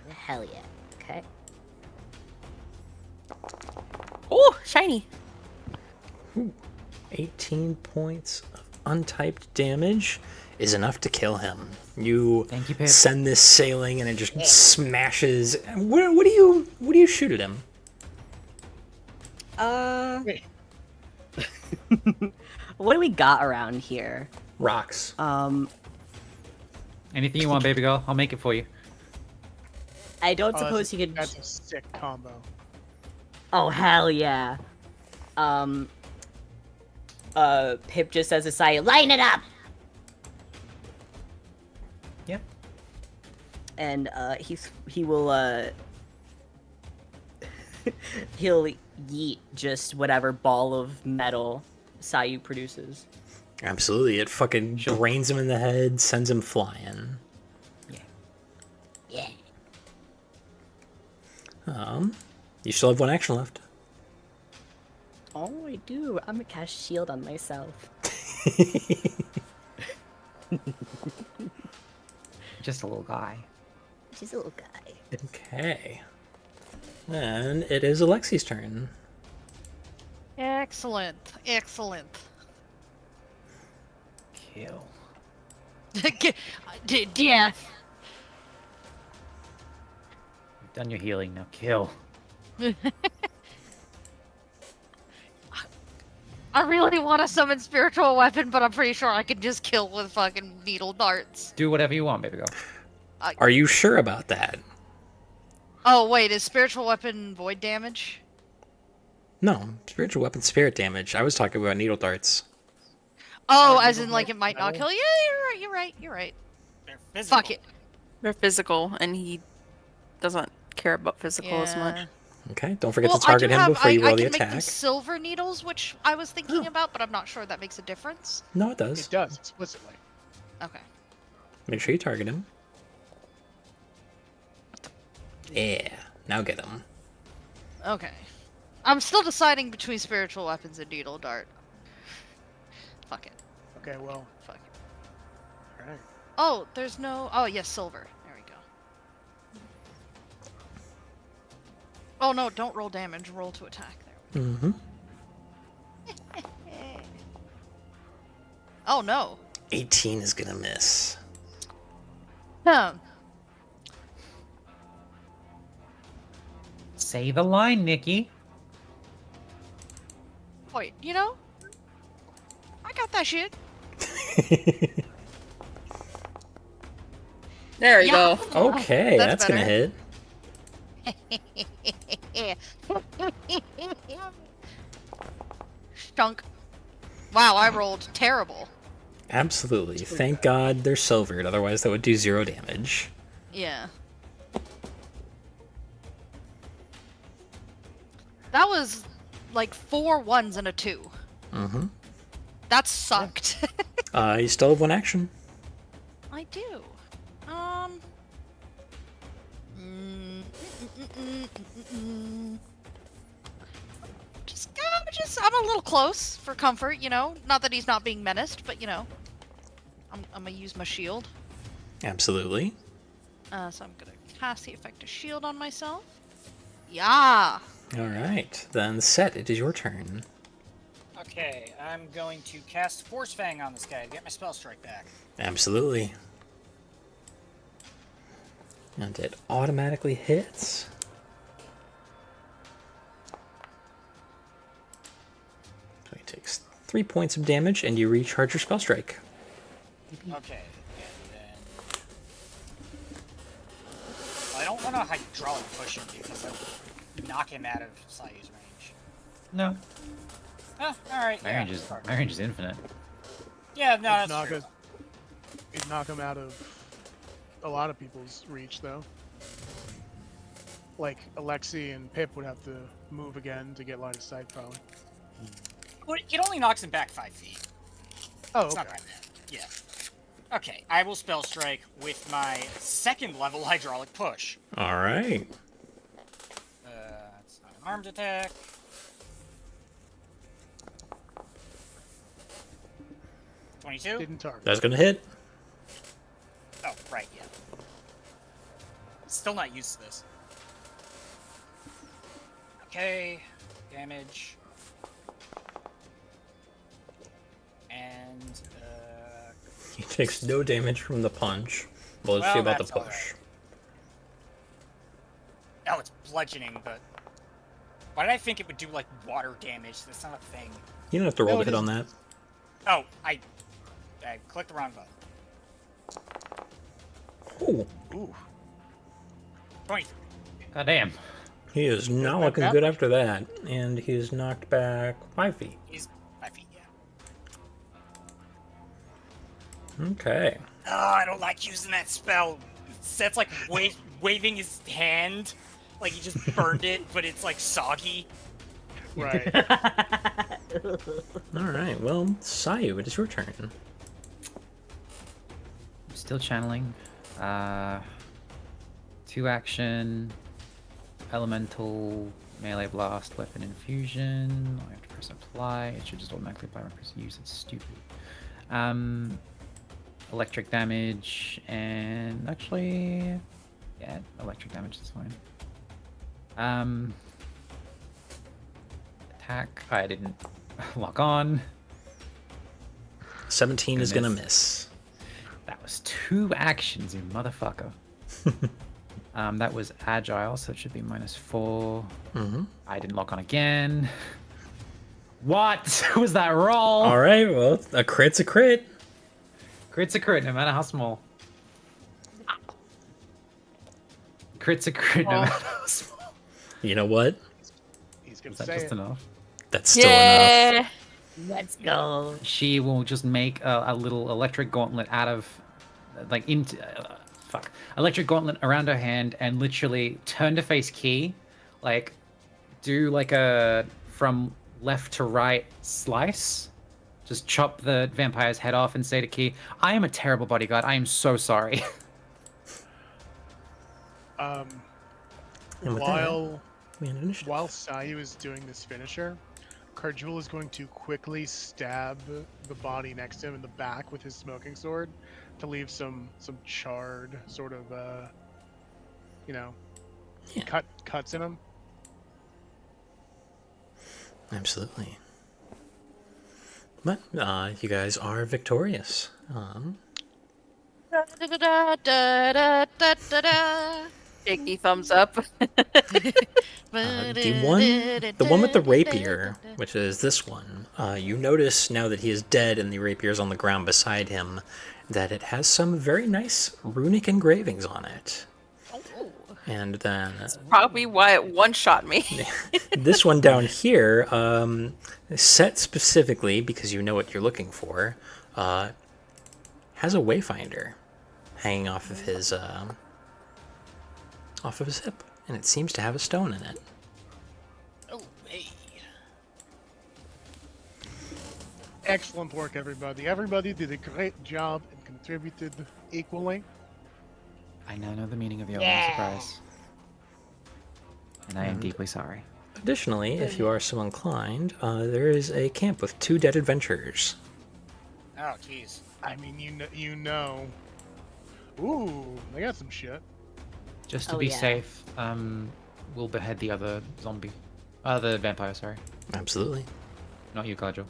Hell yeah. Okay. Oh, shiny. 18 points of untyped damage is enough to kill him. You Thank you, Pip. send this sailing and it just smashes. What do you shoot at him? Wait, What do we got around here? Rocks. Anything you want, baby girl. I'll make it for you. I don't oh, suppose he could... That's a sick combo. Oh, hell yeah. Pip just says aside, line it up! Yep. And, he will, he'll yeet just whatever ball of metal Sayu produces. Absolutely. It fucking brains him in the head, sends him flying. Yeah. You still have one action left. Oh, I do. I'm gonna cast shield on myself. Just a little guy. She's a little guy. Okay. And it is Alexi's turn. Excellent. Kill. Yeah. You've done your healing, now kill. I really want to summon spiritual weapon, but I'm pretty sure I can just kill with fucking needle darts. Do whatever you want, baby girl. Are you sure about that? Oh wait, is spiritual weapon void damage? No, spiritual weapon spirit damage. I was talking about needle darts. Oh, Are as you in the like right it might not metal? kill you. Yeah, you're right. They're physical. Fuck it. They're physical, and he doesn't care about physical as much. Yeah. Okay, don't forget Well, to target I do him have. before you I roll the can make them attack. silver needles, which I was thinking Oh. about, but I'm not sure that makes a difference. No, it does. It does explicitly. Okay. Make sure you target him. Yeah, now get him. Okay. I'm still deciding between spiritual weapons and needle dart. Fuck it. Okay, well, Fuck it. alright. Oh, there's no. Oh, yes, silver. There we go. Oh no! Don't roll damage. Roll to attack. There. Mm-hmm. Oh no. 18 is gonna miss. Say the line, Nikki. Wait, you know? I got that shit. There you Yeah. go. Okay, that's gonna better. hit. Stunk. Wow, I rolled terrible. Absolutely. Thank God they're silvered, otherwise that would do 0 damage. Yeah. That was like 4 1s and a 2. Mm-hmm. That sucked. You still have 1 action. I do. I'm a little close for comfort, you know. Not that he's not being menaced, but you know, I'm gonna use my shield. Absolutely. So I'm gonna cast the effect of shield on myself. Yeah. Alright, then Set, it is your turn. Okay, I'm going to cast Force Fang on this guy to get my spell strike back. Absolutely. And it automatically hits. So he takes 3 points of damage, and you recharge your spell strike. Okay, and then... Well, I don't want to hydraulic push him because that would knock him out of Sayu's range. No. Oh, alright, My yeah. range is infinite. Yeah, no, It'd that's knock true. it'd knock him out of a lot of people's reach, though. Like, Alexi and Pip would have to move again to get line of sight, probably. Well, it only knocks him back 5 feet. Oh, It's not okay. that bad. Yeah. Okay, I will spell strike with my 2nd level hydraulic push. Alright. It's not an armed attack. $22? Didn't target. That's gonna hit. Oh, right, yeah. Still not used to this. Okay, damage. And, He takes no damage from the punch. Well, let's see Well, about the that's all push. oh, it's bludgeoning, but... Why did I think it would do, like, water damage? That's not a thing. You don't have to roll No, to it hit on that. Oh, I clicked the wrong button. Ooh, Ooh. 23. God damn. he is not not looking that good much. after that. And he is knocked back 5 feet. He's 5 feet, yeah. Okay. Oh, I don't like using that spell. Seth's like waving his hand, like he just burned it, but it's like soggy. Right. Alright, well, Sayu, it is your turn. I'm still channeling. 2 action. Elemental. Melee blast. Weapon infusion. I have to press apply. It should just automatically apply when I press use. It's stupid. Electric damage. And actually... Yeah, electric damage is fine. Attack. I didn't lock on. 17 is gonna Goodness. miss. That was 2 actions, you motherfucker. That was agile, so it should be -4. Mm-hmm. I didn't lock on again. What was that roll? Alright, well, a crit's a crit. Crit's a crit, no matter how small. Crit's a crit, no matter how small. You know what? He's gonna Is that say just it. enough? That's still enough. Yeah. Let's go. She will just make a little electric gauntlet out of, like, electric gauntlet around her hand and literally turn to face Key, like, do like a from left to right slice, just chop the vampire's head off and say to Key, I am a terrible bodyguard. I am so sorry. And with While we had initiative. while Sayu is doing this finisher, Karjul is going to quickly stab the body next to him in the back with his smoking sword to leave some charred sort of Yeah. cuts in him. Absolutely. But you guys are victorious. Shaky thumbs up. The one with the rapier, which is this one, you notice now that he is dead and the rapier is on the ground beside him, that it has some very nice runic engravings on it. And then Probably why it one-shot me. this one down here, set specifically because you know what you're looking for, has a wayfinder hanging off of his hip, and it seems to have a stone in it. Oh, hey. Excellent work, everybody. Everybody did a great job and contributed equally. I now know the meaning of the Yeah. surprise. And I am deeply sorry. Additionally, if you are so inclined, there is a camp with 2 dead adventurers. Oh, jeez. I mean, you know. Ooh, they got some shit. Just to Oh, be yeah. safe, we'll behead the other the vampire, sorry. Absolutely. Not you, Kajo.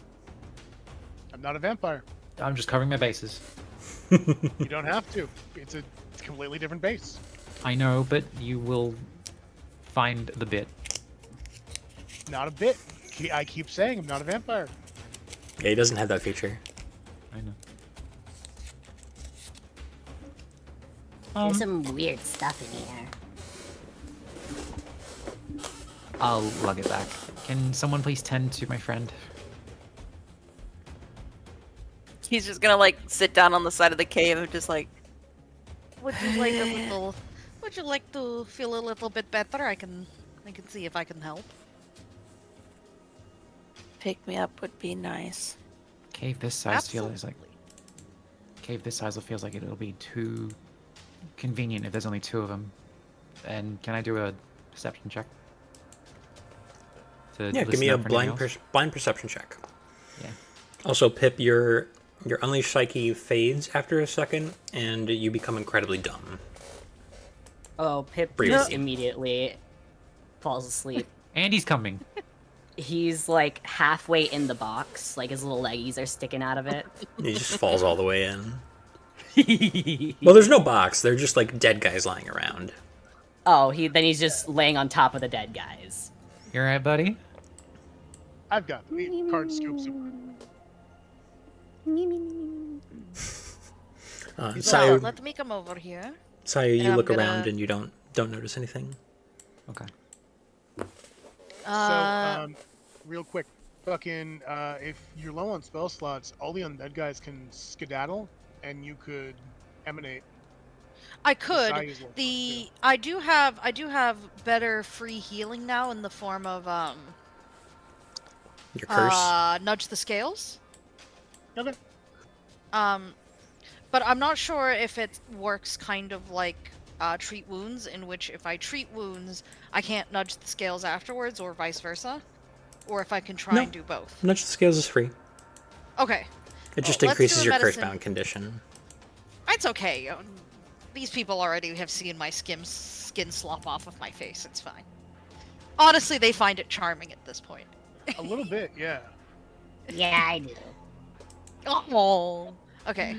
I'm not a vampire. I'm just covering my bases. You don't have to. It's a completely different base. I know, but you will find the bit. Not a bit. I keep saying I'm not a vampire. Yeah, he doesn't have that feature. I know. There's some weird stuff in here. I'll lug it back. Can someone please tend to my friend? He's just gonna like sit down on the side of the cave and just like, Would you like a little? Would you like to feel a little bit better? I can see if I can help. pick me up would be nice. Cave this size feels like Absolutely. cave this size feels like it'll be too convenient if there's only 2 of them. And can I do a perception check? To Yeah, give listen me a out for anything blind else? perception check. Yeah. Also, Pip, your unleashed psyche fades after a second, and you become incredibly dumb. Oh, Pip Briefly. just immediately falls asleep. Andy's coming. He's like halfway in the box, like his little leggies are sticking out of it. He just falls all the way in. Well, there's no box. They're just like dead guys lying around. Oh, he's just laying on top of the dead guys. You alright, buddy? I've got 3 card scoops. Sayu, Let me come over here. Sayu, you I'm look gonna- around and you don't notice anything. Okay. So, real quick, fucking, if you're low on spell slots, all the undead guys can skedaddle, and you could emanate. I could. Sayu's low The I do have better free healing now in the form of Your curse. nudge the scales. Okay. But I'm not sure if it works kind of like treat wounds, in which if I treat wounds, I can't nudge the scales afterwards, or vice versa, or if I can try No. and do both. Nudge the scales is free. Okay, It just Let's do increases a your medicine. curse-bound condition. it's okay. These people already have seen my skin slop off of my face. It's fine. Honestly, they find it charming at this point. A little bit, yeah. Yeah, I do. Oh. Okay.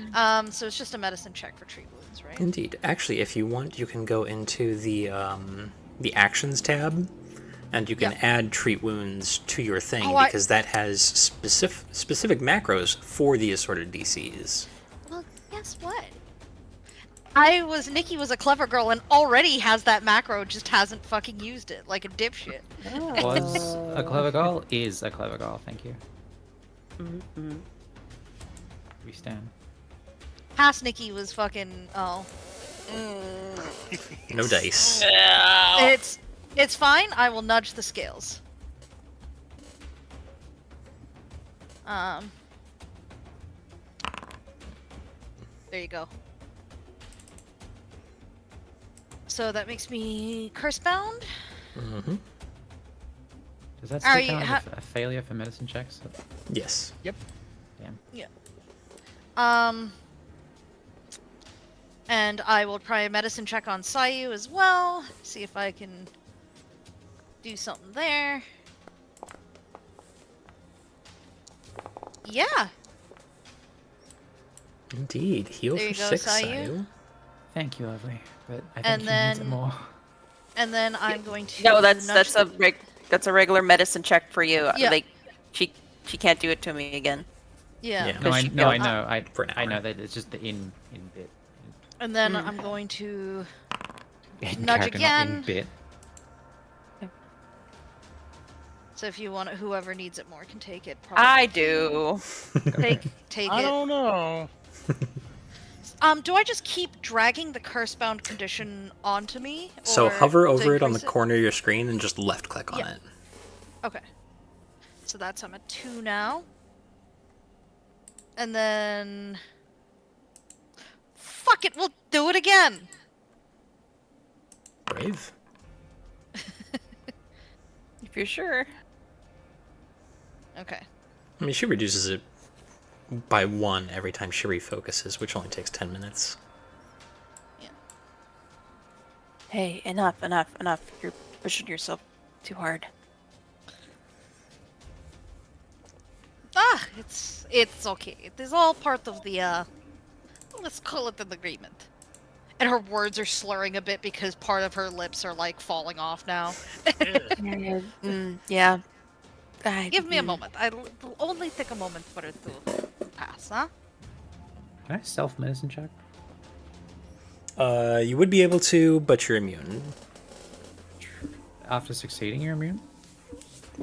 So it's just a medicine check for treat wounds, right? Indeed. Actually, if you want, you can go into the actions tab, and you can Yep. add treat wounds to your thing Oh, because that has specific macros for the assorted DCs. Well, guess what? Nikki was a clever girl and already has that macro, just hasn't fucking used it like a dipshit. Was a clever girl, is a clever girl, thank you. We stand. Past Nikki was fucking No dice. It's fine. I will nudge the scales. There you go. So that makes me curse bound. Mm-hmm. Does that Are still you- count as a failure for medicine checks? Yes. Yep. Damn. And I will try a medicine check on Sayu as well. See if I can do something there. Yeah. Indeed. Heal There for you go, 6, Sayu. Sayu. Thank you, lovely. But I And think he needs it then- more. And then I'm going to No, that's nudge that's a regular medicine check for you. Yeah. Like, she can't do it to me again. Yeah. Yeah. No, I she know. For an I know hour. that it's just the in bit. And then I'm going to In Nudge character, not in again. bit. so if you want it, whoever needs it more can take it. Probably. I do. Take I it. don't know. Do I just keep dragging the curse-bound condition onto me? So or hover to over it on the increase corner of your screen and just left click on Yeah. it. Okay. So that's I'm at 2 now. And then fuck it, we'll do it again. Brave. If you're sure. Okay. I mean, she reduces it by 1 every time she refocuses, which only takes 10 minutes. Hey, enough. You're pushing yourself too hard. It's okay. It is all part of the let's call it an agreement. And her words are slurring a bit because part of her lips are like falling off now. Yeah. Give me a moment. I'll only take a moment for it to pass, huh? Can I self medicine check? You would be able to, but you're immune. After succeeding, you're immune?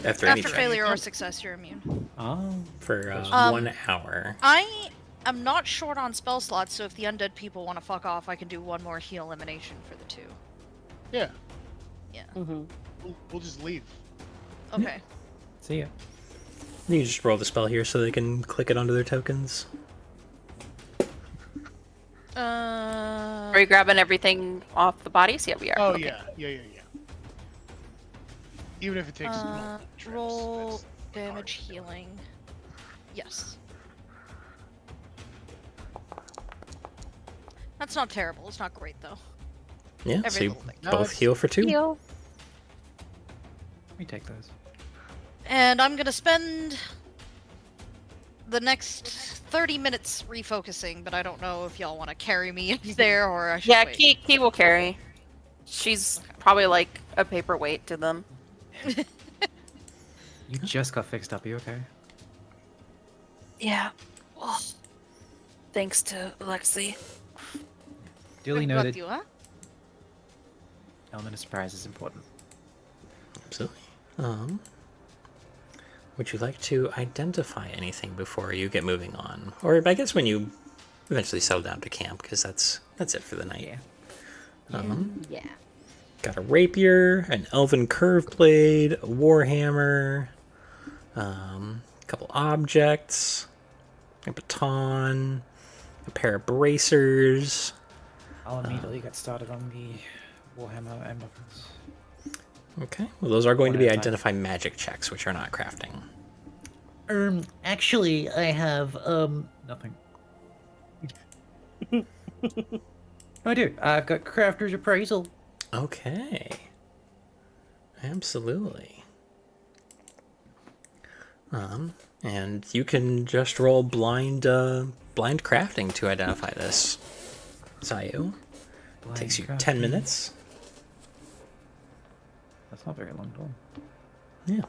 After any After check. failure or success, you're immune. Oh. For 1 hour. I am not short on spell slots, so if the undead people want to fuck off, I can do one more heal elimination for the 2. Yeah. Yeah. We'll just leave. Okay. See ya. You can just roll the spell here so they can click it onto their tokens. Are you grabbing everything off the bodies? Yeah, we are. Oh Okay. yeah. Even if it takes multiple trips, Roll that's damage hard. healing. Yes. That's not terrible. It's not great though. Yeah, Every so you little thing. No, both it's- heal for 2. Heal. Let me take those. And I'm gonna spend the next 30 minutes refocusing, but I don't know if y'all want to carry me there or I should Yeah, wait. Key will carry. She's probably like a paperweight to them. You just got fixed up. Are you okay? Yeah. Oh. Thanks to Alexi. Duly Got noted. you, huh? Element of surprise is important. Absolutely. Would you like to identify anything before you get moving on? Or I guess when you eventually settle down to camp, because that's it for the night. Yeah. Yeah. Got a rapier, an elven curved blade, a warhammer, a couple objects, a baton, a pair of bracers. I'll immediately get started on the Warhammer and weapons. Okay, well those are going to be One at a time. identify magic checks, which are not crafting. Actually, I have, nothing. I do. I've got Crafter's Appraisal. Okay. Absolutely. And you can just roll blind crafting to identify this. Sayu. Takes you 10 minutes. That's not very long at all. Yeah.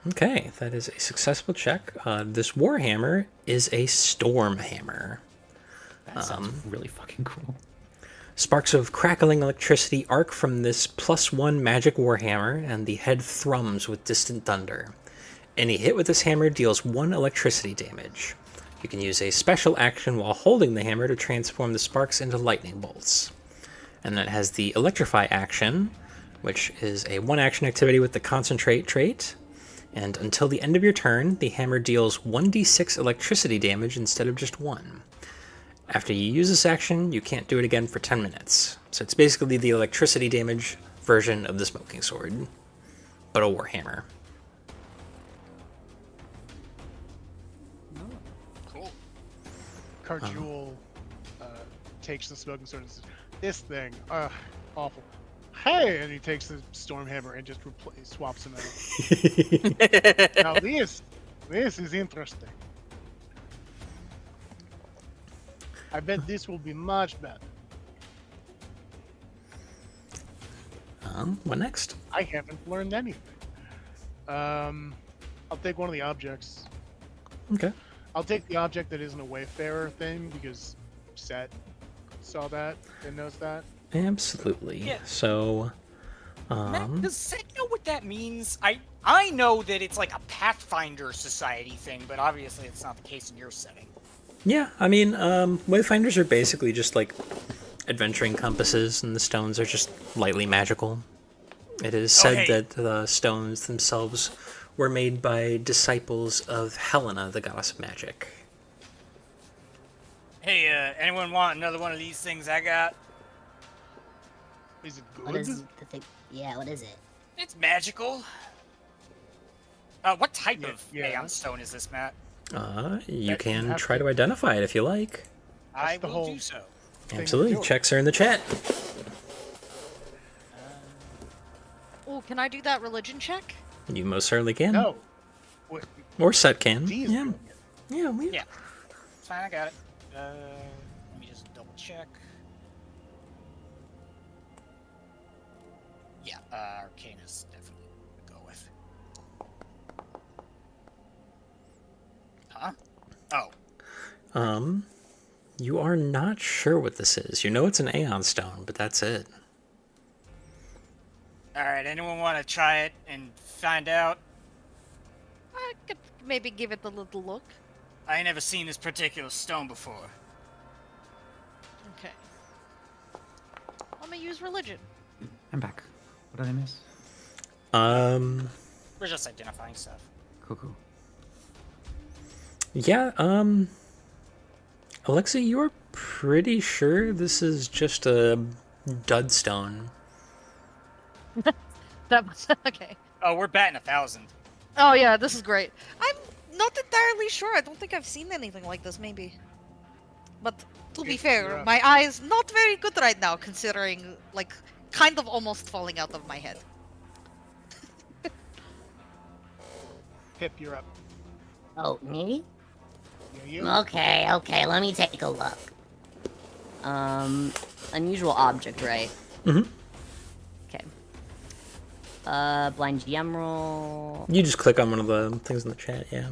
Okay, that is a successful check. This warhammer is a storm hammer. That sounds really fucking cool. Sparks of crackling electricity arc from this +1 magic warhammer, and the head thrums with distant thunder. Any hit with this hammer deals 1 electricity damage. You can use a special action while holding the hammer to transform the sparks into lightning bolts. And then it has the electrify action, which is a 1-action activity with the concentrate trait. And until the end of your turn, the hammer deals 1d6 electricity damage instead of just 1. After you use this action, you can't do it again for 10 minutes. So it's basically the electricity damage version of the smoking sword, but a warhammer. Cool. Carjewel takes the smoking sword and says, "This thing, awful. Hey!" And he takes the storm hammer and just swaps them out. Now this is interesting. I bet this will be much better. What next? I haven't learned anything. I'll take one of the objects. Okay. I'll take the object that isn't a wayfarer thing because Set saw that and knows that. Absolutely. Yeah. So, Matt, does Set know what that means? I know that it's like a Pathfinder society thing, but obviously it's not the case in your setting. yeah, I mean, wayfinders are basically just like adventuring compasses, and the stones are just lightly magical. It is said hey. that the stones themselves were made by disciples of Helena, the goddess of magic. Hey, anyone want another one of these things I got? Is it What good? is the thing? Yeah, what is it? It's magical. What type of yeah. Aeon stone is this, Matt? You That can have try to- to identify it if you like. I the will whole do so. thing Absolutely. to do it. Checks are in the chat. Oh, can I do that religion check? You most certainly can. No. Wait, Or Set can. D is Yeah. brilliant. Yeah, we... Yeah. It's fine, I got it. Let me just double check. Yeah, Arcane is definitely what to go with. Huh? Oh. You are not sure what this is. You know it's an Aeon stone, but that's it. Alright, anyone want to try it and find out? I could maybe give it a little look. I ain't never seen this particular stone before. Okay. I'm gonna use religion. I'm back. What did I miss? We're just identifying stuff. Cool. Yeah, Alexa, you are pretty sure this is just a dud stone. That was okay. Oh, we're batting 1,000. Oh yeah, this is great. I'm not entirely sure. I don't think I've seen anything like this. Maybe. But to be You're fair, up. my eyes not very good right now, considering like kind of almost falling out of my head. Pip, you're up. Oh, me? Yeah, you. Okay, let me take a look. Unusual object, right? Mhm. Okay. Blind GM roll. You just click on one of the things in the chat, yeah.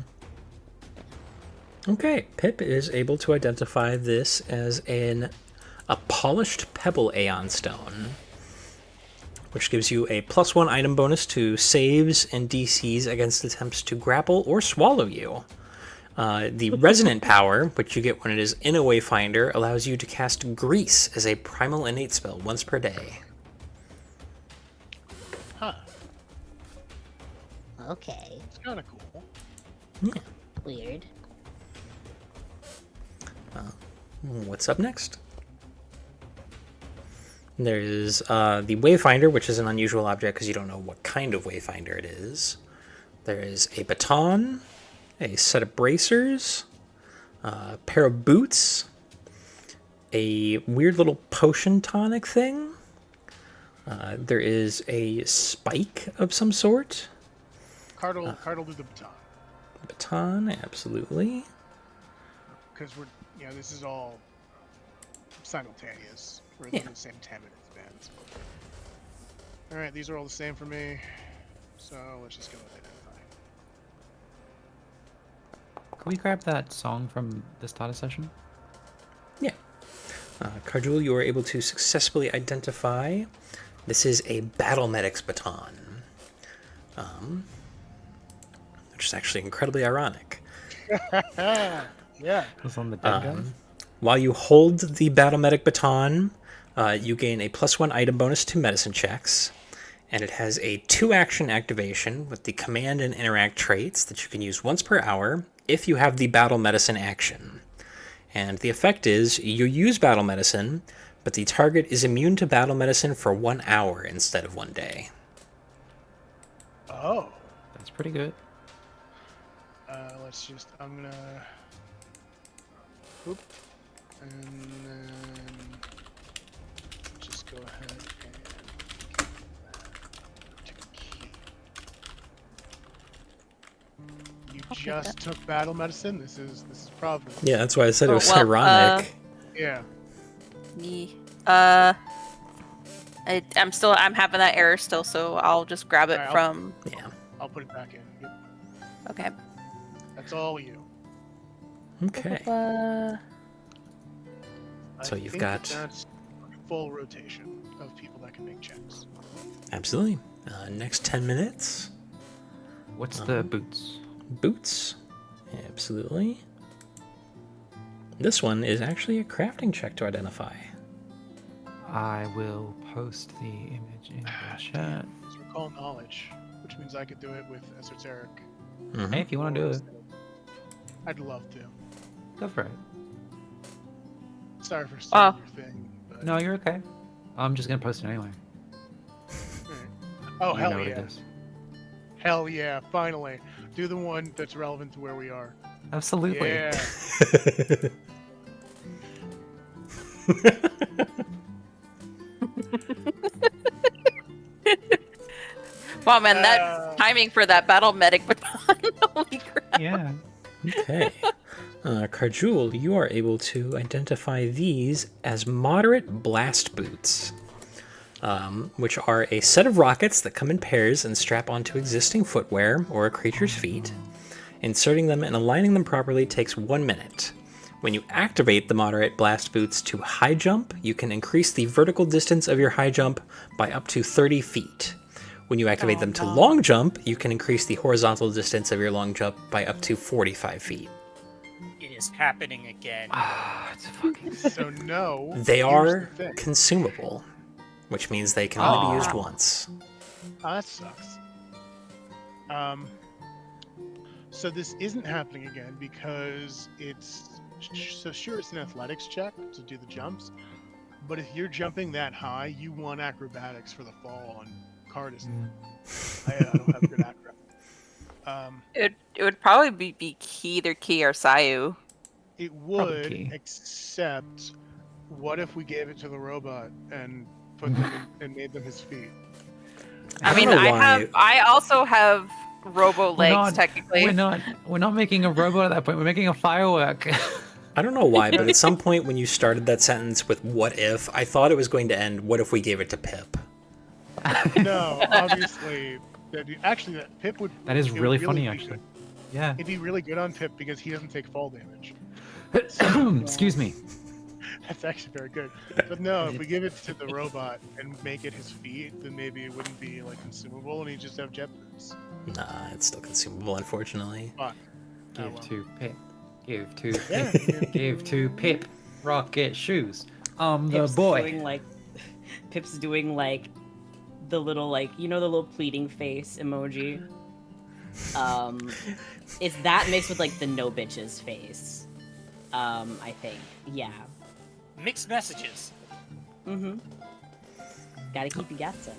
Okay, Pip is able to identify this as a polished pebble Aeon stone, which gives you a +1 item bonus to saves and DCs against attempts to grapple or swallow you. The resonant power, which you get when it is in a wayfinder, allows you to cast Grease as a primal innate spell once per day. Huh. Okay, It's kind of cool. weird. What's up next? There's the Wayfinder, which is an unusual object because you don't know what kind of Wayfinder it is. There is a baton, a set of bracers, a pair of boots, a weird little potion tonic thing. There is a spike of some sort. Cardle do the baton. Baton, absolutely. Because this is all simultaneous. We're Yeah. in the same 10-minute spans. Alright, these are all the same for me. So let's just go with identify. Can we grab that song from the starter session? Yeah. Carjul, you are able to successfully identify. This is a battle medic's baton, which is actually incredibly ironic. Yeah. Was on the dead guys. While you hold the battle medic baton, you gain a +1 item bonus to medicine checks, and it has a 2-action activation with the command and interact traits that you can use once per hour if you have the battle medicine action. And the effect is you use battle medicine, but the target is immune to battle medicine for 1 hour instead of 1 day. Oh. That's pretty good. I'm gonna. Oop. And then. Just go ahead and. Take a key. You just took battle medicine? This is Providence. Yeah, that's why I said it Oh, was well, ironic. Yeah. I'm having that error still, so I'll just grab it Alright, from. Yeah. I'll put it back in. Yep. Okay. That's all you. Okay. So I you've think got- that's full rotation of people that can make checks. Absolutely. Next 10 minutes. What's the boots? Boots. Absolutely. This one is actually a crafting check to identify. I will post the image in the chat. It's recall knowledge, which means I could do it with esoteric. Mhm. Hey, if you want to do it, I'd love to. go for it. Sorry for starting your thing. But... No, you're okay. I'm just gonna post it anyway. Alright. Oh, You hell know what yeah. it is. Hell yeah, finally. Do the one that's relevant to where we are. Absolutely. Yeah. Wow, man, that timing for that battle medic baton. Holy crap. Yeah. Okay. Carjul, you are able to identify these as moderate blast boots, which are a set of rockets that come in pairs and strap onto existing footwear or a creature's feet. Inserting them and aligning them properly takes 1 minute. When you activate the moderate blast boots to high jump, you can increase the vertical distance of your high jump by up to 30 feet. When you activate them to long jump, you can increase the horizontal distance of your long jump by up to 45 feet. It is happening again. Ah, it's fucking. So no. They here's are the thing. consumable, which means they can only be used once. Oh, that sucks. So this isn't happening again because it's so sure it's an athletics check to do the jumps, but if you're jumping that high, you want acrobatics for the fall on Cardis. I don't have good acrobatics. It would probably be either Key or Sayu. It Probably would, key. except what if we gave it to the robot and put them in, and made them his feet? I mean, don't know why. I also have robo legs technically. We're not making a robot at that point. We're making a firework. I don't know why, but at some point when you started that sentence with "what if," I thought it was going to end, "What if we gave it to Pip?" No, obviously. Actually, that Pip would. That is it would really funny, be actually. good. Yeah. It'd be really good on Pip because he doesn't take fall damage. Excuse me. That's actually very good. But no, if we give it to the robot and make it his feet, then maybe it wouldn't be like consumable, and he'd just have jet boots. Nah, it's still consumable, unfortunately. Fuck. Give well. to Pip. Give to Yeah, Pip. Give to Pip. Rocket shoes. The Pip's boy. Doing, like, Pip's doing like the little the little pleading face emoji. It's that mixed with like the no bitches face. I think. Yeah. Mixed messages. Mm-hmm. Gotta keep you guessing.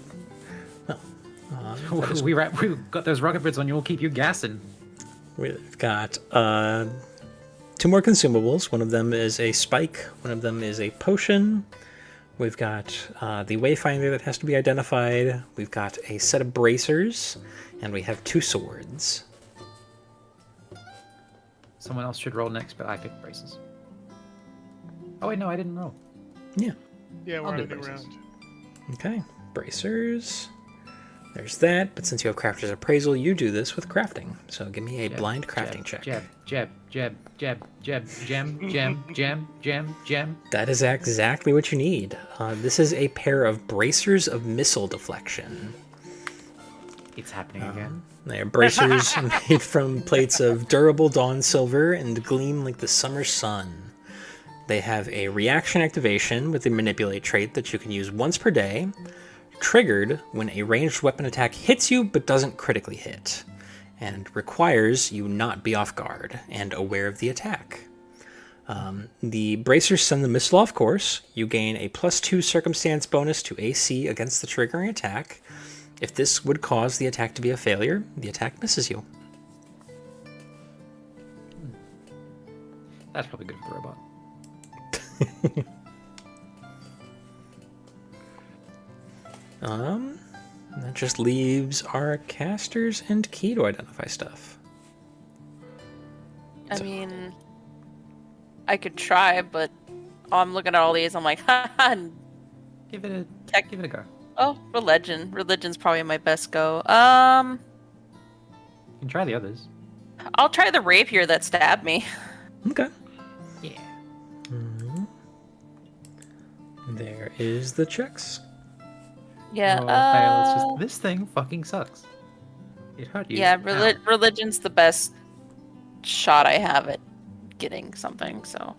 we got those rocket boots on you. We'll keep you gassing. We've got 2 more consumables. One of them is a spike. One of them is a potion. We've got the wayfinder that has to be identified. We've got a set of bracers, and we have 2 swords. Someone else should roll next, but I picked braces. Oh wait, no, I didn't roll. Yeah. Yeah, we're I'll on do a new braces. round. Okay. Bracers. There's that, but since you have Crafter's Appraisal, you do this with crafting. So give me a blind crafting check. Jab, gem. That is exactly what you need. This is a pair of bracers of missile deflection. It's happening again. They are bracers made from plates of durable dawn silver and gleam like the summer sun. They have a reaction activation with the manipulate trait that you can use once per day, triggered when a ranged weapon attack hits you but doesn't critically hit, and requires you not be off guard and aware of the attack. The bracers send the missile off course. You gain a +2 circumstance bonus to AC against the triggering attack. If this would cause the attack to be a failure, the attack misses you. That's probably good for the robot. That just leaves our casters and key to identify stuff. I mean, I could try, but I'm looking at all these. I'm like, haha. Give it a go. Oh, religion. Religion's probably my best go. You can try the others. I'll try the rapier that stabbed me. Okay. Yeah. There is the checks. Yeah. Oh, fail. It's just this thing fucking sucks. It hurt you. Yeah, Ow. religion's the best shot I have at getting something. So.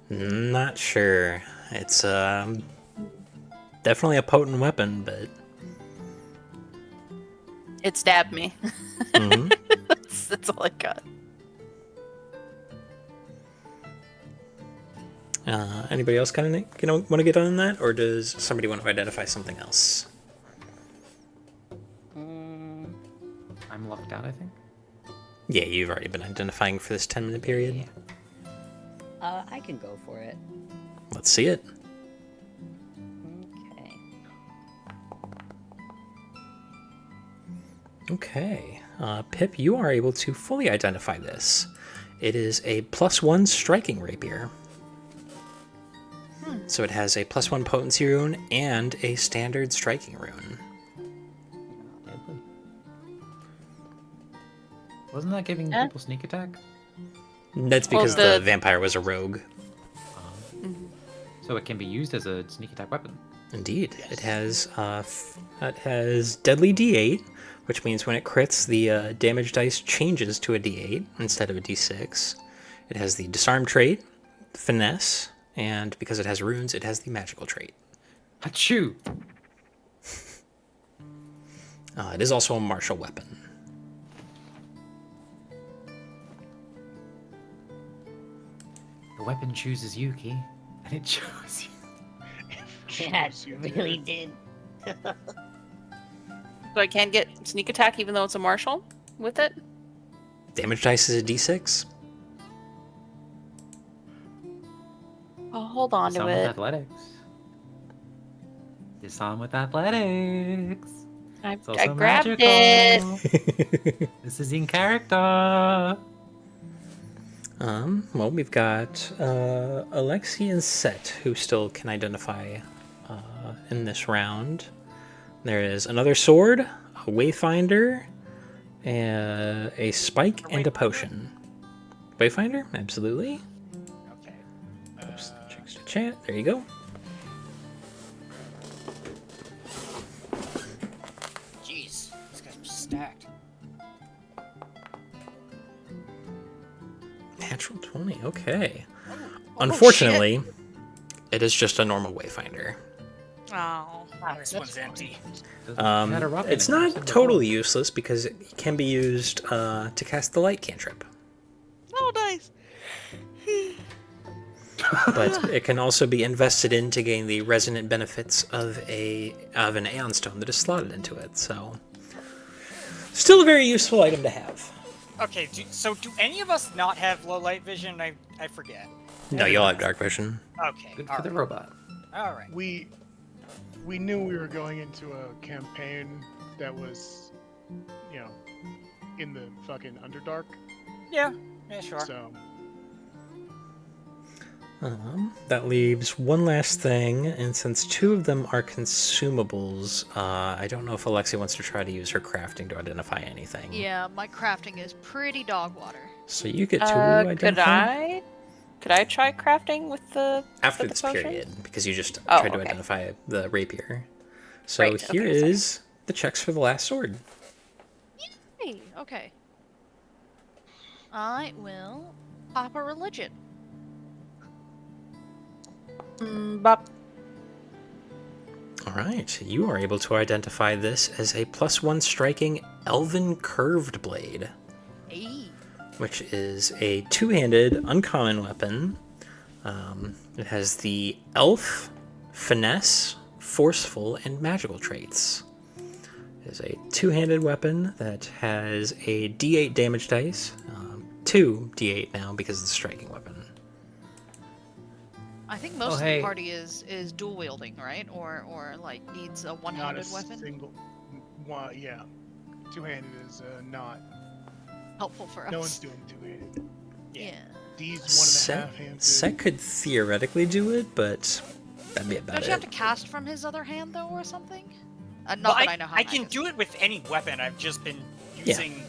Not sure. It's definitely a potent weapon, but It stabbed me. Mhm. that's all I got. Anybody else kind of want to get on that, or does somebody want to identify something else? I'm locked out, I think. Yeah, you've already been identifying for this 10-minute period. I can go for it. Let's see it. Okay. Okay. Pip, you are able to fully identify this. It is a +1 striking rapier. So it has a +1 potency rune and a standard striking rune. Wasn't that giving people sneak attack? That's because the vampire was a rogue. So it can be used as a sneak attack weapon. Indeed. It has deadly D8, which means when it crits, the damage dice changes to a D8 instead of a D6. It has the disarm trait, finesse, and because it has runes, it has the magical trait. Achoo! It is also a martial weapon. The weapon chooses you, Key. And it chose you. Yeah, it really did. So I can get sneak attack even though it's a martial with it? Damage dice is a D6. I'll hold on to Disarm with it. athletics. Disarm with athletics. I It's also grabbed magical. it. This is in character. Well, we've got Alexi and Set, who still can identify in this round. There is another sword, a wayfinder, a spike, and a potion. Wayfinder? Absolutely. Okay. Oops, checks to chat. There you go. Jeez, these guys are stacked. Natural 20, okay. Unfortunately, it is just a normal wayfinder. Oh. This one's empty. It's not totally useless because it can be used to cast the light cantrip. Oh, nice. But it can also be invested in to gain the resonant benefits of an Aeon Stone that is slotted into it. So, still a very useful item to have. Okay, so do any of us not have low light vision? I forget. No, you'll have dark vision. Okay. Good all for the right. robot. All right. We knew we were going into a campaign that was, you know, in the fucking Underdark. Yeah. Yeah, sure. So That leaves one last thing, and since 2 of them are consumables, I don't know if Alexia wants to try to use her crafting to identify anything. Yeah, my crafting is pretty dog water. So you get to identify Could I try crafting with the after with this the potions? period, because you just Oh, tried to okay. identify the rapier. So Right, here okay, sorry. is the checks for the last sword. Hey, okay. I will pop a religion. Bop. All right, you are able to identify this as a +1 striking elven curved blade, Hey. which is a 2-handed uncommon weapon. It has the elf, finesse, forceful, and magical traits. It is a 2-handed weapon that has a D8 damage dice, 2 D8 now because of the striking weapon. I think most of hey. the party is dual wielding, right? Or like needs a Not a one-handed weapon. single. One, yeah. Two-handed is not. Helpful for us. No one's doing two-handed. Yeah. D's 1.5 Set, handed. Set could theoretically do it, but that'd be about Don't you have it. to cast from his other hand though, or something? Not Well, that I know how. I can do it with any weapon. I've just been using.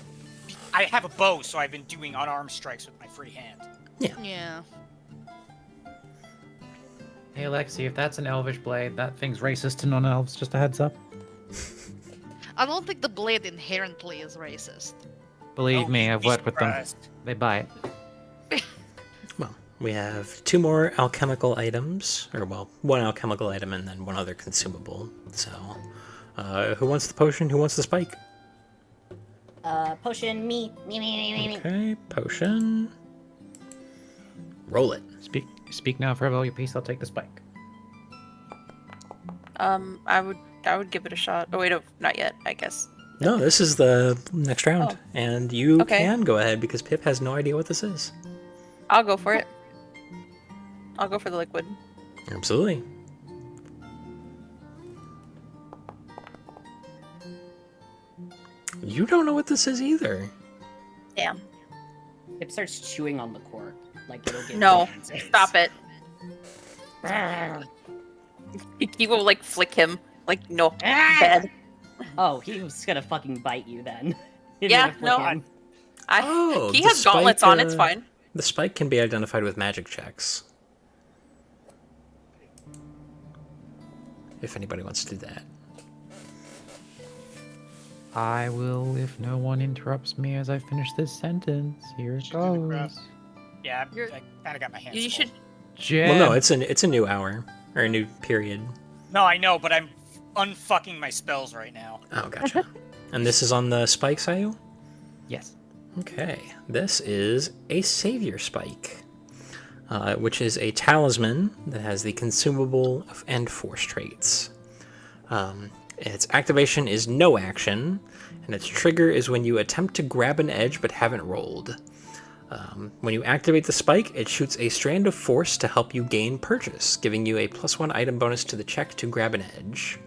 I have a bow, so I've been doing unarmed strikes with my free hand. Yeah. Hey, Alexi, if that's an elvish blade, that thing's racist to non-elves. Just a heads up. I don't think the blade inherently is racist. Believe Oh, me, you'd I've be worked with them. surprised. They buy it. Well, we have 2 more alchemical items, or well, 1 alchemical item and then 1 other consumable. So, who wants the potion? Who wants the spike? Potion, me. Okay, potion. Roll it. Speak now, forever hold your peace. I'll take the spike. I would give it a shot. Oh wait, no, not yet. I guess. No, this is the next round, Oh. and you Okay. can go ahead because Pip has no idea what this is. I'll go for it. I'll go for the liquid. Absolutely. You don't know what this is either. Damn. It starts chewing on the cork. Like it'll get No, fancy. stop it. You will like flick him. Like no, bad. Oh, he was gonna fucking bite you then. He's Yeah, gonna flick no, him. Oh, He the has gauntlets spike, on. It's fine. The spike can be identified with magic checks. If anybody wants to do that. I will if no one interrupts me as I finish this sentence. Here it Should do the goes. craft. Yeah, You're- I kind of got my hands. You full. should. Jen. Well, no, it's a new hour or a new period. No, I know, but I'm unfucking my spells right now. Oh, gotcha. And this is on the spike, Sayu? Yes. Okay, this is a savior spike, which is a talisman that has the consumable and force traits. Its activation is no action, and its trigger is when you attempt to grab an edge but haven't rolled. When you activate the spike, it shoots a strand of force to help you gain purchase, giving you a +1 item bonus to the check to grab an edge.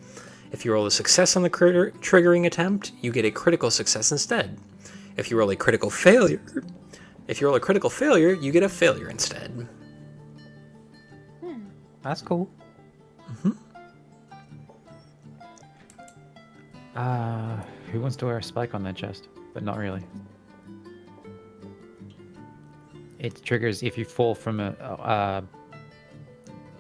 If you roll a success on the triggering attempt, you get a critical success instead. If you roll a critical failure, you get a failure instead. That's cool. Who wants to wear a spike on their chest? But not really. It triggers if you fall from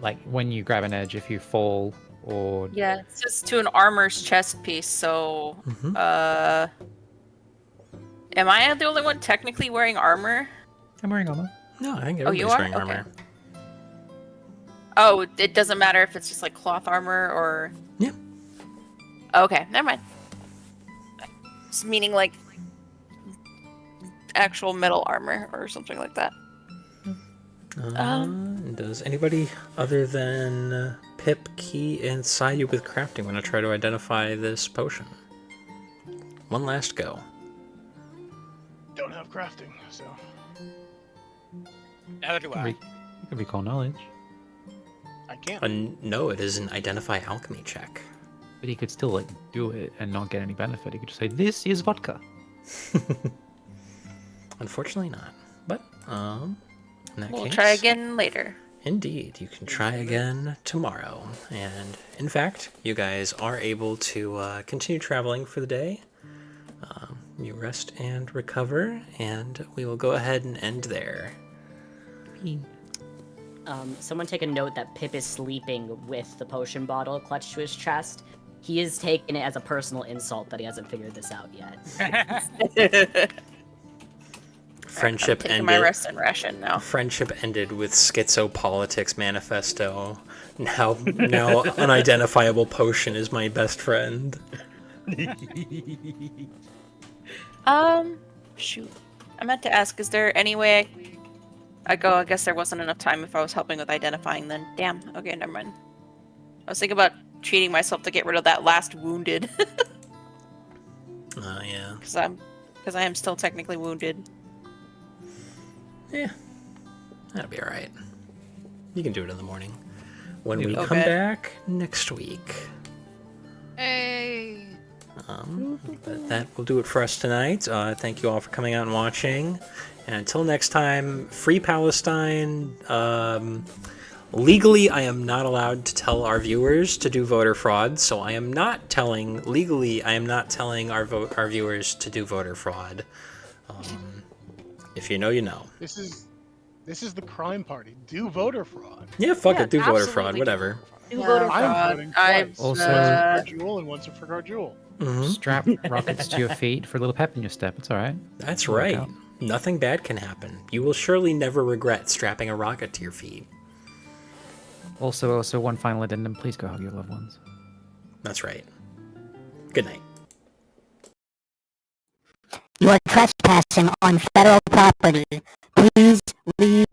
like when you grab an edge, if you fall or Yeah, it's just to an armor's chest piece. So, am I the only one technically wearing armor? I'm wearing armor. No, I think Oh, you everybody's are? wearing Okay. armor. Oh, it doesn't matter if it's just like cloth armor or. Yeah. Okay, never mind. Just meaning like actual metal armor or something like that. Does anybody other than Pip, Key, and Sayu with crafting want to try to identify this potion? One last go. Don't have crafting, so. How do I? You can recall knowledge, I can't. No, it is an identify alchemy check. but he could still like do it and not get any benefit. He could just say, "This is vodka." Unfortunately not. But, in that We'll case... try again later. Indeed, you can try again tomorrow. And in fact, you guys are able to continue traveling for the day. You rest and recover, and we will go ahead and end there. Someone take a note that Pip is sleeping with the potion bottle clutched to his chest. He is taking it as a personal insult that he hasn't figured this out yet. Friendship Taking ended. my rest and ration now. Friendship ended with schizopolitics manifesto. Now unidentifiable potion is my best friend. Shoot. I meant to ask, is there any way I guess there wasn't enough time if I was helping with identifying then. Damn. Okay, never mind. I was thinking about treating myself to get rid of that last wounded. Oh, yeah. Because I am still technically wounded. Yeah. That'll be alright. You can do it in the morning. When we Okay. come back next week. Hey. But that will do it for us tonight. Thank you all for coming out and watching. And until next time, free Palestine. Legally, I am not allowed to tell our viewers to do voter fraud, so I am not telling our viewers to do voter fraud. If you know, you know. This is the crime party. Do voter fraud. Yeah, fuck Yeah, it, do voter absolutely fraud, do whatever. Do voter fraud. I'm voting I've, twice. Also- Once for Garjul and once for Garjul. Mhm. Strap rockets to your feet for a little pep in your step. It's all right. That's Work right. out. Nothing bad can happen. You will surely never regret strapping a rocket to your feet. Also, one final addendum. Please go hug your loved ones. That's right. Good night. You are trespassing on federal property. Please leave